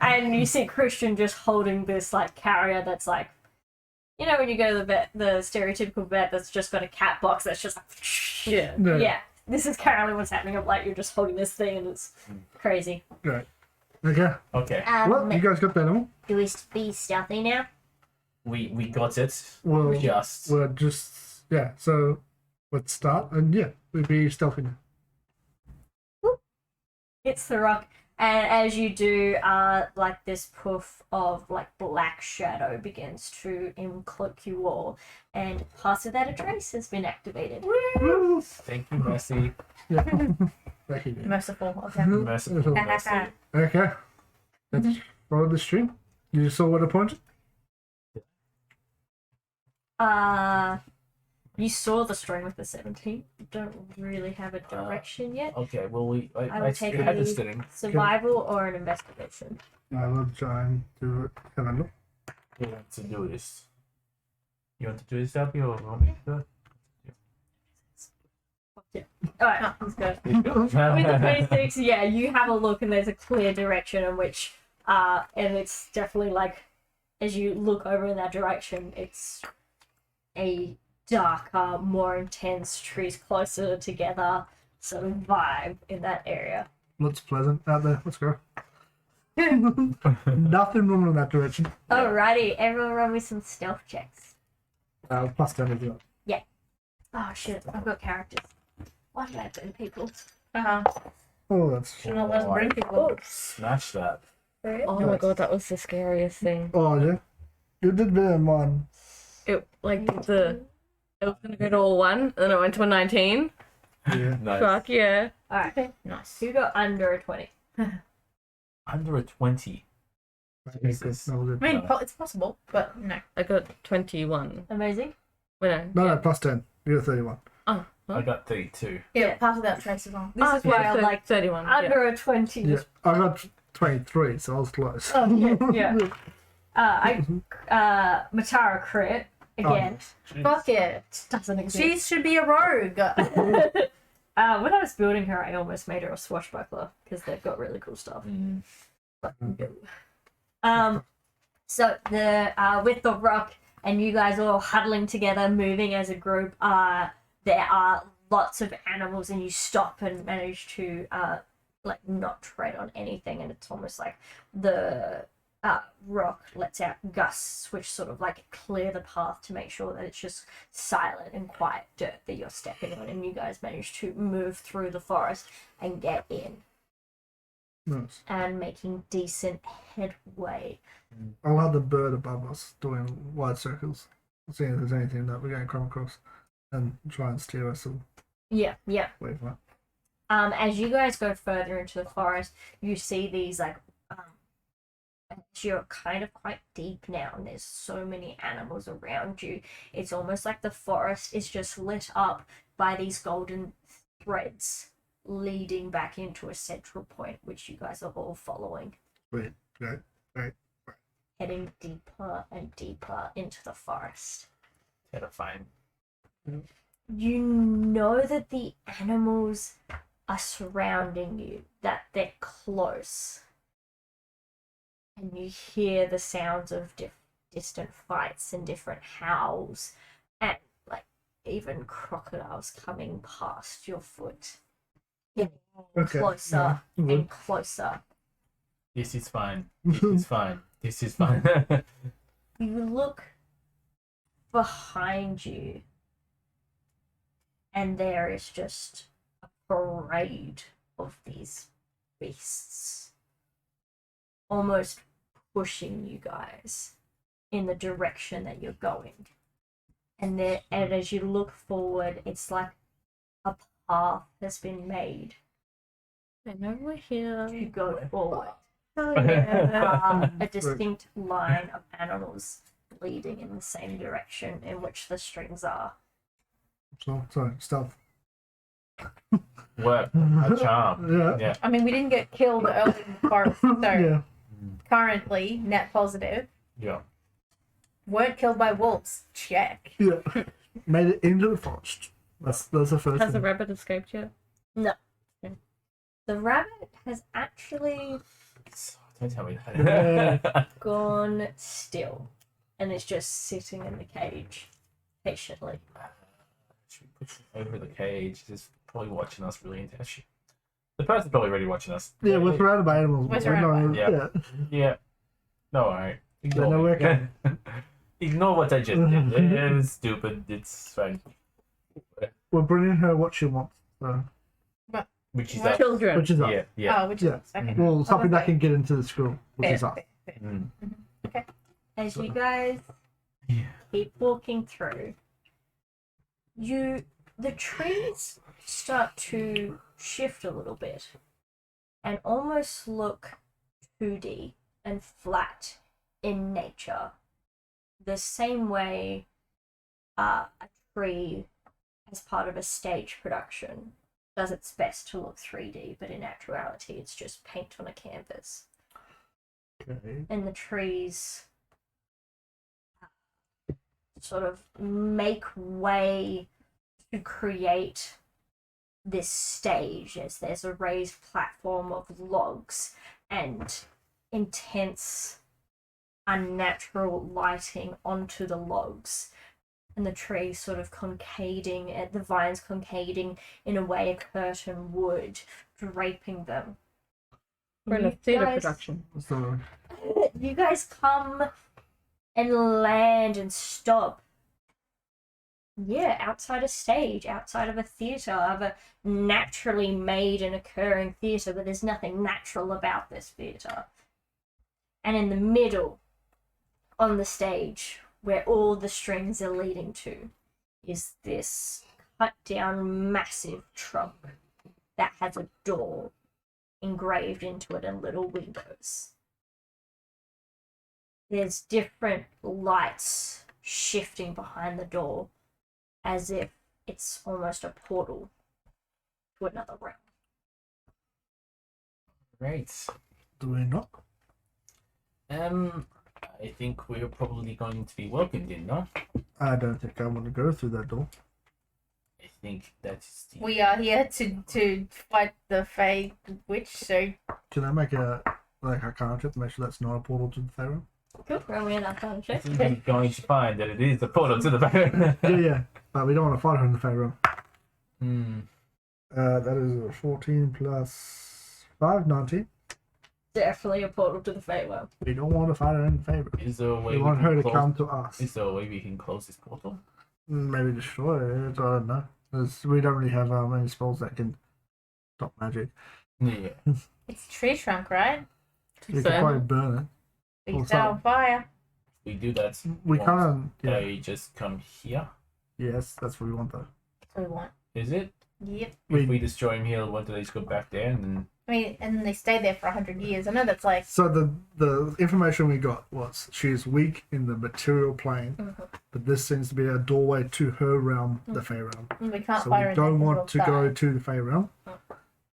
And you see Christian just holding this like carrier that's like, you know, when you go to the vet, the stereotypical vet that's just got a cat box that's just like, Yeah. yeah. This is currently what's happening. I'm like, you're just holding this thing and it's crazy. Great. Okay. Okay. Well, you guys got that all? Do we be stealthy now? We got it. Well, Just. we're just yeah. So let's start, and yeah, we'll be stealthy now. Hits the rock, and as you do, like this poof of like black shadow begins to encloak you all, and Pass Without a Trace has been activated. Woo! Thank you, Mercy. Yeah. Thank you. Merciful of them. Merciful Mercy. Okay. Let's follow the stream. You saw what I pointed? You saw the string with the 17. You don't really have a direction yet. Okay, well, I I would take had a this thing. survival or an investigation. I will try and do it. Have a look. You want to do this. You want to do this, Abby, or want me to Alright, let's go. do it? With the 26, yeah, you have a look and there's a clear direction in which, and it's definitely like, as you look over in that direction, it's a darker, more intense, trees closer together sort of vibe in that area. Looks pleasant out there. Let's go. Nothing wrong in that direction. Alrighty, everyone roll me some stealth checks. Plus 10 as well. Oh shit, I've got characters. Why did I bring people? Oh, that's. Should not let them bring people. Smash that. Oh my god, that was the scariest thing. Oh, yeah. You did better than mine. It was gonna go to a 1, and then it went to a 19. Yeah. Nice. Fuck yeah. Alright, Nice. who got under a 20? Under a 20. Okay, good. Jesus. That was good. I mean, it's possible, but no. I got 21. Amazing. Wait, No, plus 10. You got 31. Oh, I what? got 32. Yeah, Pass Without Trace as well. This is yeah, why I like 31. under a 20. Yeah. I got 23, so I was close. Oh, yeah, yeah. Matara crit again. Fuck it. Doesn't exist. She should be a rogue. When I was building her, I almost made her a swashbuckler because they've got really cool stuff. But no. So the with the rock and you guys all huddling together, moving as a group, there are lots of animals, and you stop and manage to like not tread on anything, and it's almost like the rock lets out gusts which sort of like clear the path to make sure that it's just silent and quiet dirt that you're stepping on, and you guys manage to move through the forest and get in Nice. and making decent headway. I'll have the bird above us doing wide circles, seeing if there's anything that we're going to come across, and try and steer us Yeah. away from it. As you guys go further into the forest, you see these like you're kind of quite deep now, and there's so many animals around you. It's almost like the forest is just lit up by these golden threads leading back into a central point, which you guys are all following. Wait, right. Heading deeper and deeper into the forest. Terrifying. You know that the animals are surrounding you, that they're close, and you hear the sounds of distant fights and different howls, and like even crocodiles coming past your foot, getting Okay. closer Yeah. and closer. This is fine. This is fine. This is fine. You look behind you, and there is just a parade of these beasts, almost pushing you guys in the direction that you're going. And as you look forward, it's like a path has been made I know we're here. to go forward. Oh yeah. A distinct line of animals leading in the same direction in which the strings are. So sorry, stealth. Work. A charm. Yeah. Yeah. I mean, we didn't get killed early in the forest, so Yeah. currently net positive. Yeah. Weren't killed by wolves. Check. Yeah. Made it into the forest. That's the first Has the thing. rabbit escaped yet? The rabbit has actually Don't tell me that. gone still and is just sitting in the cage patiently. Should we push it over the cage? He's probably watching us really intensely. The person's probably already watching us. Yeah, we're surrounded by animals. We're but surrounded not- by- yeah. Yeah. No, alright. Ignore no, me. we're okay. Ignore what I just did. It's stupid. It's fine. We're bringing her what she wants. So. Which is What? us. Children. Which is us. Yeah, yeah. Oh, which Yeah. is okay. Well, something Okay. that can get into the school, which Fair, is us. fair, fair. Mm. As So- you guys Yeah. keep walking through, the trees start to shift a little bit and almost look 2D and flat in nature. The same way a tree, as part of a stage production, does its best to look 3D, but in actuality it's just paint on a canvas. Okay. And the trees sort of make way to create this stage as there's a raised platform of logs and intense unnatural lighting onto the logs, and the trees sort of concading, and the vines concading in a way a curtain would, draping them. We're in a You theatre guys- production. So, You guys come and land and stop. Yeah, outside a stage, outside of a theatre, of a naturally made and occurring theatre, but there's nothing natural about this theatre. And in the middle, on the stage, where all the strings are leading to, is this cut down massive trunk that has a door engraved into it and little windows. There's different lights shifting behind the door as if it's almost a portal to another realm. Right. do we not? I think we're probably going to be welcomed in, no? I don't think I want to go through that door. I think that's the... We are here to fight the Fey witch, so Can I make a arcana check to make sure that's not a portal to the Pharaoh? Cool, roll me an arcana I check. think we're going to find that it is the portal to the back. Yeah. But we don't want to fight her in the Pharaoh. Hmm. That is a 14 plus 5, 19. Definitely a portal to the Feywild. We don't want to fight her in the Pharaoh. Is there a way We want her to close... come to us. Is there a way we can close this portal? Maybe destroy it. I don't know. 'Cause we don't really have many spells that can stop magic. Yeah. it's tree trunk, right? You So- can probably burn We What's set up? on fire. We do that. it. We once. can't. Yeah. They just come here. Yes, that's what we want though. That's what we want. Is it? Yep. If we destroy him here, won't they just go back there and then... I mean, and then they stay there for 100 years. I know that's like So the information we got was she's weak in the material plane, but this seems to be a doorway to her realm, the Fey realm. we can't So fire we in don't there 'cause want we'll to die. go to the Fey realm.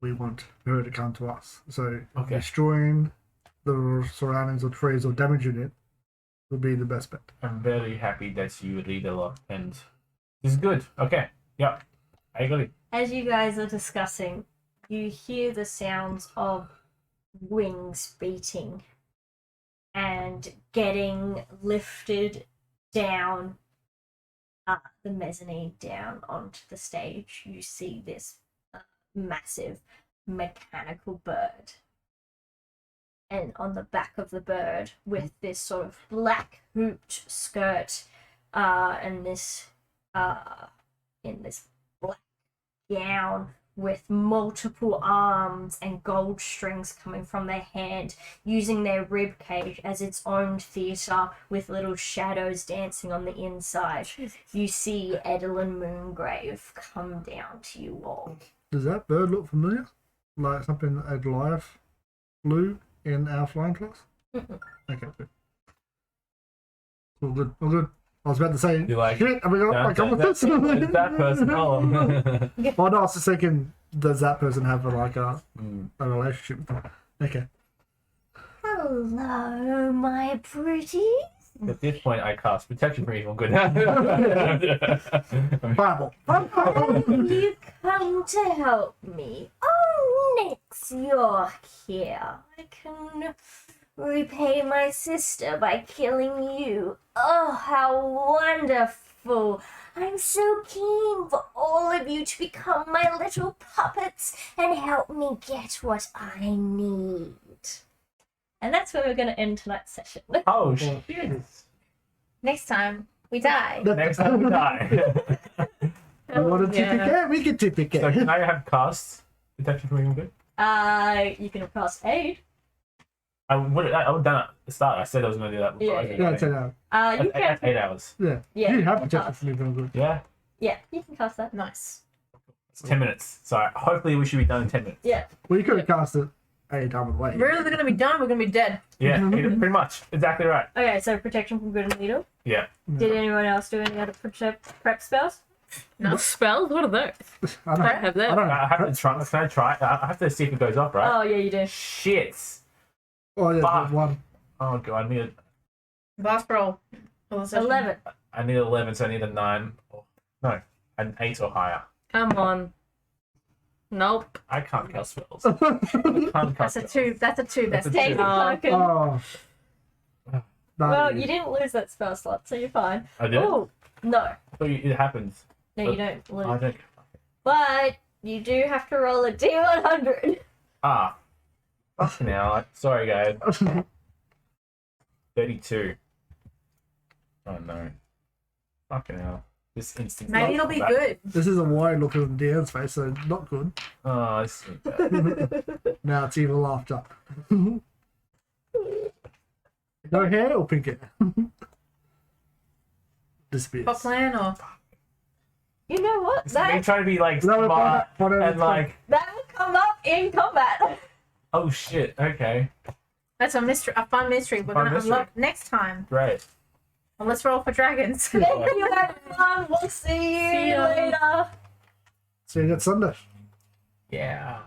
We want her to come to us. So Okay. destroying the surroundings or trees or damaging it would be the best bet. I'm very happy that you lead a lot, and this is good. Okay, yeah, I agree. As you guys are discussing, you hear the sounds of wings beating and getting lifted down the mezzanine down onto the stage, you see this massive mechanical bird. And on the back of the bird, with this sort of black hooped skirt, and this in this black gown with multiple arms and gold strings coming from their hand, using their rib cage as its own theatre with little shadows dancing on the inside. You see Edelyn Moongrave come down to you all. Does that bird look familiar? Like something that Goliath flew in our flying class? Mm-mm. Okay, good. All good, all good. I was about to say, You like, shit, I mean, I got my Is that person? Oh. Well, no, I was just thinking, does that person have a Mm. relationship with them? Okay. Hello, my pretty. At this point, I cast protection for evil good. Bible. You come to help me. Oh, Nix, you're here. I can repay my sister by killing you. Oh, how wonderful. I'm so keen for all of you to become my little puppets and help me get what I need. And that's where we're going to end tonight's session. Oh shit! Next time we die. Next time we die. You want a TPK? We can TPK. So can I have cast protection for evil good? You can cast aid. I would have done it at the start. I said I was going to do that before. Yeah, I did Yeah, it. take that. You can. 8 hours. Yeah. Yeah, You have can protection cast. for me, very good. Yeah, Yeah, you can cast that. Nice. it's 10 minutes. So hopefully we should be done in 10 minutes. Yeah. Well, you could have cast it a time away. We're either gonna be done, we're gonna be dead. Yeah, pretty much. Exactly right. Okay, so protection from good and evil. Yeah. Did anyone else do any other prep spells? No. Spells? What are those? I don't, I have that. I don't I have to try. Can I try? I have to see if it goes off, right? Oh yeah, you do. Shit. Oh, yeah, Fuck. there's one. Oh god, Last roll. For the session. 11. I need 11, so I need a 9. No, an 8 or higher. Come on. Nope. I can't cast spells. I can't That's cast a spells. 2. That's a 2. That's That's a a 2. 2. Token. Oh. Well, you didn't lose that spell slot, so you're fine. I did? Oh, no. I thought it happens. No, you don't lose. I don't. But you do have to roll a D100. Ah. Fucking hell. Sorry, guys. 32. Oh no. Fucking hell. This instant. Maybe it'll be good. This is a wide look on Dan's face, so not good. Oh, this is bad. Now it's evil laughter. No hair or pink hair? Disappears. What plan or? You know what? It's me That trying to be like No, no, smart no, no, no, and no. like, will come up in combat. oh shit, okay, That's a mystery. A fun mystery. We're Fun gonna mystery. unlock next time. great. Well, let's roll for dragons. Thank you, everyone. We'll see you See ya. later. See you next Sunday. Yeah.